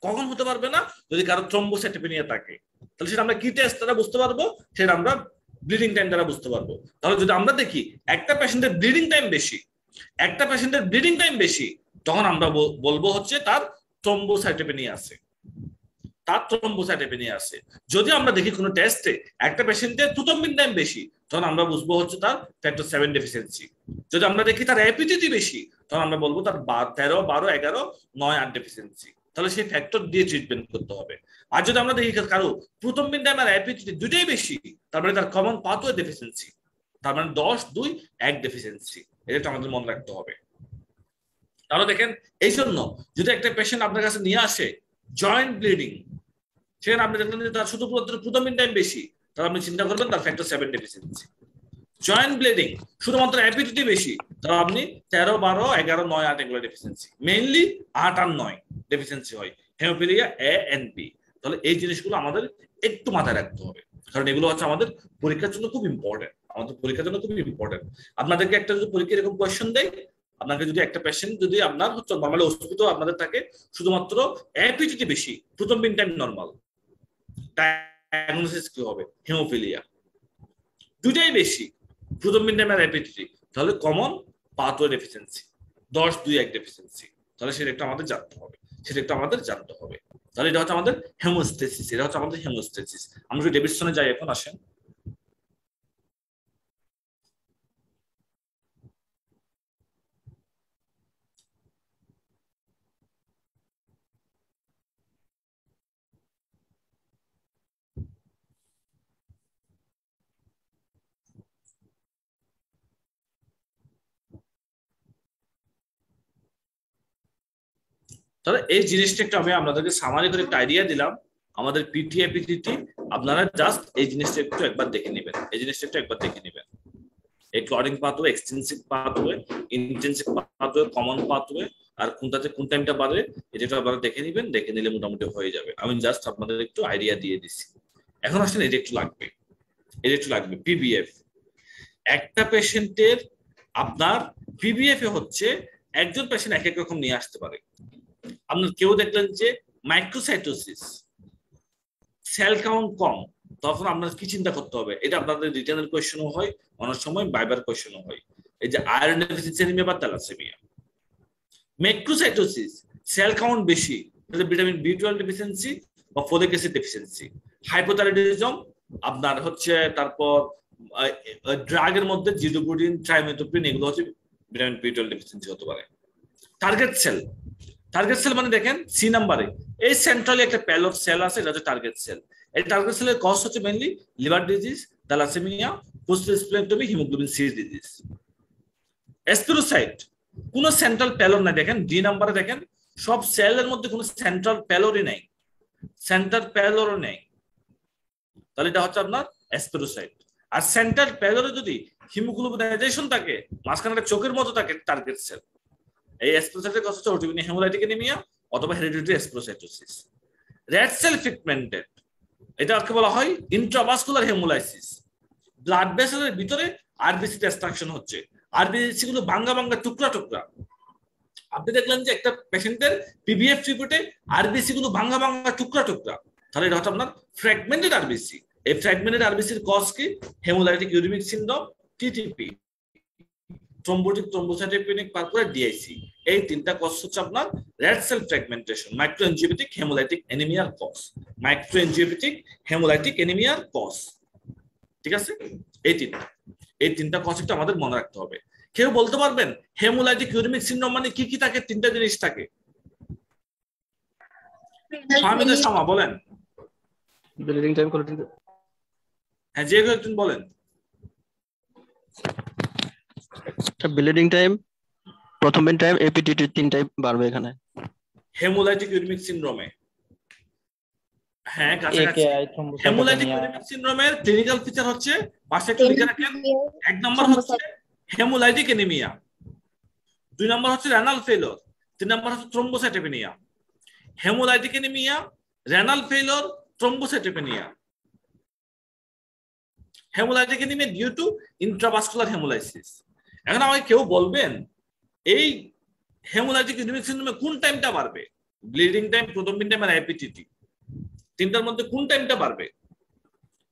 কখন হতে পারবে না? যদি কারো থ্রম্বোসাইটোপেনিয়া থাকে, তাহলে সেটা আমরা কি টেস্ট দ্বারা বুঝতে পারবো? সেটা আমরা ব্লিডিং টাইম দ্বারা বুঝতে পারবো। তাহলে যদি আমরা দেখি একটা পেশেন্টের ব্লিডিং টাইম বেশি, একটা পেশেন্টের ব্লিডিং টাইম বেশি, তখন আমরা বলবো হচ্ছে তার থ্রম্বোসাইটোপেনিয়া আছে। তার থ্রম্বোসাইটোপেনিয়া আছে। যদি আমরা দেখি কোনো টেস্টে একটা পেশেন্টের থ্রোম্বিন টাইম বেশি, তখন আমরা বুঝবো হচ্ছে তার ফ্যাক্টর 7 ডেফিসিয়েন্সি। যদি আমরা দেখি তার এপিটিটি বেশি, তখন আমরা বলবো তার 13, 12, 11, 9, 8 ডেফিসিয়েন্সি। তাহলে সেই ফ্যাক্টর দিয়ে ট্রিটমেন্ট করতে হবে। আর যদি আমরা দেখি কারো থ্রোম্বিন টাইম আর এপিটিটি দুটোই বেশি, তারপরে তার কমন পাথওয়ে ডেফিসিয়েন্সি, তার মানে 10, 2, 1 ডেফিসিয়েন্সি। এটা আমাদের মনে রাখতে হবে। তাহলে দেখেন, এই জন্য যদি একটা পেশেন্ট আপনার কাছে নিয়ে আসে জয়েন্ট ব্লিডিং, সেখানে আপনি দেখলেন যে তার শুধুমাত্র থ্রোম্বিন টাইম বেশি, তাহলে আপনি চিন্তা করবেন তার ফ্যাক্টর 7 ডেফিসিয়েন্সি। জয়েন্ট ব্লিডিং শুধুমাত্র এপিটিটি বেশি, তাহলে আপনি 13, 12, 11, 9, 8 এগুলো ডেফিসিয়েন্সি। মেইনলি 8 আর 9 ডেফিসিয়েন্সি হয় হেমোফিলিয়া এ এন্ড বি। তাহলে এই জিনিসগুলো আমাদের একটু মাথায় রাখতে হবে, কারণ এগুলো হচ্ছে আমাদের পরীক্ষার জন্য খুব ইম্পর্টেন্ট। আমাদের পরীক্ষার জন্য খুব ইম্পর্টেন্ট। আপনাদেরকে একটা যদি পরীক্ষা এরকম কোয়েশ্চেন দেয়, আপনাকে যদি একটা পেশেন্ট যদি আপনার হচ্ছে নরমালি অসুবিধা আপনাদের থাকে শুধুমাত্র এপিটিটি বেশি, থ্রোম্বিন টাইম নরমাল, ডায়াগনোসিস কি হবে? হেমোফিলিয়া। দুটাই বেশি, থ্রোম্বিন টাইম আর এপিটিটি, তাহলে কমন পাথওয়ে ডেফিসিয়েন্সি, 10, 2, 1 ডেফিসিয়েন্সি। তাহলে সেটা একটু আমাদের জানতে হবে, তাহলে এটা হচ্ছে আমাদের হেমোস্টেসিস। এটা হচ্ছে আমাদের হেমোস্টেসিস। আমরা যদি ডেভিডসনে যাই এখন, আসেন। তাহলে এই জিনিসটা একটু আমি আপনাদেরকে সামারি করে একটা আইডিয়া দিলাম। আমাদের পিটি এপিটিটি আপনারা জাস্ট এই জিনিসটা একটু একবার দেখে নেবেন, এই clotting pathway, extensive pathway, intensive pathway, common pathway, আর কোনটাতে কোন টাইমটা বাড়ে, এটা আপনারা দেখে নেবেন। দেখে নিলে মোটামুটি হয়ে যাবে। আমি জাস্ট আপনাদের একটু আইডিয়া দিয়ে দিছি। এখন আসলে এটা একটু লাগবে পিবিএফ। একটা পেশেন্টের আপনার পিবিএফ এ হচ্ছে একজন পেশেন্ট এক এক রকম নিয়ে আসতে পারে। আপনার কেউ দেখলেন যে মাইক্রোসাইটোসিস, সেল কাউন্ট কম, তখন আপনার কি চিন্তা করতে হবে? এটা আপনাদের রিটেনের কোয়েশ্চেনও হয়, অনেক সময় বাইবার কোয়েশ্চেনও হয়। এই যে আয়রন ডেফিসিয়েন্সি অ্যানিমিয়া বা থ্যালাসেমিয়া। ম্যাক্রোসাইটোসিস, সেল কাউন্ট বেশি, ভিটামিন বি12 ডেফিসিয়েন্সি বা ফোলিক অ্যাসিড ডেফিসিয়েন্সি। হাইপোথাইরয়েডিজম আপনার হচ্ছে, তারপর ড্রাগের মধ্যে জিডোপ্রোটিন, ট্রাইমেথোপ্রিন, এগুলো হচ্ছে ভিটামিন বি12 ডেফিসিয়েন্সি হতে পারে। টার্গেট সেল মানে দেখেন সি নাম্বারে এই সেন্ট্রালি একটা প্যালোড সেল আছে, এটা হচ্ছে টার্গেট সেল। এই টার্গেট সেলের কজ হচ্ছে mainly liver disease, thalassaemia, postsplenectomy, haemoglobin C disease. Spherocyte কোন সেন্ট্রাল প্যালোড নাই, দেখেন ডি নাম্বারে দেখেন সব সেলের মধ্যে কোনো সেন্ট্রাল প্যালোডই নাই, তাহলে এটা হচ্ছে আপনার স্পিরোসাইট। আর সেন্ট্রাল প্যালোডে যদি হিমোগ্লোবিনাইজেশন থাকে, মাঝখানে একটা চোখের মতো থাকে, টার্গেট সেল। এই স্পিরোসাইটের কজ হচ্ছে অটোইমিউন হেমোলাইটিক অ্যানিমিয়া অথবা হেরিডিটারি স্পিরোসাইটোসিস। রেড সেল পিগমেন্টেড, এটাকে বলা হয় ইন্ট্রাভাস্কুলার হেমোলাইসিস। ব্লাড ভেসেলের ভিতরে আরবিসি ডিস্ট্রাকশন হচ্ছে, আরবিসি গুলো ভাঙ্গা টুকরা। আপনি দেখলেন যে একটা পেশেন্টের পিবিএফ রিপোর্টে আরবিসি গুলো ভাঙ্গা টুকরা, তাহলে এটা হচ্ছে আপনার ফ্র্যাগমেন্টেড আরবিসি। এই ফ্র্যাগমেন্টেড আরবিসির কজ কি? Haemolytic uraemic syndrome, TTP, thrombotic thrombocytopenic purpura, DIC. এই তিনটা কজ হচ্ছে আপনার red cell fragmentation, microangiopathic haemolytic অ্যানিমিয়ার কজ, ঠিক আছে? এই তিনটা কজ একটু আমাদের মনে রাখতে হবে। কেউ বলতে পারবেন হেমোলাইটিক ইউরিমিক সিনড্রোম মানে কি থাকে? তিনটা জিনিস থাকে। ফাহমিদুর শামা বলেন। ব্লিডিং টাইম কোয়ালিটি, হ্যাঁ, যে কেউ একজন বলেন। ব্লিডিং টাইম, প্রথমের টাইম, এপিটিটি, তিনটাই বাড়বে এখানে হেমোলাইটিক ইউরিমিক সিনড্রোমে। হ্যাঁ, কাছাকাছি। হেমোলাইটিক ইউরিমিক সিনড্রোমের ক্লিনিক্যাল ফিচার হচ্ছে, পাশে একটু লিখে রাখেন। 1 নাম্বার হচ্ছে হেমোলাইটিক অ্যানিমিয়া, 2 নাম্বার হচ্ছে রেনাল ফেলিওর, 3 নাম্বার হচ্ছে thrombocytopenia. Haemolytic anaemia, renal failure, thrombocytopenia. Haemolytic anaemia due to intravascular haemolysis. এখন আমাকে কেউ বলবেন এই হেমোলাইটিক ইউরিমিক সিনড্রোমে কোন টাইমটা বাড়বে? ব্লিডিং টাইম, থ্রোম্বিন টাইম আর এপিটিটি, তিনটার মধ্যে কোন টাইমটা বাড়বে?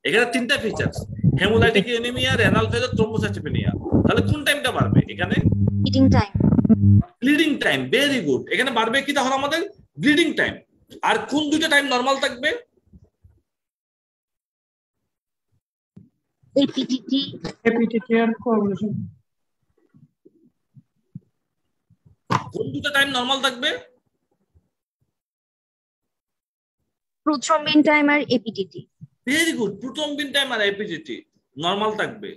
এখানে তিনটা features, haemolytic anaemia, renal failure, thrombocytopenia. তাহলে কোন টাইমটা বাড়বে? এখানে ব্লিডিং টাইম। Very good. এখানে বাড়বে কি? তাহলে আমাদের ব্লিডিং টাইম। আর কোন দুইটা টাইম নরমাল থাকবে? এপিটিটি APTT আর কোয়াগুলেশন। কোন দুইটা টাইম নরমাল থাকবে? প্রথ্রম্বিন টাইম আর এপিটিটি। ভেরি গুড, প্রথম্বিন টাইম আর এপিজিটি নরমাল থাকবে।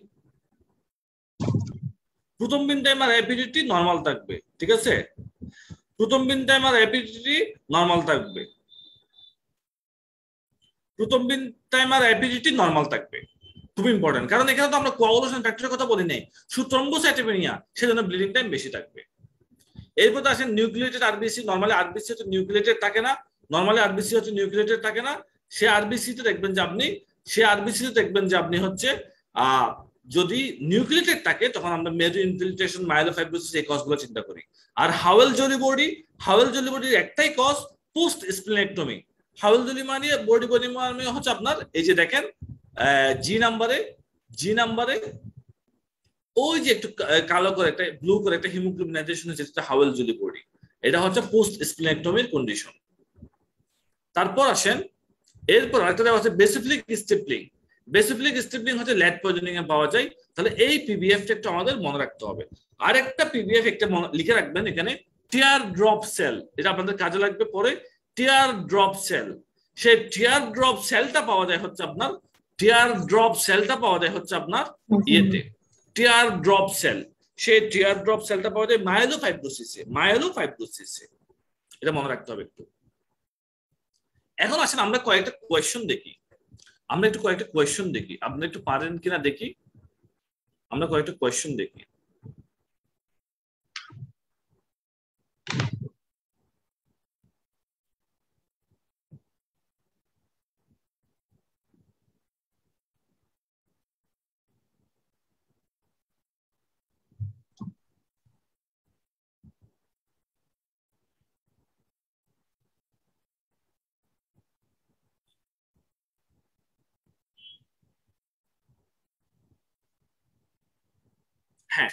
প্রথম্বিন টাইম আর এপিজিটি নরমাল থাকবে, ঠিক আছে? প্রথম্বিন টাইম আর এপিজিটি নরমাল থাকবে। প্রথম্বিন টাইম আর এপিজিটি নরমাল থাকবে, খুব ইম্পর্টেন্ট, কারণ এখানে তো আমরা কোয়াগুলেশন ফ্যাক্টরের কথা বলি নাই, শুধু থ্রম্বোসাইটোপেনিয়া, সেজন্য ব্লিডিং টাইম বেশি থাকবে। এরপর আসেন নিউক্লিয়েটেড আরবিসি। নরমালি আরবিসি হচ্ছে নিউক্লিয়েটেড থাকে না, নরমালি আরবিসি হচ্ছে নিউক্লিয়েটেড থাকে না। সে আরবিসিতে দেখবেন যে আপনি হচ্ছে যদি নিউক্লিয়েটেড থাকে তখন আমরা মেজর ইনফিল্ট্রেশন, মাইলোফাইব্রোসিস এই কজগুলো চিন্তা করি। আর হাওয়েল জলি বডির একটাই কজ, পোস্ট স্প্লেনেক্টমি। হাওয়েল জলি মানে বডি মানে হচ্ছে আপনার এই যে দেখেন জি নাম্বারে ওই যে একটু কালো করে একটা ব্লু করে একটা হিমোগ্লোবিনাইজেশন হচ্ছে, যেটা হাওয়েল জলি বডি। এটা হচ্ছে পোস্ট স্প্লেনেক্টমির কন্ডিশন। তারপর আসেন, এরপর আরেকটা দেওয়া আছে বেসিফিলিক স্টিপলিং। বেসিফিলিক স্টিপলিং হচ্ছে ল্যাড পয়জনিং এ পাওয়া যায়। তাহলে এই পিবিএফ টা একটু আমাদের মনে রাখতে হবে। আরেকটা পিবিএফ একটা লিখে রাখবেন এখানে, টিয়ার ড্রপ সেল। এটা আপনাদের কাজে লাগবে পরে, টিয়ার ড্রপ সেল। সেই টিয়ার ড্রপ সেলটা পাওয়া যায় হচ্ছে আপনার ইয়েতে, টিয়ার ড্রপ সেল। সেই টিয়ার ড্রপ সেলটা পাওয়া যায় মায়োলোফাইব্রোসিসে। এটা মনে রাখতে হবে একটু। এখন আসেন আমরা কয়েকটা কোয়েশ্চন দেখি, আপনি একটু পারেন কিনা দেখি। আমরা কয়েকটা কোয়েশ্চন দেখি। হ্যাঁ,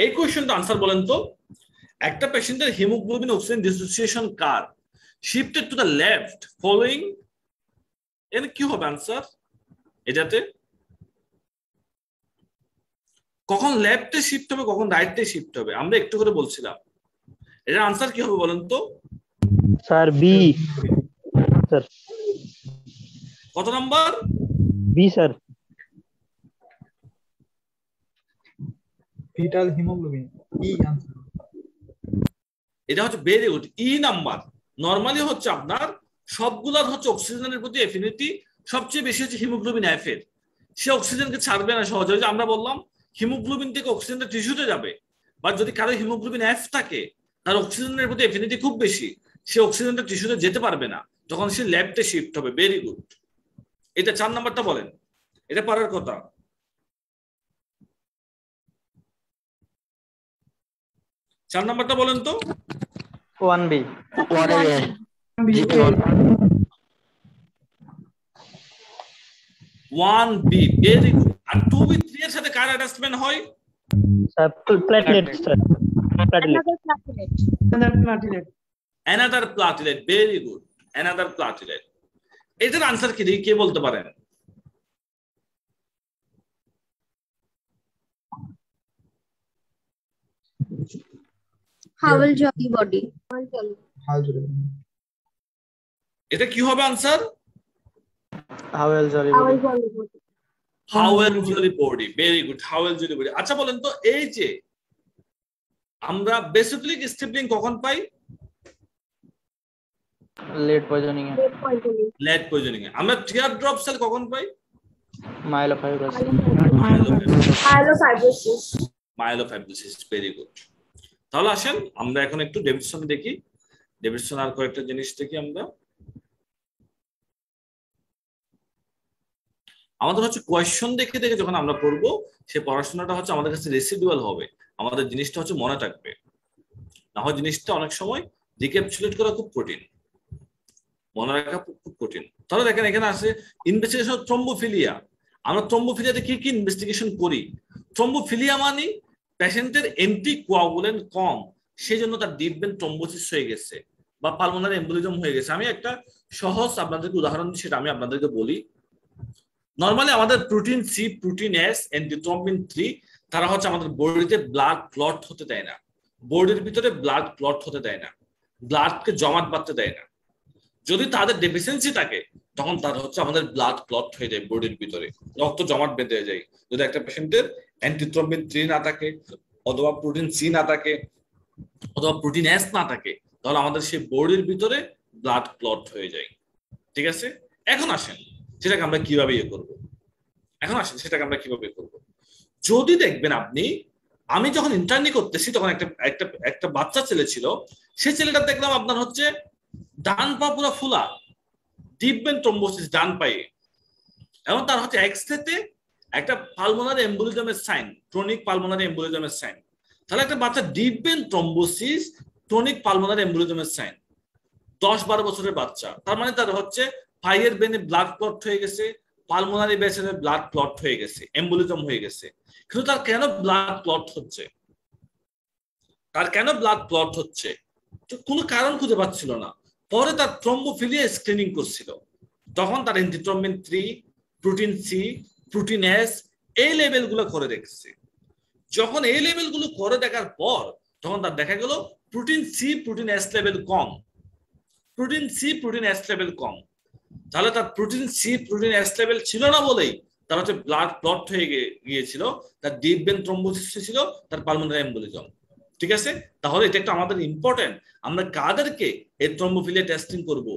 এই কোয়েশ্চনটা আনসার বলেন তো। একটা পেশেন্টের haemoglobin oxygen dissociation car shifted to the left following, এর কি হবে আনসার? এটাতে কখন লেফটে শিফট হবে, কখন রাইটে শিফট হবে, আমরা একটু করে বলছিলাম। এটার আনসার কি হবে বলেন তো? Sir B. স্যার কত number? B sir. Fetal haemoglobin E answer. এটা হচ্ছে very good, E number. Normally হচ্ছে আপনার সবগুলার হচ্ছে অক্সিজেনের প্রতি এফিনিটি সবচেয়ে বেশি হচ্ছে হিমোগ্লোবিন এফ এর। সে অক্সিজেনকে ছাড়বে না সহজে। যে আমরা বললাম হিমোগ্লোবিন থেকে অক্সিজেনটা টিস্যুতে যাবে, বা যদি কারো হিমোগ্লোবিন এফ থাকে তার অক্সিজেনের প্রতি এফিনিটি খুব বেশি, সে অক্সিজেনটা টিস্যুতে যেতে পারবে না, তখন সে লেফটে শিফট হবে। Very good. এটা 4 নাম্বারটা বলেন, এটা পারার কথা। 4 নাম্বারটা বলেন তো। 1B 1B very good. আর 2B3 এর সাথে কার অ্যাটাচমেন্ট হয়? Sir platelet sir. Platelet. Another platelet. Very good, another platelet. এটার আনসার কি দেখি, কে বলতে পারেন? হাওয়েল জলি বডি। এটা কি হবে answer? হাওয়েল Jolly হাওয়েল Jolly body. Very good, হাওয়েল Jolly body. আচ্ছা বলেন তো, এই যে আমরা বেসিফিলিক স্টিপলিং কখন পাই? লেড পয়জনিং এ। লেড পয়জনিং এ। আমরা টিয়ার ড্রপ সেল কখন পাই? মাইলোফাইব্রোসিস। মাইলোফাইব্রোসিস। Very good. তাহলে আসেন আমরা এখন একটু ডেভিডসন দেখি। ডেভিডসন আর কয়েকটা জিনিস দেখি আমরা। আমাদের হচ্ছে কোয়েশ্চন দেখে দেখে যখন আমরা পড়বো, সে পড়াশোনাটা হচ্ছে আমাদের কাছে রেসিডুয়াল হবে, আমাদের জিনিসটা হচ্ছে মনে থাকবে। না হয় জিনিসটা অনেক সময় রিক্যাপচুলেট করা খুব কঠিন, মনে রাখা খুব কঠিন। তাহলে দেখেন এখানে আছে ইনভেস্টিগেশন অফ থ্রম্বোফিলিয়া। আমরা থ্রম্বোফিলিয়াতে কি কি ইনভেস্টিগেশন করি? থ্রম্বোফিলিয়া মানে পেশেন্টের এন্টি কোয়াগুলেন্ট কম, সেই জন্য তার ডিপ ভেন থ্রম্বোসিস হয়ে গেছে। বা পালমোনারি এম্বোলিজম হয়ে গেছে। আমি একটা সহজ আপনাদেরকে উদাহরণ দিই, সেটা আমি আপনাদেরকে বলি। নরমালি আমাদের প্রোটিন সি, প্রোটিন এস, এন্টিথ্রম্বিন 3 তারা হচ্ছে আমাদের বডিতে ব্লাড ক্লট হতে দেয় না, বডির ভিতরে ব্লাড ক্লট হতে দেয় না, ব্লাডকে জমাট বাঁধতে দেয় না। যদি তাদের ডেফিসিয়েন্সি থাকে তখন তার হচ্ছে আমাদের ব্লাড ক্লট হয়ে যায়, বডির ভিতরে রক্ত জমাট বেঁধে যায়। যদি একটা পেশেন্টের অ্যান্টিথ্রম্বিন 3 না থাকে, অথবা প্রোটিন সি না থাকে, অথবা প্রোটিন এস না থাকে, তাহলে আমাদের সেই বডির ভিতরে ব্লাড ক্লট হয়ে যায়। ঠিক আছে, এখন আসেন সেটাকে আমরা কিভাবে ইয়ে করবো। যদি দেখবেন আপনি, আমি যখন ইন্টার্নি করতেছি তখন একটা বাচ্চা ছেলে ছিল, সেই ছেলেটা দেখলাম আপনার হচ্ছে ডান পা পুরো ফুলা, ডিপ ভেন থ্রম্বোসিস ডান পায়ে, এবং তার হচ্ছে এক্স-রেতে একটা পালমোনারি এম্বোলিজমের সাইন, ক্রনিক পালমোনারি এম্বোলিজমের সাইন। তাহলে একটা বাচ্চা deep vein thrombosis, chronic pulmonary এম্বোলিজমের সাইন, 10-12 বছরের বাচ্চা, তার মানে তার হচ্ছে পায়ের ভেনে ব্লাড ক্লট হয়ে গেছে, পালমোনারি ভেসেলে ব্লাড ক্লট হয়ে গেছে, এম্বোলিজম হয়ে গেছে। কিন্তু তার কেন ব্লাড ক্লট হচ্ছে, কোনো কারণ খুঁজে পাচ্ছিল না। পরে তার থ্রম্বোফিলিয়া স্ক্রিনিং করছিল, তখন তার এন্টিথ্রম্বিন 3, প্রোটিন সি, প্রোটিন এস এই লেভেলগুলো করে দেখছে। যখন এই লেভেলগুলো করে দেখার পর তখন তার দেখা গেল protein C, protein S level কম, তাহলে তার protein C, protein S level ছিল না বলেই তার হচ্ছে ব্লাড ক্লট হয়ে গিয়েছিল, তার ডিপ ভেন থ্রম্বোসিস ছিল, তার পালমোনারি এম্বোলিজম। ঠিক আছে, তাহলে এটা একটা আমাদের ইম্পর্টেন্ট। আমরা কাদেরকে এই থ্রম্বোফিলিয়া টেস্টিং করব?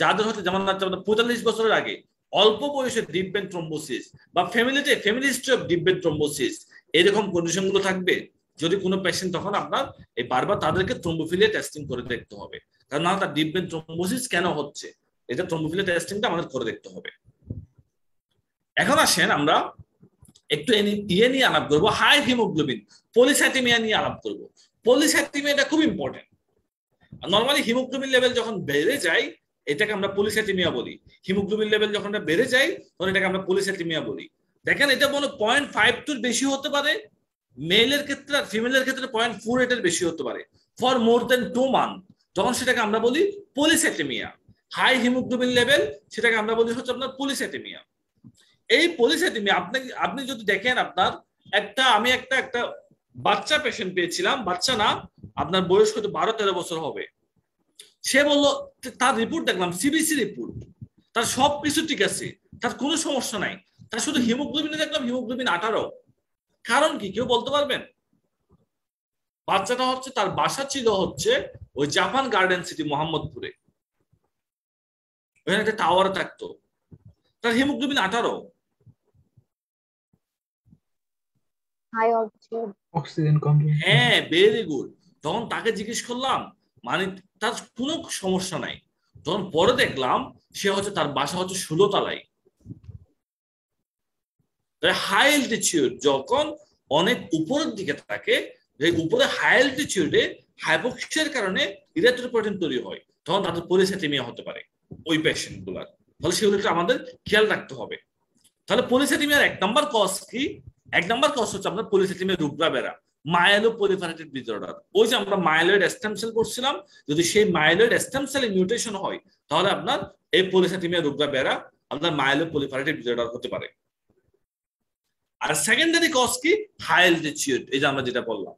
যাদের হচ্ছে যেমন 45 বছরের আগে অল্প বয়সে ডিপ ভেন থ্রম্বোসিস, বা family history of deep vein thrombosis, এরকম কন্ডিশন গুলো থাকবে। যদি কোনো পেশেন্ট, তখন আপনার এই বারবার তাদেরকে থ্রম্বোফিলিয়া টেস্টিং করে দেখতে হবে, কারণ না তার ডিপ ভেন থ্রম্বোসিস কেন হচ্ছে, এটা থ্রম্বোফিলিয়া টেস্টিংটা আমাদের করে দেখতে হবে। এখন আসেন আমরা একটু ইয়ে নিয়ে আলাপ করবো, হাই হিমোগ্লোবিন পলিসাইথেমিয়া নিয়ে আলাপ করবো। পলিসাইথেমিয়াটা খুব ইম্পর্টেন্ট। নরমালি হিমোগ্লোবিন লেভেল যখন বেড়ে যায় এটাকে আমরা পলিসাইথেমিয়া বলি। হিমোগ্লোবিন লেভেল যখন বেড়ে যায় তখন এটাকে আমরা পলিসাইথেমিয়া বলি। দেখেন, এটা কোনো 0.52 বেশি হতে পারে মেলের ক্ষেত্রে, আর ফিমেলের ক্ষেত্রে 0.48 এর বেশি হতে পারে ফর মোর দেন 2 মান্থ, তখন সেটাকে আমরা বলি পলিসাইথেমিয়া। হাই হিমোগ্লোবিন লেভেল, সেটাকে আমরা বলি হচ্ছে আপনার পলিসাইথেমিয়া। এই পলিসাইথেমিয়া আপনি যদি দেখেন, আপনার আমি একটা বাচ্চা পেশেন্ট পেয়েছিলাম, বাচ্চা না, আপনার বয়স হয়তো 12-13 বছর হবে। সে বললো, তার রিপোর্ট দেখলাম, সিবিসি রিপোর্ট, তার সবকিছু ঠিক আছে, তার কোনো সমস্যা নাই, তার শুধু হিমোগ্লোবিনে দেখলাম হিমোগ্লোবিন 18। কারণ কি কেউ বলতে পারবেন? বাচ্চাটা হচ্ছে, তার বাসা ছিল হচ্ছে ওই জাপান গার্ডেন সিটি মোহাম্মদপুরে, ওখানে একটা টাওয়ারে থাকতো, তার হিমোগ্লোবিন 18। অক্সিজেন কম। হ্যাঁ, ভেরি গুড। তখন তাকে জিজ্ঞেস করলাম, মানে তার কোনো সমস্যা নাই। তখন পরে দেখলাম সে হচ্ছে, তার বাসা হচ্ছে 16 তলায়। হাই অ্যালটিটিউড যখন অনেক উপরের দিকে থাকে, উপরে হাই অ্যালটিটিউডে হাইপোক্সিয়ার কারণে ইরিথ্রোপয়েটিন তৈরি হয়, তখন তাদের পলিসাইথেমিয়া হতে পারে ওই পেশেন্ট গুলার। তাহলে সেগুলোকে আমাদের খেয়াল রাখতে হবে। তাহলে পলিসাইথেমিয়ার 1 নম্বর কজ কি? 1 নম্বর কজ হচ্ছে আপনার polycythaemia rubra vera, myeloproliferative disorder. ওই যে আমরা মাইলয়েড স্টেম সেল পড়ছিলাম, যদি সেই মাইলয়েড স্টেম সেলে মিউটেশন হয় তাহলে আপনার এই পলিসাইথেমিয়া রুব্রা বেরা আপনার মাইলোপ্রলিফারেটিভ ডিসঅর্ডার হতে পারে। আর সেকেন্ডারি কজ কি? হাই অ্যালটিটিউড, এই যে আমরা যেটা বললাম,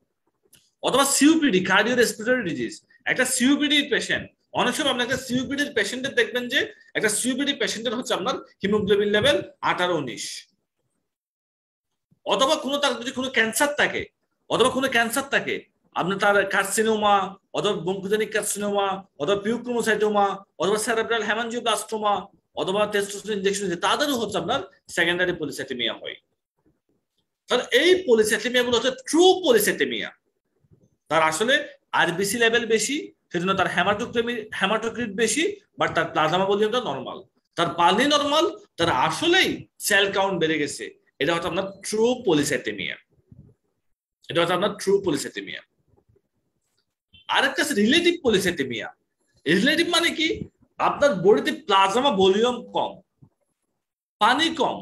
অথবা সিওপিডি, কার্ডিওরেসপিরেটরি ডিজিজ। একটা সিওপিডি পেশেন্ট, অনেক সময় আপনি একটা সিওপিডি পেশেন্টের দেখবেন যে একটা সিওপিডি পেশেন্টের হচ্ছে আপনার হিমোগ্লোবিন লেভেল 18-19, অথবা তার যদি কোনো ক্যান্সার থাকে, আপনার তার কার্সিনোমা, অথবা ব্রঙ্কোজেনিক কার্সিনোমা, অথবা পিউক্রোমোসাইটোমা, অথবা সেরেব্রাল হেমানজিওব্লাস্টোমা, অথবা টেস্টোস্টেরন ইনজেকশন, তাদেরও হচ্ছে আপনার সেকেন্ডারি পলিসাইথেমিয়া হয়। তাহলে এই পলিসাইথেমিয়া গুলো হচ্ছে ট্রু পলিসাইথেমিয়া। তার আসলে আরবিসি লেভেল বেশি, সেজন্য তার হেমাটোক্রিট বেশি, বাট তার প্লাজমা ভলিউমটা নরমাল, তার পানি নরমাল, তার আসলেই সেল কাউন্ট বেড়ে গেছে। এটা হচ্ছে আপনার ট্রু পলিসাইথেমিয়া। আরেকটা আছে রিলেটিভ পলিসাইথেমিয়া। রিলেটিভ মানে কি? আপনার বডিতে প্লাজমা ভলিউম কম, পানি কম,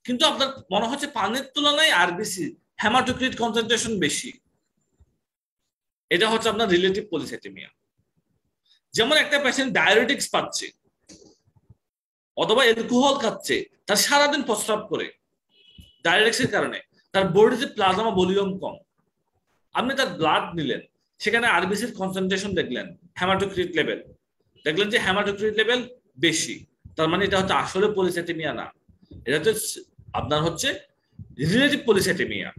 কিন্তু আপনার মনে হচ্ছে পানির তুলনায় আরবিসি হেমাটোক্রিট কনসেন্ট্রেশন বেশি। এটা হচ্ছে আপনার রিলেটিভ পলিসাইথেমিয়া। যেমন একটা পেশেন্ট ডায়াবেটিক্স পাচ্ছে অথবা অ্যালকোহল খাচ্ছে, তার সারাদিন প্রস্রাব করে ডায়াবেটিক্সের কারণে, তার বডিতে প্লাজমা ভলিউম কম, আপনি তার ব্লাড নিলেন, সেখানে আরবিসির কনসেন্ট্রেশন দেখলেন, হেমাটোক্রিট লেভেল দেখলেন যে হেমাটোক্রিট লেভেল বেশি, তার মানে এটা হচ্ছে আসলে পলিসাইথেমিয়া না, এটা হচ্ছে আপনার হচ্ছে রিলেটিভ পলিসাইথেমিয়া।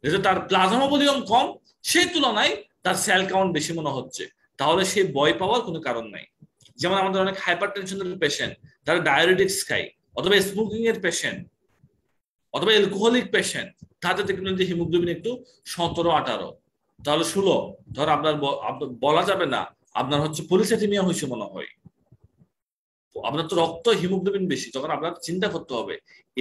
যেহেতু তার প্লাজমা ভলিউম কম, সেই তুলনায় তার সেল কাউন্ট বেশি মনে হচ্ছে, তাহলে সে ভয় পাওয়ার কোনো কারণ নাই। যেমন আমাদের অনেক হাইপারটেনশনের পেশেন্ট, তারা ডায়াবেটিক্স খায়, অথবা স্মোকিং এর পেশেন্ট, অথবা অ্যালকোহলিক পেশেন্ট, তাদের দেখবেন যে হিমোগ্লোবিন একটু 17-18, তাহলে 16, ধর আপনার বলা যাবে না আপনার হচ্ছে পলিসাইথেমিয়া হয়েছে মনে হয়, আপনার তো রক্ত হিমোগ্লোবিন বেশি, তখন আপনার চিন্তা করতে হবে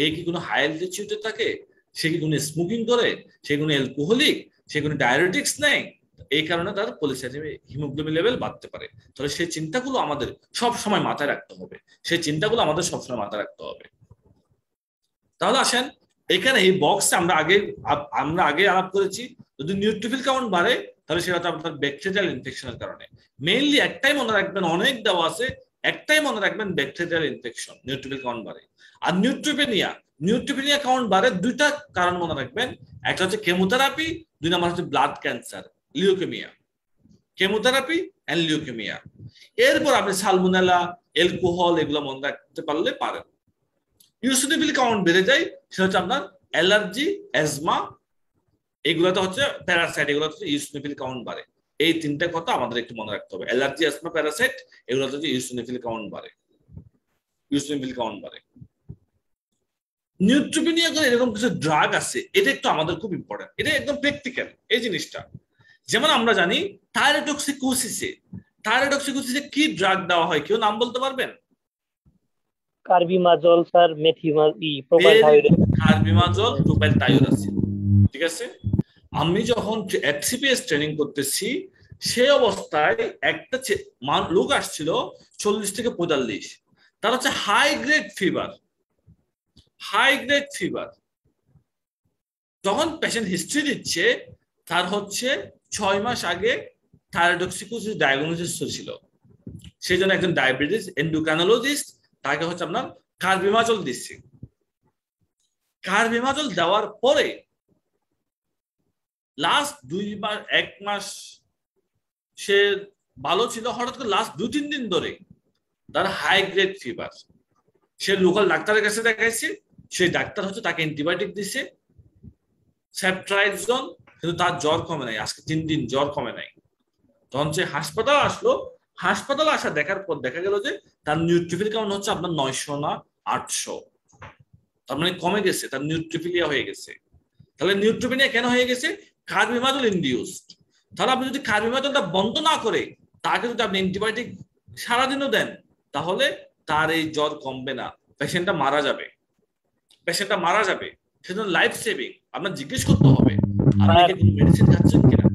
এ কি কোনো হাই অ্যালটিটিউডে থাকে, সে কি কোনো স্মোকিং করে, সে কোনো অ্যালকোহলিক, সে কোনো ডায়াবেটিক্স নেই, এই কারণে তার পলিসাইথেমিয়া হিমোগ্লোবিন লেভেল বাড়তে পারে। তাহলে সেই চিন্তাগুলো আমাদের সব সময় মাথায় রাখতে হবে, সেই চিন্তাগুলো আমাদের সবসময় মাথায় রাখতে হবে। তাহলে আসেন এখানে এই বক্সে আমরা আগে আলাপ করেছি, যদি নিউট্রোফিল কাউন্ট বাড়ে তাহলে সেটা হচ্ছে আপনার ব্যাকটেরিয়াল ইনফেকশনের কারণে। মেইনলি একটাই মনে রাখবেন, অনেক দেওয়া আছে, একটাই মনে রাখবেন, ব্যাকটেরিয়াল ইনফেকশন নিউট্রোফিল কাউন্ট বাড়ে। আর নিউট্রোপেনিয়া কাউন্ট বাড়ে দুইটা কারণ মনে রাখবেন, একটা হচ্ছে কেমোথেরাপি, দুই নম্বর হচ্ছে blood cancer, leukaemia, chemotherapy and leukaemia. এরপর আপনি সালমোনেলা, অ্যালকোহল এগুলো মনে রাখতে পারলে পারেন। ইউসিনোফিল কাউন্ট বেড়ে যায়, সেটা হচ্ছে আপনার অ্যালার্জি, অ্যাজমা, এগুলোতে হচ্ছে প্যারাসাইট, এগুলো হচ্ছে ইউসিনোফিল কাউন্ট বাড়ে। এই তিনটা কথা আমাদের একটু মনে রাখতে হবে, অ্যালার্জি, অ্যাজমা, প্যারাসাইট, এগুলো হচ্ছে ইউসিনোফিল কাউন্ট বাড়ে, ইউসিনোফিল কাউন্ট বাড়ে। নিউট্রোপেনিয়া করে এরকম কিছু ড্রাগ আছে, এটা একটু আমাদের খুব ইম্পর্টেন্ট, এটা একদম প্র্যাকটিক্যাল এই জিনিসটা। যেমন আমরা জানি থাইরয়েডক্সিকোসিসে কি ড্রাগ দেওয়া হয়, কেউ নাম বলতে পারবেন? কার্বিমাজল স্যার, প্রোপাইলথায়োরেসিল। কার্বিমাজল, প্রোপাইলথায়োরেসিল, ঠিক আছে। আমি যখন এফসিপিএস ট্রেনিং করতেছি, সেই অবস্থায় একটা লোক আসছিল 40 থেকে 45, তার হচ্ছে হাই গ্রেড ফিভার। যখন পেশেন্ট হিস্ট্রি দিচ্ছে, তার হচ্ছে 6 মাস আগে থাইরয়েডক্সিকোসিস ডায়াগনোসিস হয়েছিল, সেই জন্য একজন ডায়াবেটিস এন্ডোক্রাইনোলজিস্ট তাকে হচ্ছে আপনার কার্বিমাজল দিচ্ছে। কার্বিমাজল দেওয়ার পরে লাস্ট 1 মাস সে ভালো ছিল, হঠাৎ করে লাস্ট 2-3 দিন ধরে তার হাই গ্রেড ফিভার। সে লোকাল ডাক্তারের কাছে দেখাইছে, সেই ডাক্তার হচ্ছে তাকে অ্যান্টিবায়োটিক দিছে, সেফট্রাইজোন, কিন্তু তার জ্বর কমে নাই, আজকে 3 দিন জ্বর কমে নাই। তখন সে হাসপাতাল আসলো, হাসপাতালে আসা দেখার পর দেখা গেল যে তার নিউট্রোফিল কাউন্ট হচ্ছে আপনার 900 না 800, তার মানে কমে গেছে, তার নিউট্রোফিলিয়া হয়ে গেছে। তাহলে নিউট্রোপেনিয়া কেন হয়ে গেছে? কার্বিমাজল ইনডিউসড। তাহলে আপনি যদি কার্বিমাজলটা বন্ধ না করে তাকে যদি আপনি অ্যান্টিবায়োটিক সারাদিনও দেন, তাহলে তার এই জ্বর কমবে না, পেশেন্টটা মারা যাবে। সেজন্য লাইফ সেভিং আপনার জিজ্ঞেস করতে হবে আপনি কি কোনো মেডিসিন খাচ্ছেন কিনা,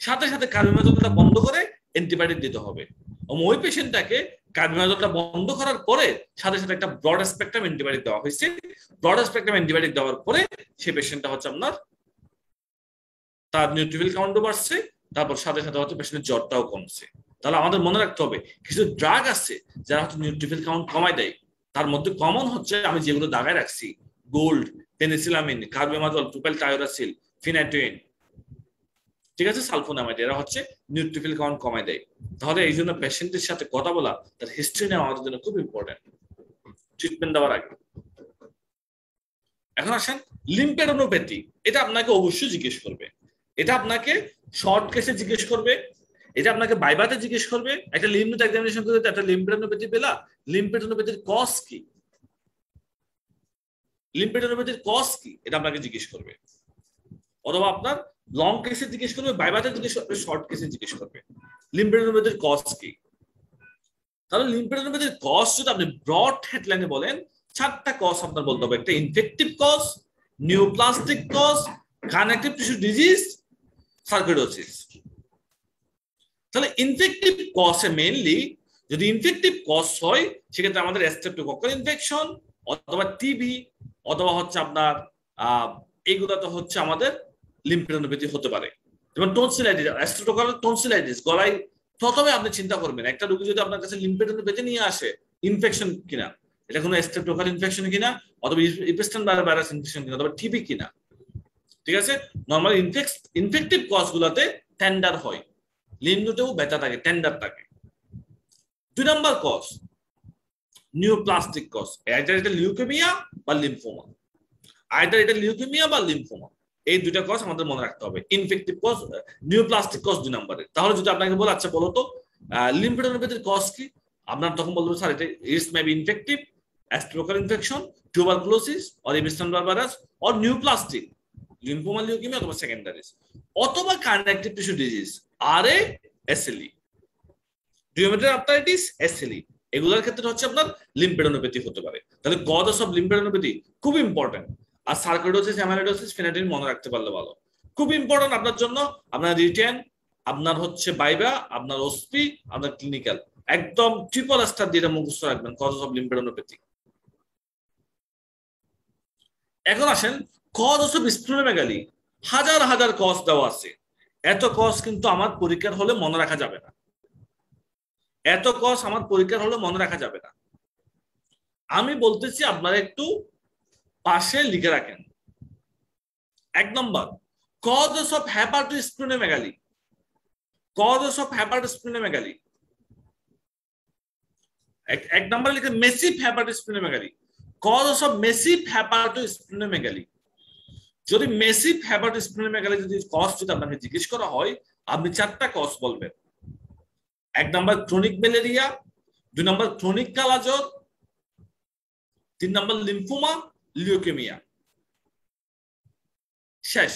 সাথে সাথে কার্বিমাজলটা বন্ধ করে অ্যান্টিবায়োটিক দিতে হবে। ওই পেশেন্টটাকে কার্বিমাজলটা বন্ধ করার পরে সাথে সাথে একটা ব্রড স্পেকট্রাম অ্যান্টিবায়োটিক দেওয়া হয়েছে। ব্রড স্পেকট্রাম অ্যান্টিবায়োটিক দেওয়ার পরে সেই পেশেন্টটা হচ্ছে আপনার তার নিউট্রোফিল কাউন্টও বাড়ছে, তারপর সাথে সাথে হচ্ছে পেশেন্টের জ্বরটাও কমছে। তাহলে আমাদের মনে রাখতে হবে কিছু ড্রাগ আছে যারা হচ্ছে নিউট্রোফিল কাউন্ট কমায় দেয়। তার মধ্যে কমন হচ্ছে আমি যেগুলো দাগায় রাখছি, গোল্ড, পেনিসিলামিন, কার্বিমাজল, প্রোপাইলথায়োরেসিল, ফিনাইটোইন, ঠিক আছে, সালফোনামাইড, এরা হচ্ছে নিউট্রোফিল কাউন্ট কমায় দেয়। তাহলে এই জন্য পেশেন্টের সাথে কথা বলা, তার হিস্ট্রি নেওয়া আমাদের জন্য খুব ইম্পর্টেন্ট ট্রিটমেন্ট দেওয়ার আগে। এখন আসেন লিম্ফেডেনোপ্যাথি, এটা আপনাকে অবশ্যই জিজ্ঞেস করবে, এটা আপনাকে শর্ট কেসে জিজ্ঞেস করবে, এটা আপনাকে বাইবাতে জিজ্ঞেস করবে। একটা লিম্ফ এক্সামিনেশন করে একটা লিম্ফেডেনোপ্যাথি পেলা, লিম্ফেডেনোপ্যাথির কজ কি, লিম্ফেডেনোপ্যাথির কজ কি, এটা আপনাকে জিজ্ঞেস করবে। অথবা আপনার লং কেসে জিজ্ঞেস করবে, বাইবাতে জিজ্ঞেস করবে, শর্ট কেসে জিজ্ঞেস করবে লিম্ফেডেনোপ্যাথির কজ কি। তাহলে লিম্ফেডেনোপ্যাথির কজ যদি আপনি ব্রড হেডলাইনে বলেন, 4টা কজ আপনার বলতে হবে। একটা infective cause, neoplastic cause, connective tissue disease, sarcoidosis. তাহলে ইনফেক্টিভ কজে মেইনলি যদি ইনফেক্টিভ কজ হয়, সেক্ষেত্রে আমাদের স্ট্রেপ্টোকক্কাল ইনফেকশন অথবা টিবি অথবা হচ্ছে আপনার এইগুলোতে হচ্ছে আমাদের লিম্ফেডেনোপ্যাথি হতে পারে। যেমন টনসিলাইটিস, স্ট্রেপ্টোকক্কাল টনসিলাইটিস, গলায় প্রথমে আপনি চিন্তা করবেন একটা রোগী যদি আপনার কাছে লিম্ফেডেনোপ্যাথি নিয়ে আসে, ইনফেকশন কিনা, এটা কোনো স্ট্রেপ্টোককাল ইনফেকশন কিনা, অথবা ইপেস্টাইন ভাইরাস ইনফেকশন কিনা, অথবা টিবি কিনা। ঠিক আছে, নরমাল ইনফেক্টিভ কজ গুলাতে টেন্ডার হয়, লিম্ফনোডেও ব্যথা থাকে, টেন্ডার থাকে। 2 number cause neoplastic cause, either এটা লিউকেমিয়া বা লিম্ফোমা, আইদার এটা লিউকেমিয়া বা লিম্ফোমা, এই দুইটা কজ আমাদের মনে রাখতে হবে। ইনফেক্টিভ কজ, নিউপ্লাস্টিক কজ 2 নম্বরে। তাহলে যদি আপনাকে বলে আচ্ছা বলো তো লিম্ফেডেনোপ্যাথির কজ কি, আপনার তখন বলবো স্যার এটা it's may be infective, streptococcal infection, tuberculosis or Epstein virus or neoplastic, lymphoma leukaemia অথবা সেকেন্ডারিজ, অথবা connective tissue disease RA SLE, rheumatoid arthritis SLE, এগুলোর ক্ষেত্রে হচ্ছে আপনার লিম্ফেডেনোপ্যাথি হতে পারে। তাহলে কজ অফ লিম্ফেডেনোপ্যাথি খুব ইম্পর্টেন্ট। আর সার্কোইডোসিস, অ্যামাইলোইডোসিস, ফেনাইটিন মনে রাখতে পারলে ভালো, খুব ইম্পর্টেন্ট আপনার জন্য। আপনার রিটেন, আপনার হচ্ছে ভাইভা, আপনার ওসপি, আপনার ক্লিনিক্যাল, একদম ট্রিপল স্টার দিয়ে মুখস্থ রাখবেন কজ অফ লিম্ফেডেনোপ্যাথি। এখন আসেন কজ অফ স্প্লেনোমেগালি, হাজার হাজার কজ দেওয়া আছে, এত কজ কিন্তু আমার পরীক্ষার হলে মনে রাখা যাবে না, এত কজ আমার পরীক্ষার হলে মনে রাখা যাবে না। আমি বলতেছি আপনারা একটু পাশে লিখে রাখেন। 1 নম্বর causes of hepatosplenomegaly, causes of hepatosplenomegaly, 1 নম্বর লিখে massive hepatosplenomegaly, causes of massive hepatosplenomegaly. যদি মেসিভ হেপাটোস্প্লেনোমেগালি যদি কজ যদি আপনাকে জিজ্ঞেস করা হয়, আপনি 4টা কজ বলবেন। 1 নম্বর ক্রনিক ম্যালেরিয়া, 2 নম্বর ক্রনিক কালাজ্বর, 3 নম্বর লিম্ফোমা, লিউকেমিয়া, শেষ।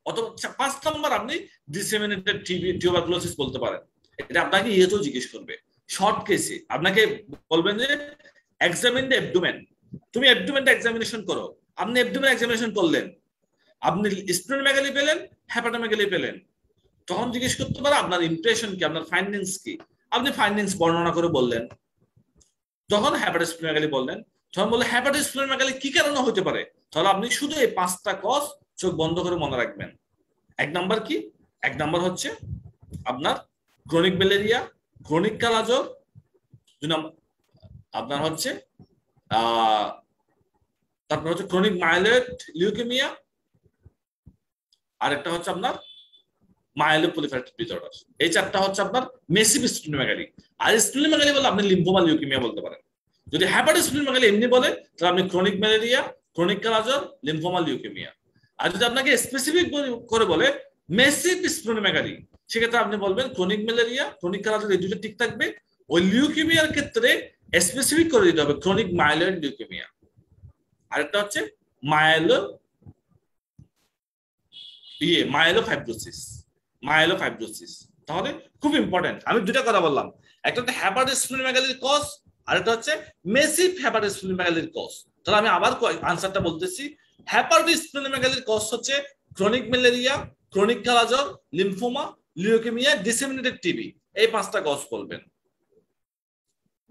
অথবা 5 নম্বর আপনি ডিসেমিনেটেড টিবি, টিউবারকুলোসিস বলতে পারেন। এটা আপনাকে ইয়েতেও জিজ্ঞেস করবে শর্ট কেসে, আপনাকে বলবেন যে এক্সামিন দ্য অ্যাবডোমেন, তুমি অ্যাবডোমেনটা এক্সামিনেশন করো। আপনি অ্যাবডোমেন এক্সামিনেশন করলেন, আপনি স্প্লেনোমেগালি পেলেন, হেপাটোমেগালি পেলেন, তখন জিজ্ঞেস করতে পারে আপনার ইমপ্রেশন কি, আপনার ফাইন্ডিংস কি। আপনি ফাইন্ডিংস বর্ণনা করে বললেন, যখন হেপাটোস্প্লেনোমেগালি বললেন, তখন বলে হেপাটোস্প্লেনোমেগালি কি কারণে হতে পারে। তাহলে আপনি শুধু এই 5টা কজ চোখ বন্ধ করে মনে রাখবেন। 1 নাম্বার কি, 1 নাম্বার হচ্ছে আপনার ক্রনিক ম্যালেরিয়া, ক্রনিক কালাজ্বর, 2 নম্বর আপনার হচ্ছে তারপর হচ্ছে ক্রনিক মাইলয়েড লিউকেমিয়া, আর একটা হচ্ছে আপনার মাইলোপ্রলিফারেটিভ ডিসঅর্ডার। এই 4টা হচ্ছে আপনার মেসিভ স্প্লেনোমেগালি। আর স্প্লেনোমেগালি বলে আপনি লিম্ফোমা লিউকেমিয়া বলতে পারেন। যদি হেপাটোস্প্লেনোমেগালি এমনি বলে তাহলে আপনি ক্রনিক ম্যালেরিয়া, ক্রনিক কালাজ্বর, লিম্ফোমা লিউকেমিয়া। আর যদি আপনাকে স্পেসিফিক করে বলে মেসিভ স্প্লেনোমেগালি, সেক্ষেত্রে আপনি বলবেন ক্রনিক ম্যালেরিয়া, ক্রনিক কালাজ্বর, এই দুটো ঠিক থাকবে। ওই লিউকেমিয়ার ক্ষেত্রে স্পেসিফিক করে দিতে হবে ক্রনিক মাইলয়েড লিউকেমিয়া, আরেকটা হচ্ছে মাইলোফাইব্রোসিস, মাইলোফাইব্রোসিস। তাহলে খুব ইম্পর্টেন্ট। আমি 2টা কথা বললাম, একটা হচ্ছে হেপাটোস্প্লেনোমেগালির কজ, আর একটা হচ্ছে মেসিভ হেপাটোস্প্লেনোমেগালির কজ। তাহলে আমি আবার আনসারটা বলতেছি, হেপাটোস্প্লেনোমেগালির কজ হচ্ছে ক্রনিক ম্যালেরিয়া, ক্রনিক কালাজ্বর, লিম্ফোমা, লিউকেমিয়া, ডিসেমিনেটেড টিবি, এই 5টা কজ বলবেন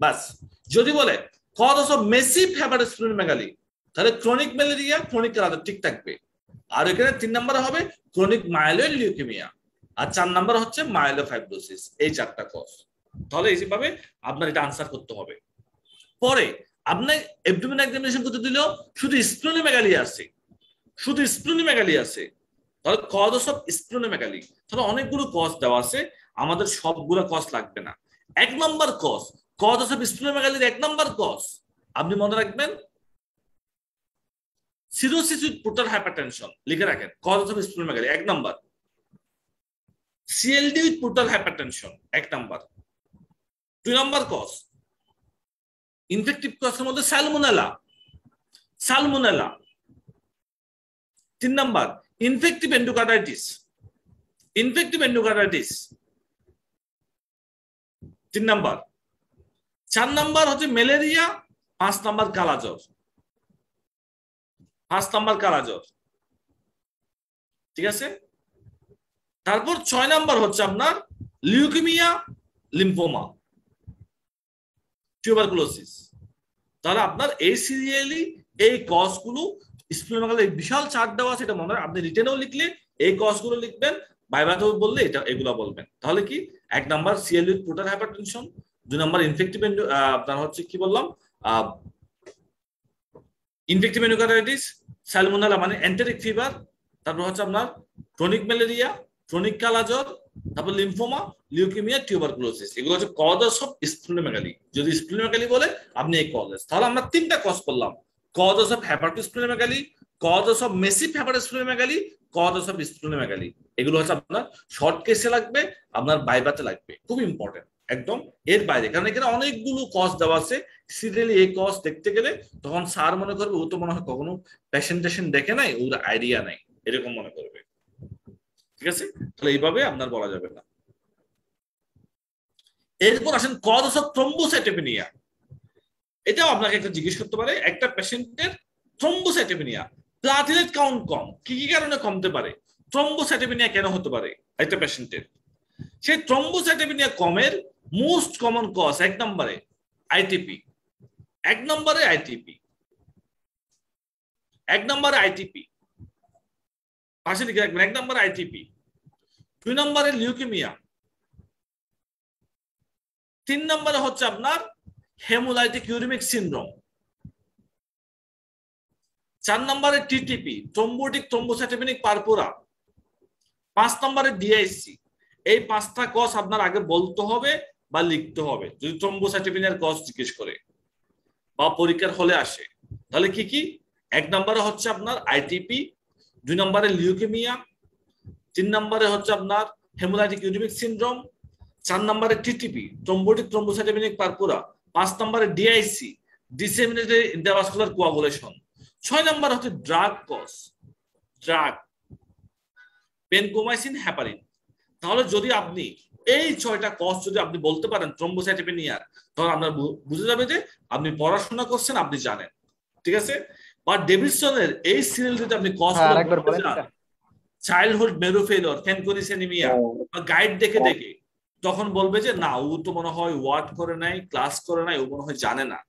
বাস। যদি বলে কজ অফ মেসিভ হেপাটোস্প্লেনোমেগালি, তাহলে ক্রনিক ম্যালেরিয়া, ক্রনিক কালাজ্বর ঠিক থাকবে। আর এখানে 3 নম্বরে হবে ক্রনিক মাইলয়েড লিউকেমিয়া, আর 4 নম্বর হচ্ছে মাইলোফাইব্রোসিস, এই 4টা কজ। তাহলে এইভাবে আপনার এটা আনসার করতে হবে। পরে আপনি অ্যাবডোমেন এক্সামিনেশন করতে দিলেও শুধু স্প্লেনোমেগালি আছে, শুধু স্প্লেনোমেগালি আছে, তাহলে কজ অফ স্প্লেনোমেগালি, তাহলে অনেকগুলো কজ দেওয়া আছে, আমাদের সবগুলো কজ লাগবে না। 1 নম্বর কজ অফ স্প্লেনোমেগালির 1 নম্বর কজ আপনি মনে রাখবেন সিরোসিস উইথ পোর্টাল হাইপারটেনশন, লিখে রাখেন কজ অফ স্প্লেনোমেগালি 1 নম্বর। সিএলডি উইথ পোর্টাল হাইপারটেনশন 1 নম্বর। 2 নম্বর কজ ইনফেক্টিভ কজের মধ্যে সালমোনেলা, সালমোনেলা। 3 নম্বর ইনফেক্টিভ এন্ডোকার্ডাইটিস, ইনফেক্টিভ এন্ডোকার্ডাইটিস 3 নম্বর। 4 নম্বর হচ্ছে ম্যালেরিয়া, 5 নম্বর কালাজ্বর, 5 নম্বর কালাজ্বর, ঠিক আছে। তারপর 6 নম্বর হচ্ছে আপনার লিউকেমিয়া, লিম্ফোমা, টিউবারকুলোসিস। তাহলে আপনার এই সিরিয়ালি এই কজগুলো স্প্লেনোমেগালির বিশাল চার্ট দেওয়া আছে, এটা মনে হয় আপনি রিটেনেও লিখলে এই কজগুলো লিখবেন, ভাইভাতেও বললে এটা এগুলা বলবেন। তাহলে কি 1 number CL with portal hypertension, 2 number infective আপনার হচ্ছে কি বললাম ইনফেক্টিভ এন্ডোকার্ডাইটিস, সালমোনেলা মানে এন্টেরিক ফিভার, তারপর হচ্ছে আপনার ক্রনিক ম্যালেরিয়া, ক্রনিক কালাজ্বর, তারপর লিম্ফোমা, লিউকেমিয়া, টিউবারকুলোসিস। এগুলো হচ্ছে কজেস অফ স্প্লেনোমেগালি। যদি স্প্লেনোমেগালি বলে আপনি এই কজেস, তাহলে আমরা 3টা কজ করলাম, causes of hepatosplenomegaly, causes of massive hepatosplenomegaly, causes of splenomegaly. এগুলো হচ্ছে আপনার শর্ট কেসে লাগবে, আপনার ভাইভাতে লাগবে, খুব ইম্পর্টেন্ট একদম এর বাইরে, কারণ এখানে অনেকগুলো কজ দেওয়া আছে। সিরিয়ালি এই কজ দেখতে গেলে তখন স্যার মনে করবে ও তো মনে হয় কখনো প্রেজেন্টেশন দেখে নাই, ওর আইডিয়া নাই, এরকম মনে করবে। ঠিক আছে, তাহলে এইভাবে আপনার বলা যাবে না। এরপর আসেন কজেস অফ থ্রম্বোসাইটোপেনিয়া। এটাও আপনাকে একটা জিজ্ঞেস করতে পারে, একটা পেশেন্টের থ্রম্বোসাইটোপেনিয়া প্লাটিলেট কাউন্ট কম, কি কি কারণে কমতে পারে, থ্রম্বোসাইটোপেনিয়া কেন হতে পারে একটা পেশেন্টের। সেই থ্রম্বোসাইটোপেনিয়া কমের মোস্ট কমন কজ 1 নম্বরে আইটিপি, 1 নম্বরে আইটিপি, 1 নম্বরে আইটিপি, পাশে লিখে রাখবেন 1 নম্বরে আইটিপি, 2 নম্বরে লিউকেমিয়া, 3 নম্বরে হচ্ছে আপনার হেমোলাইটিক ইউরিমিক সিনড্রোম, 4 নম্বরে টিটিপি, থ্রম্বোটিক থ্রম্বোসাইটোপেনিক পারপুরা, 5 নম্বরে ডিআইসি। এই 5টা কজ আপনার আগে বলতে হবে বা লিখতে হবে যদি থ্রম্বোসাইটোপেনিয়ার কজ জিজ্ঞেস করে বা পরীক্ষার হলে আসে। তাহলে কি কি, 1 নম্বরে হচ্ছে আপনার আইটিপি, 2 নম্বরে লিউকেমিয়া, 3 নম্বরে হচ্ছে আপনার হেমোলাইটিক ইউরিমিক সিনড্রোম, 4 নম্বরে টিটিপি, থ্রম্বোটিক থ্রম্বোসাইটোপেনিক পারপুরা, 5 নম্বরে ডিআইসি, ডিসেমিনেটেড ইন্ট্রাভাস্কুলার কোয়াগুলেশন, 6 নম্বর হচ্ছে ড্রাগ কজ, ড্রাগ পেনকোমাইসিন, হ্যাপারিন। তাহলে যদি আপনি এই 6টা কজ যদি আপনি বলতে পারেন থ্রম্বোসাইটোপেনিয়ার, তাহলে আপনার বুঝে যাবে যে আপনি পড়াশোনা করছেন, আপনি জানেন। ঠিক আছে, বা ডেভিডসনের এই সিরিয়াল যদি আপনি কজ চাইল্ডহুড মেরো ফেলিওর, ফ্যানকোনিস অ্যানিমিয়া বা গাইড দেখে দেখে, তখন বলবে যে না ও তো মনে হয় ওয়ার্ড করে নাই, ক্লাস করে নাই, ও মনে হয় জানে না।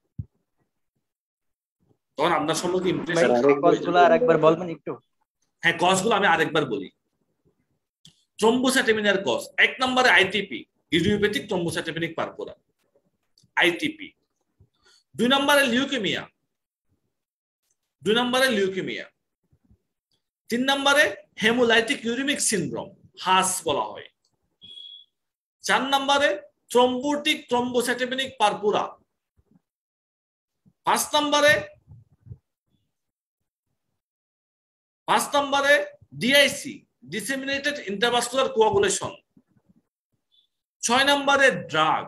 তখন আপনার সম্পর্কে ইমপ্রেশন কজগুলো আরেকবার বলবেন একটু। হ্যাঁ, কজগুলো আমি আরেকবার বলি। থ্রম্বোসাইটোপেনিয়ার কজ 1 নম্বরে ITP, idiopathic thrombocytopenic purpura, ITP. 2 নম্বরে লিউকেমিয়া, 2 নম্বরে লিউকেমিয়া। 3 নম্বরে হেমোলাইটিক ইউরিমিক সিনড্রোম, হাস বলা হয়। 4 নম্বরে থ্রম্বোটিক থ্রম্বোসাইটোপেনিক পারপুরা। 5 নম্বরে ডিআইসি, ডিসেমিনেটেড ইন্ট্রাভাস্কুলার কোয়াগুলেশন। 6 নম্বরে ড্রাগ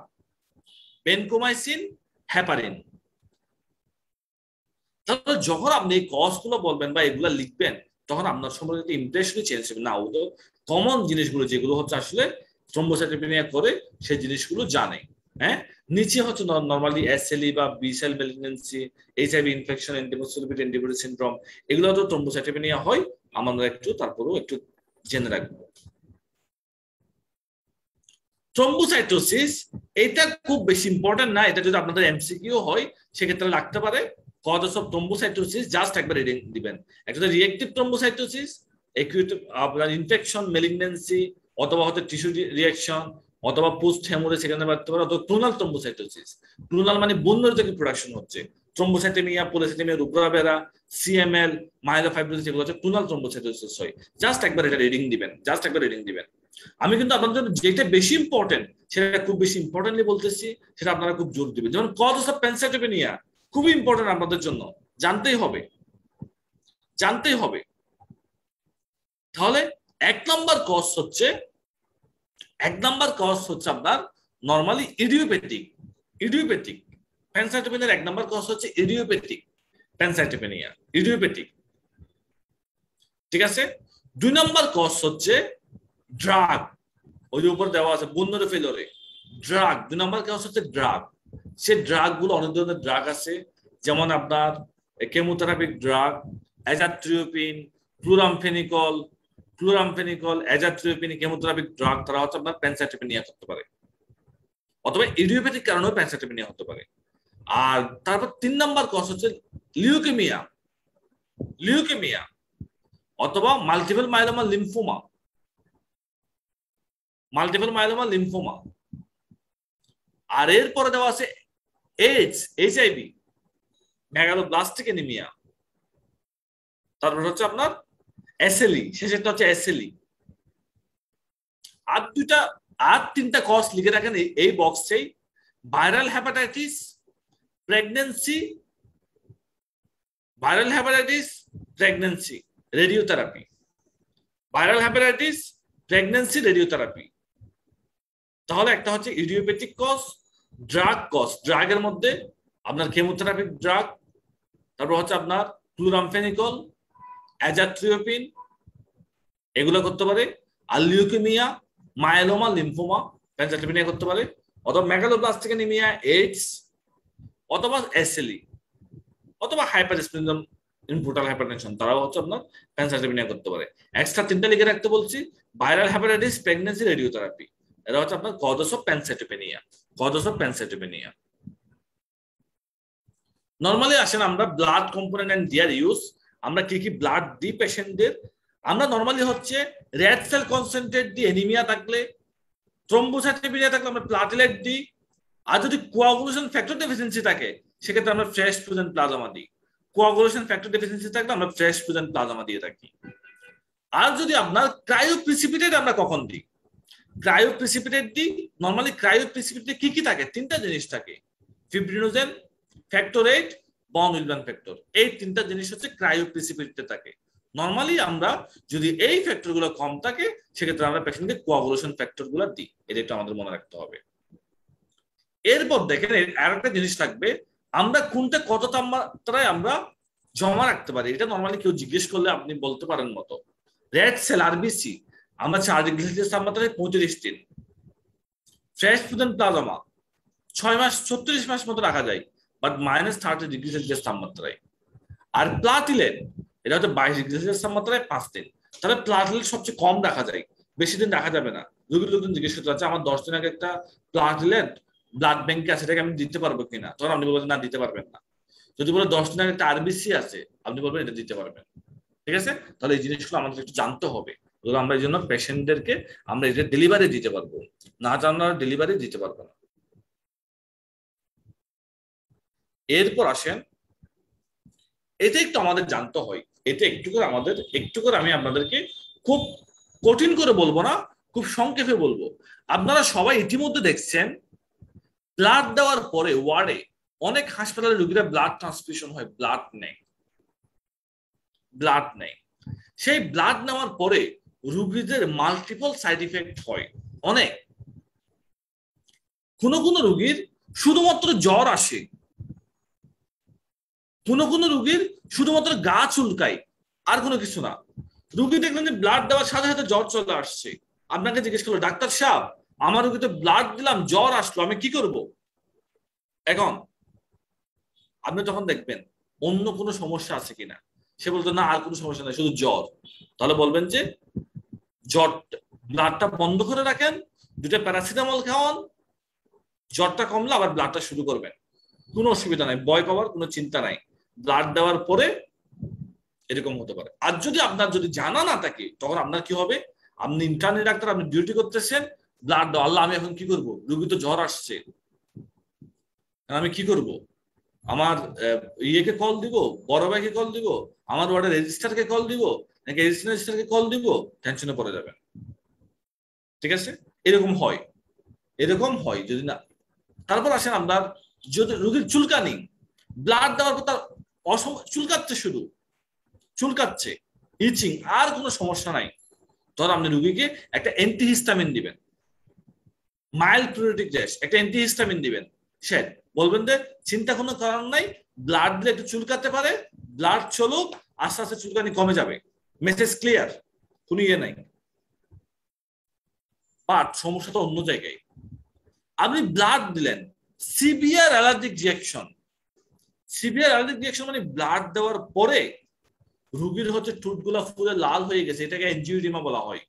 পেনকোমাইসিন, হ্যাপারিন। তাহলে যখন আপনি এই কজগুলো বলবেন বা এগুলো লিখবেন, তখন আপনার সম্পর্কে ইমপ্রেশনই চেঞ্জ হবে। না, ও তো কমন জিনিসগুলো যেগুলো হচ্ছে আসলে থ্রম্বোসাইটোপেনিয়া করে সেই জিনিসগুলো জানে। হ্যাঁ, নিচে হচ্ছে নরমালি এসএলই বা B cell malignancy, HIV infection, antiphospholipid antibody syndrome, এগুলো তো থ্রম্বোসাইটোপেনিয়া হয়। আমরা একটু তারপরেও একটু জেনে রাখবো। থ্রম্বোসাইটোসিস এটা খুব বেশি ইম্পর্টেন্ট না, এটা যদি আপনাদের এমসিকিউ হয় সেক্ষেত্রে লাগতে পারে। কজেস অফ থ্রম্বোসাইটোসিস জাস্ট একবার রিডিং দিবেন। একটা রিঅ্যাকটিভ থ্রম্বোসাইটোসিস, অ্যাকিউট আপনার ইনফেকশন, ম্যালিগন্যান্সি, অথবা হয়তো টিস্যু রিঅ্যাকশন, অথবা পোস্ট হেমোরেজ সেখানে বাড়তে পারে, অথবা ক্লোনাল থ্রম্বোসাইটোসিস। ক্লোনাল মানে বন্যর থেকে প্রোডাকশন হচ্ছে। থ্রম্বোসাইটেমিয়া, পলিসাইটেমিয়া, রুব্রাবেরা, সিএমএল, মাইলোফাইব্রোসিস, এগুলো হচ্ছে ক্লোনাল থ্রম্বোসাইটোসিস হয়। জাস্ট একবার এটা রিডিং দিবেন, জাস্ট একবার রিডিং দিবেন। আমি কিন্তু আপনাদের জন্য যেটা বেশি ইম্পর্টেন্ট সেটা খুব বেশি ইম্পর্টেন্টলি বলতেছি, সেটা আপনারা খুব জোর দিবেন। যেমন কজেস অফ প্যানসাইটোপেনিয়া খুবই ইম্পর্টেন্ট, আপনাদের জন্য জানতেই হবে, জানতেই হবে। তাহলে 1 নম্বর কজ হচ্ছে আপনার নরমালি ইডিওপ্যাথিক প্যানসাইটোপেনিয়ার 1 নম্বর কজ হচ্ছে ইডিওপ্যাথিক প্যানসাইটোপেনিয়া, ইডিওপ্যাথিক। ঠিক আছে, 2 নম্বর কজ হচ্ছে ড্রাগ, ওই যে উপর দেওয়া আছে বন্যরে ফেলরে ড্রাগ। 2 নম্বর কজ হচ্ছে ড্রাগ। সে ড্রাগ গুলো অনেক ধরনের ড্রাগ আছে, যেমন আপনার কেমোথেরাপিক ড্রাগ, অ্যাজাথ্রিওপিন, ক্লোরামফেনিকল, অ্যাজাথ্রিওপিন, কেমোথেরাপিক ড্রাগ, তারা হচ্ছে আপনার প্যানসাইটোপেনিয়া করতে পারে, অথবা ইডিওপ্যাথিক কারণেও প্যানসাইটোপেনিয়া হতে পারে। আর তারপর 3 নম্বর কজ হচ্ছে লিউকেমিয়া অথবা multiple myeloma lymphoma. Multiple myeloma, lymphoma. আর এরপরে দেওয়া আছে এইডস, এইচআইভি, মেগালোব্লাস্টিক অ্যানিমিয়া। তারপর হচ্ছে আপনার এসএলই, শেষেরটা হচ্ছে এসএলই। আর তিনটা কজ লিখে রাখেন এই বক্সেই। Viral hepatitis, pregnancy, viral hepatitis, pregnancy, radiotherapy. Viral hepatitis, pregnancy, radiotherapy. তাহলে একটা হচ্ছে ইডিওপ্যাথিক কজ, ড্রাগ কজ, ড্রাগের মধ্যে আপনার কেমোথেরাপিক ড্রাগ, তারপর হচ্ছে আপনার ক্লোরামফেনিকল, অ্যাজাথ্রিওপিন, এগুলো করতে পারে। আর লিউকেমিয়া, মায়োলোমা, লিম্ফোমা, প্যানসাইটোপেনিয়া করতে পারে, অথবা মেগালোব্লাস্টিক অ্যানিমিয়া, এইডস, অথবা এসএলই, অথবা হাইপারস্প্লেনিজম ইনফ্যান্টাইল হাইপারটেনশন, তারাও হচ্ছে আপনার প্যানসাইটোপেনিয়া করতে পারে। এক্সট্রা তিনটা লিখে রাখতে বলছি, ভাইরাল হেপাটাইটিস, প্রেগন্যান্সি, রেডিওথেরাপি। এটা হচ্ছে আপনার causes of pancytopenia, causes of pancytopenia. Normally আসেন আমরা blood component and their use. আমরা কি কি ব্লাড দিই পেশেন্টদের? আমরা নরমালি হচ্ছে রেড সেল কনসেন্ট্রেট দিই অ্যানিমিয়া থাকলে, থ্রম্বোসাইটোপেনিয়া থাকলে আমরা প্লাটিলেট দিই। আর যদি কোয়াগুলেশন ফ্যাক্টর ডেফিসিয়েন্সি থাকে সেক্ষেত্রে আমরা ফ্রেশ ফ্রোজেন প্লাজমা দিই। কোয়াগুলেশন ফ্যাক্টর ডেফিসিয়েন্সি থাকলে আমরা ফ্রেশ ফ্রোজেন প্লাজমা দিয়ে থাকি। আর যদি আপনার ক্রায়োপ্রিসিপিটেট আমরা কখন দিই? ক্রায়োপ্রিসিপিটেট দিই। নরমালি ক্রায়োপ্রিসিপিটেটে কি কি থাকে? তিনটা জিনিস থাকে, ফিব্রিনোজেন, ফ্যাক্টর 8, বন উইলব্যান ফ্যাক্টর। এই তিনটা জিনিস হচ্ছে ক্রায়োপ্রিসিপিটেটে থাকে। নরমালি আমরা যদি এই ফ্যাক্টর গুলো কম থাকে সেক্ষেত্রে আমরা পেশেন্টকে কোয়াগুলেশন ফ্যাক্টর গুলো দিই। এটা একটু আমাদের মনে রাখতে হবে। এরপর দেখেন আর একটা জিনিস থাকবে, আমরা কোনটা কত তাপমাত্রায় আমরা জমা রাখতে পারি। এটা নরমালি কেউ জিজ্ঞেস করলে আপনি বলতে পারেন মতো। রেড সেল আরবিসি আমরা 4 ডিগ্রি সেলসিয়াস তাপমাত্রায় 35 দিন। ফ্রেশ ফ্রোজেন প্লাজমা 6 মাস 36 মাস মতো রাখা যায়, বাট -30 ডিগ্রি সেলসিয়াস তাপমাত্রায়। আর প্লাটিলেট এটা হচ্ছে 22 ডিগ্রি সেলসিয়াস তাপমাত্রায় 5 দিন। তাহলে প্লাটিলেট সবচেয়ে কম রাখা যায়, বেশি দিন রাখা যাবে না। লোকজন জিজ্ঞেস করতে হচ্ছে আমার 10 দিন আগে একটা প্লাটিলেট ব্লাড ব্যাংকে আছে, এটাকে আমি দিতে পারবো কিনা? তখন আপনি বলবেন না, দিতে পারবেন না। যদি বলে 10 দিন আগে একটা আরবিসি আছে, আপনি বলবেন এটা দিতে পারবেন। ঠিক আছে? তাহলে এই জিনিসগুলো আমাদের একটু জানতে হবে। আমরা এই জন্য পেশেন্টদেরকে আমরা এটা ডেলিভারি দিতে পারবো, না জানলে ডেলিভারি দিতে পারবো না। এরপর আসেন, এটা একটু আমাদের জানতে হয়। এটা একটু করে আমি আপনাদেরকে খুব কঠিন করে বলবো না, খুব সংক্ষেপে বলবো। আপনারা সবাই ইতিমধ্যে দেখছেন ব্লাড দেওয়ার পরে ওয়ার্ডে অনেক হাসপাতালে রোগীরা ব্লাড ট্রান্সফিউশন হয়, ব্লাড নেয়। সেই ব্লাড নেওয়ার পরে রোগীদের মাল্টিপল সাইড ইফেক্ট হয় অনেক। কোনো রোগীর শুধুমাত্র জ্বর আসে, কোনো রোগীর শুধুমাত্র গা চুলকায়, আর কোনো কিছু না। রোগী দেখলেন যে ব্লাড দেওয়ার সাথে সাথে জ্বর চলে আসছে, আপনাকে জিজ্ঞেস করলো ডাক্তার সাহেব আমার রোগীতে ব্লাড দিলাম, জ্বর আসলো, আমি কি করব? এখন আপনি যখন দেখবেন অন্য কোনো সমস্যা আছে কিনা, সে বলতো না আর কোনো সমস্যা নেই, শুধু জ্বর, তাহলে বলবেন যে জ্বর, ব্লাডটা বন্ধ করে রাখেন, 2টা প্যারাসিটামল খাওয়ান, জ্বরটা কমলে আবার ব্লাডটা শুরু করবেন। কোনো অসুবিধা নাই, ভয় পাওয়ার কোনো চিন্তা নাই। ব্লাড দেওয়ার পরে এরকম হতে পারে। আর যদি আপনার জানা না থাকে তখন আপনার কি হবে? আপনি ইন্টার্নি ডাক্তার, আপনি ডিউটি করতেছেন, ব্লাড দাও, আল্লাহ আমি এখন কি করব? রোগী তো জ্বর আসছে, আমি কি করব? আমার ইয়েকে কল দিব, বড় ভাইকে কল দিব, আমার ওয়ার্ডের রেজিস্ট্রারকে কল দিব, নাকি রেজিস্ট্রারকে কল দিব? টেনশনে পড়ে যাবেন। ঠিক আছে? এরকম হয় যদি না। তারপর আসেন আপনার যদি রোগীর চুলকানি, ব্লাড দেওয়ার পর তার চুলকাচ্ছে, ইচিং, আর কোনো সমস্যা নাই, তখন আপনি রোগীকে একটা অ্যান্টিহিস্টামিন দিবেন, মাইল্ড পিউরিটিক র্যাশ, একটা অ্যান্টিহিস্টামিন দিবেন। সে বলবেন যে চিন্তা কোনো কারণ নাই, ব্লাড দিলে একটু চুলকাতে পারে, ব্লাড চলুক, আস্তে আস্তে চুলকানি কমে যাবে, মেসেজ ক্লিয়ার, কোনো ইয়ে নাই। বাট সমস্যাটা অন্য জায়গায়। আপনি ব্লাড দিলেন, সিভিয়ার অ্যালার্জিক রিঅ্যাকশন মানে ব্লাড দেওয়ার পরে রোগীর হচ্ছে ঠোঁটগুলা ফুলে লাল হয়ে গেছে, এটাকে এনজিওডিমা বলা হয়।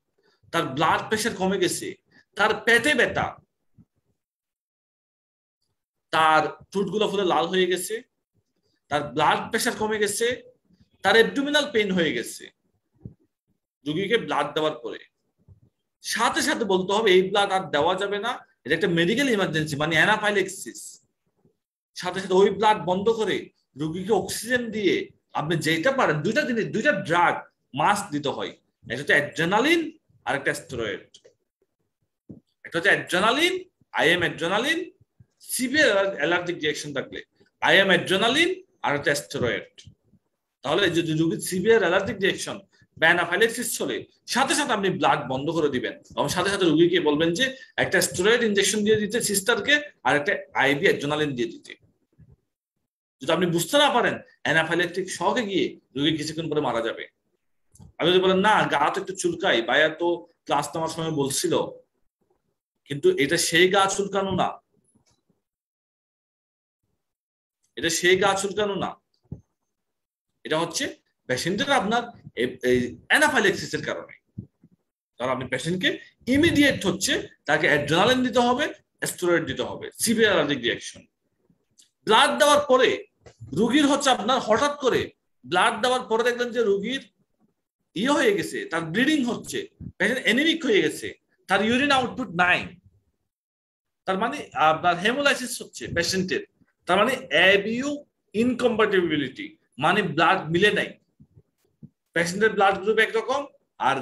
তার ব্লাড প্রেশার কমে গেছে, তার পেটে ব্যথা, তার ঠোঁটগুলা ফুলে লাল হয়ে গেছে, তার ব্লাড প্রেশার কমে গেছে, তার অ্যাবডোমিনাল পেইন হয়ে গেছে রোগীকে ব্লাড দেওয়ার পরে। সাথে সাথে বলতে হবে এই ব্লাড আর দেওয়া যাবে না, এটা একটা মেডিকেল ইমার্জেন্সি মানে অ্যানাফাইল্যাক্সিস। সাথে সাথে ওই ব্লাড বন্ধ করে রোগীকে অক্সিজেন দিয়ে আপনি যেটা পারেন দুইটা জিনিস, দুইটা ড্রাগ মাস্ট দিতে হয়। একটা হচ্ছে অ্যাড্রেনালিন আর একটা স্টেরয়েড। একটা হচ্ছে adrenaline, IM adrenaline, severe allergic reaction থাকলে আইএম অ্যাড্রেনালিন আর একটা স্টেরয়েড। তাহলে যদি রোগীর সিভিয়ার অ্যালার্জিক রিঅ্যাকশন বা অ্যানাফাইল্যাক্সিস চলে সাথে সাথে আপনি ব্লাড বন্ধ করে দিবেন এবং সাথে সাথে রোগীকে বলবেন যে একটা স্টেরয়েড ইনজেকশন দিয়ে দিতে সিস্টারকে আর একটা আইভি অ্যাড্রেনালিন দিয়ে দিতে। যদি আপনি বুঝতে না পারেন অ্যানাফাইল্যাক্টিক শকে গিয়ে রোগী কিছুক্ষণ পরে মারা যাবে। আপনি যদি বলেন না গা তো একটু চুলকাই, ভাইয়া তো ক্লাস নেওয়ার সময় বলছিল, কিন্তু এটা সেই গা চুলকানো না, এটা সেই গা চুলকানো না, এটা হচ্ছে পেশেন্টের আপনার অ্যানাফাইল্যাক্সিসের কারণে। কারণ আপনি পেশেন্টকে ইমিডিয়েট হচ্ছে তাকে অ্যাড্রেনালিন দিতে হবে, স্টেরয়েড দিতে হবে, সিভিয়ার অ্যালার্জিক রিঅ্যাকশন। ব্লাড দেওয়ার পরে রোগীর হচ্ছে আপনার হঠাৎ করে ব্লাড দেওয়ার পরে দেখলেন যে রোগীর হয়ে গেছে, তার ব্লিডিং হচ্ছে, পেশেন্ট অ্যানিমিক হয়ে গেছে, তার ইউরিন আউটপুট নাই, তার মানে আপনার হেমোলাইসিস হচ্ছে পেশেন্টের, তার মানে অ্যাবিউ ইনকম্প্যাটিবিলিটি মানে ব্লাড মিলে নাই, পেশেন্টের ব্লাড গ্রুপ একরকম আর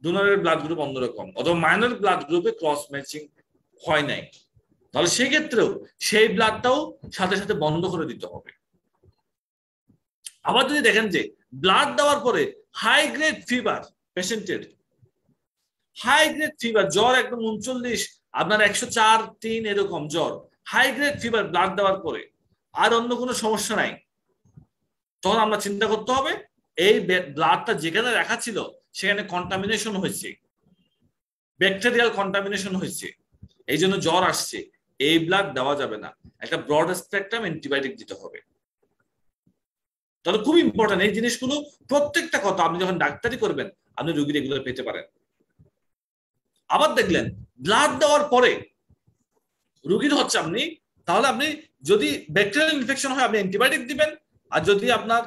ডোনারের ব্লাড গ্রুপ অন্যরকম, অথবা মাইনর ব্লাড গ্রুপে ক্রস ম্যাচিং হয় নাই, তাহলে সেই ক্ষেত্রেও সেই ব্লাডটাও সাথে সাথে বন্ধ করে দিতে হবে। আবার যদি দেখেন যে ব্লাড দেওয়ার পরে হাই গ্রেড ফিভার পেশেন্টের, হাই গ্রেড ফিভার, জ্বর একদম 39 আপনার 104-3 এরকম জ্বর, হাই গ্রেড ফিভার ব্লাড দেওয়ার পরে আর অন্য কোনো সমস্যা নাই, তখন আমরা চিন্তা করতে হবে এই ব্লাডটা যেখানে রাখা ছিল সেখানে কন্টামিনেশন হয়েছে, ব্যাকটেরিয়াল কন্টামিনেশন হয়েছে, এই জন্য জ্বর আসছে, এই ব্লাড দেওয়া যাবে না, একটা ব্রড স্পেকট্রাম অ্যান্টিবায়োটিক দিতে হবে। তাহলে খুব ইম্পর্টেন্ট এই জিনিসগুলো, প্রত্যেকটা কথা আপনি যখন ডাক্তারি করবেন আপনি রোগীর এগুলো পেতে পারেন। আবার দেখলেন ব্লাড দেওয়ার পরে রোগীর হচ্ছে আপনি, তাহলে আপনি যদি ব্যাকটেরিয়াল ইনফেকশন হয় আপনি অ্যান্টিবায়োটিক দিবেন, আর যদি আপনার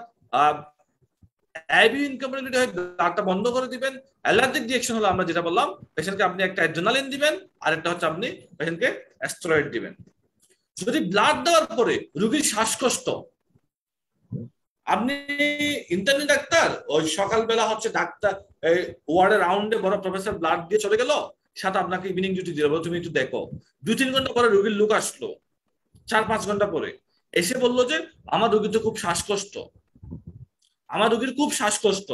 অ্যাবিউ ইনকম্প্যাটিবিলিটি হয় ব্লাডটা বন্ধ করে দিবেন। অ্যালার্জিক রিঅ্যাকশন হলে আমরা যেটা বললাম পেশেন্টকে আপনি একটা অ্যাড্রেনালিন দিবেন আর একটা হচ্ছে আপনি পেশেন্টকে স্টেরয়েড দিবেন। যদি ব্লাড দেওয়ার পরে রোগীর শ্বাসকষ্ট, আপনি ইন্টার্নি ডাক্তার ওই সকালবেলা হচ্ছে ডাক্তার ওয়ার্ডে রাউন্ডে বড় প্রফেসর ব্লাড দিয়ে চলে গেল, সাথে আপনাকে ইভিনিং ডিউটি দিয়ে তুমি একটু দেখো, 2-3 ঘন্টা পরে রোগীর লোক আসলো, 4-5 ঘন্টা পরে এসে বললো যে আমার রোগীর তো খুব শ্বাসকষ্ট, আমার রোগীর খুব শ্বাসকষ্ট,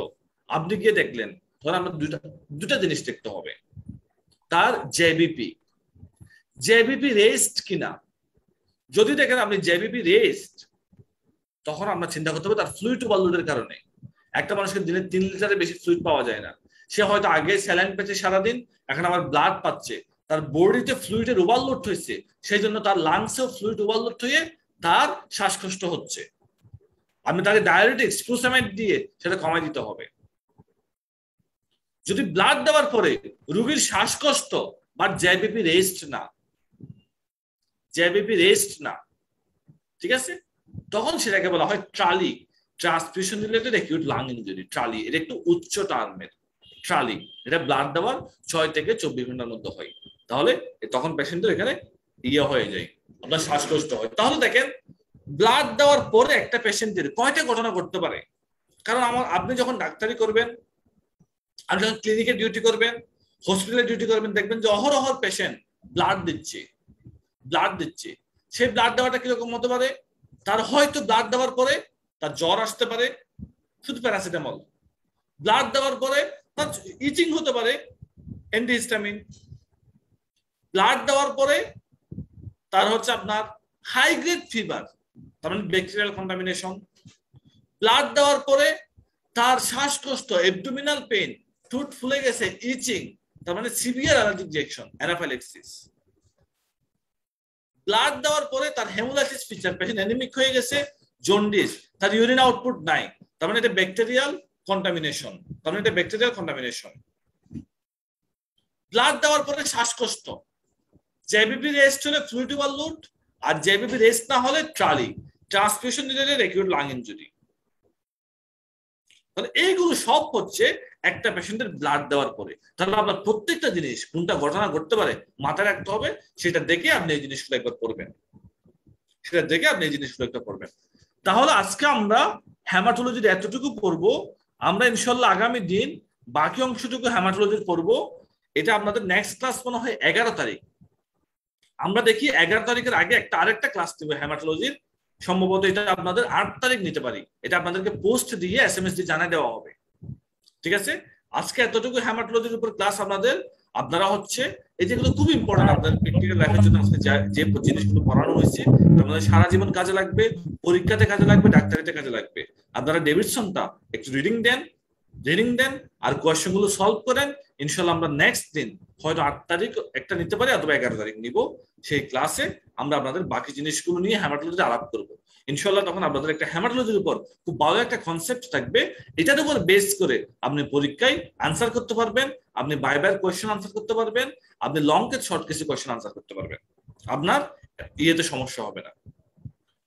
আপনি গিয়ে দেখলেন, ধর আমরা দুটা জিনিস দেখতে হবে, তার জেবিপি রেস্ট কিনা। যদি দেখেন আপনি জেবিপি রেস্ট, তখন আমরা চিন্তা করতে হবে তার ফ্লুইড ওভারলোডের কারণে। একটা মানুষকে দিনে 3 লিটারের বেশি ফ্লুইড পাওয়া যায় না, সে হয়তো আগে স্যালাইন পেয়েছে সারাদিন, এখন আবার ব্লাড পাচ্ছে, তার বডিতে ফ্লুইডের ওভারলোড হয়েছে, সেই জন্য তার লাংসেও ফ্লুইড ওভারলোড হয়ে তার শ্বাসকষ্ট হচ্ছে। আপনি তাকে ডায়াবেটিক্স ফুসামাইড দিয়ে সেটা কমাই দিতে হবে। যদি ব্লাড দেওয়ার পরে রোগীর শ্বাসকষ্ট বা জেবিপি রেস্ট না, ঠিক আছে, তখন সেটাকে বলা হয় TRALI, transfusion related acute lung injury. TRALI এটা একটু উচ্চ টার্মের ট্রালি, এটা ব্লাড দেওয়ার 6 থেকে 24 ঘন্টার মধ্যে হয়, তাহলে তখন পেশেন্টের এখানে হয়ে যায়, আপনার শ্বাসকষ্ট হয়। তাহলে দেখেন ব্লাড দেওয়ার পরে একটা পেশেন্টের কয়টা ঘটনা ঘটতে পারে। কারণ আপনি যখন ডাক্তারি করবেন, আপনি যখন ক্লিনিকে ডিউটি করবেন, হসপিটালে ডিউটি করবেন, দেখবেন যে অহরহ পেশেন্ট ব্লাড দিচ্ছে। সেই ব্লাড দেওয়াটা কিরকম হতে পারে, তার হয়তো ব্লাড দেওয়ার পরে তার জ্বর আসতে পারে, শুধু প্যারাসিটামল, ব্লাড দেওয়ার পরে তার ইচিং হতে পারে, অ্যান্টিহিস্টামিন, ব্লাড দেওয়ার পরে তার হচ্ছে আপনার হাই গ্রেড ফিভার, তার মানে ব্যাকটেরিয়াল কন্টামিনেশন, ব্লাড দেওয়ার পরে তার শ্বাসকষ্ট, অ্যাবডোমিনাল পেইন, ঠোঁট ফুলে গেছে, ইচিং, তার মানে severe allergic reaction, anaphylaxis. Blood দেওয়ার পরে তার হেমোলাইসিস ফিচার, পেশেন্ট অ্যানিমিক হয়ে গেছে, জন্ডিস, তার ইউরিন আউটপুট নাই, তার মানে এটা ব্যাকটেরিয়াল কন্টামিনেশন, ব্লাড দেওয়ার পরে শ্বাসকষ্ট, জেবিপি রেস্ট হলে ফ্লুইড ওভারলোড, আর জেবিপি রেস্ট না হলে TRALI, transfusion related acute lung injury. তাহলে এইগুলো সব হচ্ছে একটা পেশেন্টের ব্লাড দেওয়ার পরে। তাহলে আপনার প্রত্যেকটা জিনিস কোনটা ঘটনা ঘটতে পারে মাথায় রাখতে হবে, সেটা দেখে আপনি এই জিনিসগুলো একবার পড়বেন, সেটা দেখে আপনি এই জিনিসগুলো একটা পড়বেন। তাহলে আজকে আমরা হেমাটোলজির এতটুকু পড়বো। আমরা ইনশাল্লাহ আগামী দিন বাকি অংশটুকু হেমাটোলজির পড়বো। এটা আপনাদের নেক্সট ক্লাস মনে হয় 11 তারিখ। আমরা দেখি 11 তারিখের আগে আরেকটা ক্লাস নেবে হেমাটোলজির, সম্ভবত এটা আপনাদের 8 তারিখ নিতে পারি। এটা আপনাদেরকে পোস্ট দিয়ে SMS দিয়ে জানাই দেওয়া হবে, ঠিক আছে? আজকে এতটুকু হেমাটোলজির উপর ক্লাস আপনারা হচ্ছে এই যেগুলো খুব ইম্পর্টেন্ট আপনাদের প্র্যাকটিক্যাল লাইফের জন্য। আজকে যে জিনিসগুলো পড়ানো হয়েছে আপনাদের সারা জীবন কাজে লাগবে, পরীক্ষাতে কাজে লাগবে, ডাক্তারিতে কাজে লাগবে। আপনারা ডেভিডসনটা একটু রিডিং দেন আর কোয়েশ্চেন গুলো সলভ করেন। ইনশাল্লাহ আমরা নেক্সট দিন হয়তো 8 তারিখ একটা নিতে পারি অথবা 11 তারিখ নিব। সেই ক্লাসে আমরা আপনাদের বাকি জিনিসগুলো নিয়ে হেমাটোলজিতে আলাপ করবো ইনশাল্লাহ। তখন আপনাদের একটা হেমাটোলজির উপর খুব ভালো একটা কনসেপ্ট থাকবে। এটার উপর বেস করে আপনি পরীক্ষায় আনসার করতে পারবেন, আপনি বাইবার কোয়েশ্চেন আনসার করতে পারবেন, আপনি লং কেস শর্ট কেসে কোয়েশ্চেন আনসার করতে পারবেন। আপনার ইয়েতে সমস্যা হবে না।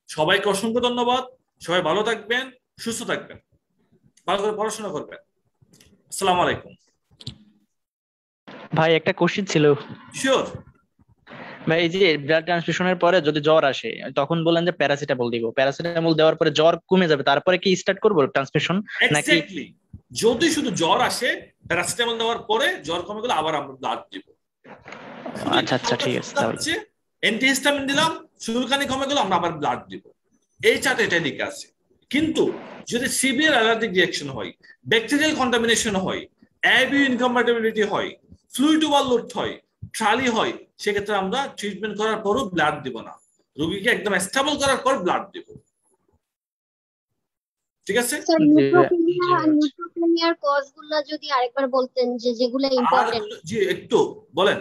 সবাইকে অসংখ্য ধন্যবাদ। সবাই ভালো থাকবেন, সুস্থ থাকবেন, ভালো করে পড়াশোনা করবেন। আসসালামু আলাইকুম। ভাই একটা কোশ্চেন ছিল। শিওর। ভাই এই যে ব্লাড ট্রান্সফিউশনের পরে যদি জ্বর আসে তখন বলেন যে প্যারাসিটামল দিব, প্যারাসিটামল দেওয়ার পরে জ্বর কমে যাবে, তারপরে কি স্টার্ট করবো ট্রান্সফিউশন নাকি? এক্স্যাক্টলি, যদি শুধু জ্বর আসে প্যারাসিটামল দেওয়ার পরে জ্বর কমে গেলে আবার আমরা ব্লাড দিব। আচ্ছা আচ্ছা ঠিক আছে। তাহলে অ্যান্টিহিস্টামিন দিলাম, চুলকানি কমে গেল, আমরা আবার ব্লাড দিব। এই চার্টে এটা লিখে আছে। কিন্তু যদি সিভিয়ার অ্যালার্জিক রিঅ্যাকশন হয়, ব্যাকটেরিয়াল কন্টামিনেশন হয়, অ্যাবিউ ইনকম্প্যাটিবিলিটি হয়, ফ্লুইড ওভারলোড হয়, ট্রালি হয়, সেক্ষেত্রে আমরা ট্রিটমেন্ট করার পরও ব্লাড দিব না। রোগীকে একদম স্টেবল করার পর ব্লাড দিব, ঠিক আছে? স্যার নিউট্রোপেনিয়ার কজগুলো যদি আরেকবার বলতেন, যেগুলো ইম্পর্টেন্ট। জি একটু বলেন।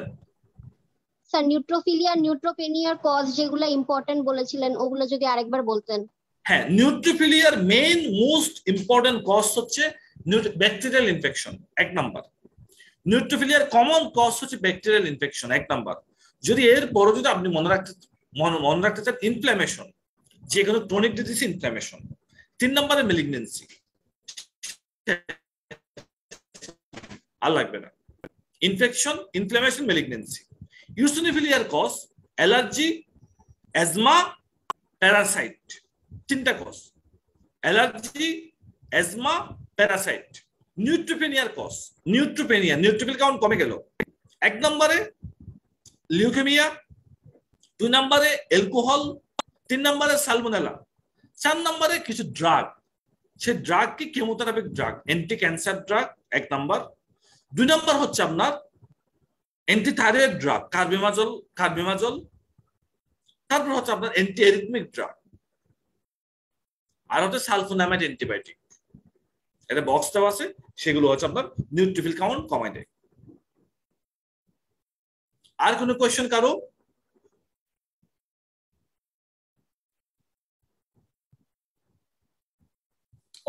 স্যার নিউট্রোপেনিয়ার কজ যেগুলো ইম্পর্টেন্ট বলেছিলেন, ওগুলো যদি আরেকবার বলতেন। হ্যাঁ, নিউট্রোফিলিয়ার মেইন মোস্ট ইম্পর্টেন্ট কজ হচ্ছে ব্যাকটেরিয়াল ইনফেকশন, 1 নাম্বার। নিউট্রোফিলিয়ার কমন কজ হচ্ছে ব্যাকটেরিয়াল ইনফেকশন, 1 নাম্বার। যদি এর পরে যদি আপনি মনে রাখতে চান ইনফ্ল্যামেশন, যে কোনো ক্রনিক ডিজিজ ইনফ্ল্যামেশন। 3 নম্বরে ম্যালিগন্যান্সি, আর লাগবে না। Infection, inflammation, malignancy. ইওসিনোফিলিয়ার কজ অ্যালার্জি, অ্যাজমা, প্যারাসাইট। 3টা কজ: অ্যালার্জি, অ্যাজমা, প্যারাসাইট। নিউট্রোপেনিয়ার কজ নিউট্রোফিল কাউন্ট কমে গেল। 1 নম্বরে লিউকেমিয়া, 2 নম্বরে অ্যালকোহল, 3 নম্বরে সালমোনেলা, 4 নম্বরে কিছু ড্রাগ। সে ড্রাগ কি কেমোথেরাপিক ড্রাগ, অ্যান্টি ক্যান্সার ড্রাগ 1 নম্বর। 2 নম্বর হচ্ছে আপনার অ্যান্টি থাইরয়েড ড্রাগ কার্বিমাজল। তারপর হচ্ছে আপনার অ্যান্টি এরিথমিক ড্রাগ, আর হচ্ছে সালফোনামাইড অ্যান্টিবায়োটিক। এটা বক্স দেওয়া আছে, সেগুলো হচ্ছে আপনার নিউট্রোফিল কাউন্ট কমায় দেয়। আর কোনো কোয়েশ্চেন কারো?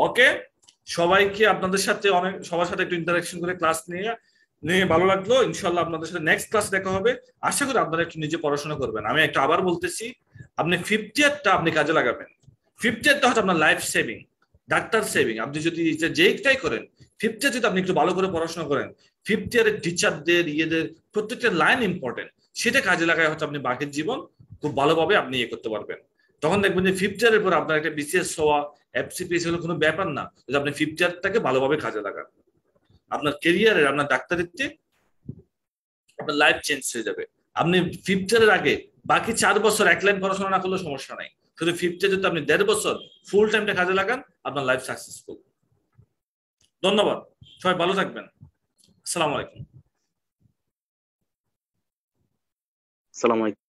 ওকে, সবাইকে আপনাদের সাথে সবার সাথে একটু ইন্টারাকশন করে ক্লাস নিয়ে ভালো লাগলো। ইনশাল্লাহ আপনাদের সাথে নেক্সট ক্লাস দেখা হবে। আশা করি আপনারা একটু নিজে পড়াশোনা করবেন। আমি একটা আবার বলতেছি, আপনি 5th ইয়ারটা আপনি কাজে লাগাবেন। 5th ইয়ারটা হচ্ছে আপনার লাইফ সেভিং, ডাক্তার সেভিং। আপনি যদি যেইটাই করেন 5th ইয়ার যদি আপনি একটু ভালো করে পড়াশোনা করেন, 5th ইয়ারের টিচারদের প্রত্যেকটা লাইন ইম্পর্টেন্ট, সেটা কাজে লাগায় হচ্ছে আপনি বাকি জীবন খুব ভালোভাবে আপনি করতে পারবেন। তখন দেখবেন যে 5th ইয়ারের পর আপনার একটা বিসিএস হওয়া, এফসিপিএস হলো কোনো ব্যাপার না, যদি আপনি 5th ইয়ারটাকে ভালোভাবে কাজে লাগান। আপনার ক্যারিয়ারের, আপনার ডাক্তারিতে আপনার লাইফ চেঞ্জ হয়ে যাবে। আপনি 5th ইয়ারের আগে বাকি 4 বছর 1 লাইন পড়াশোনা না করলেও সমস্যা নাই, শুধু 5th ইয়ার যদি আপনি 1.5 বছর ফুল টাইমটা কাজে লাগান, আপনার লাইফ সাকসেসফুল। ধন্যবাদ, সবাই ভালো থাকবেন। আসসালামু আলাইকুম। আসসালামু আলাইকুম।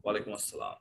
ওয়ালাইকুম আসসালাম।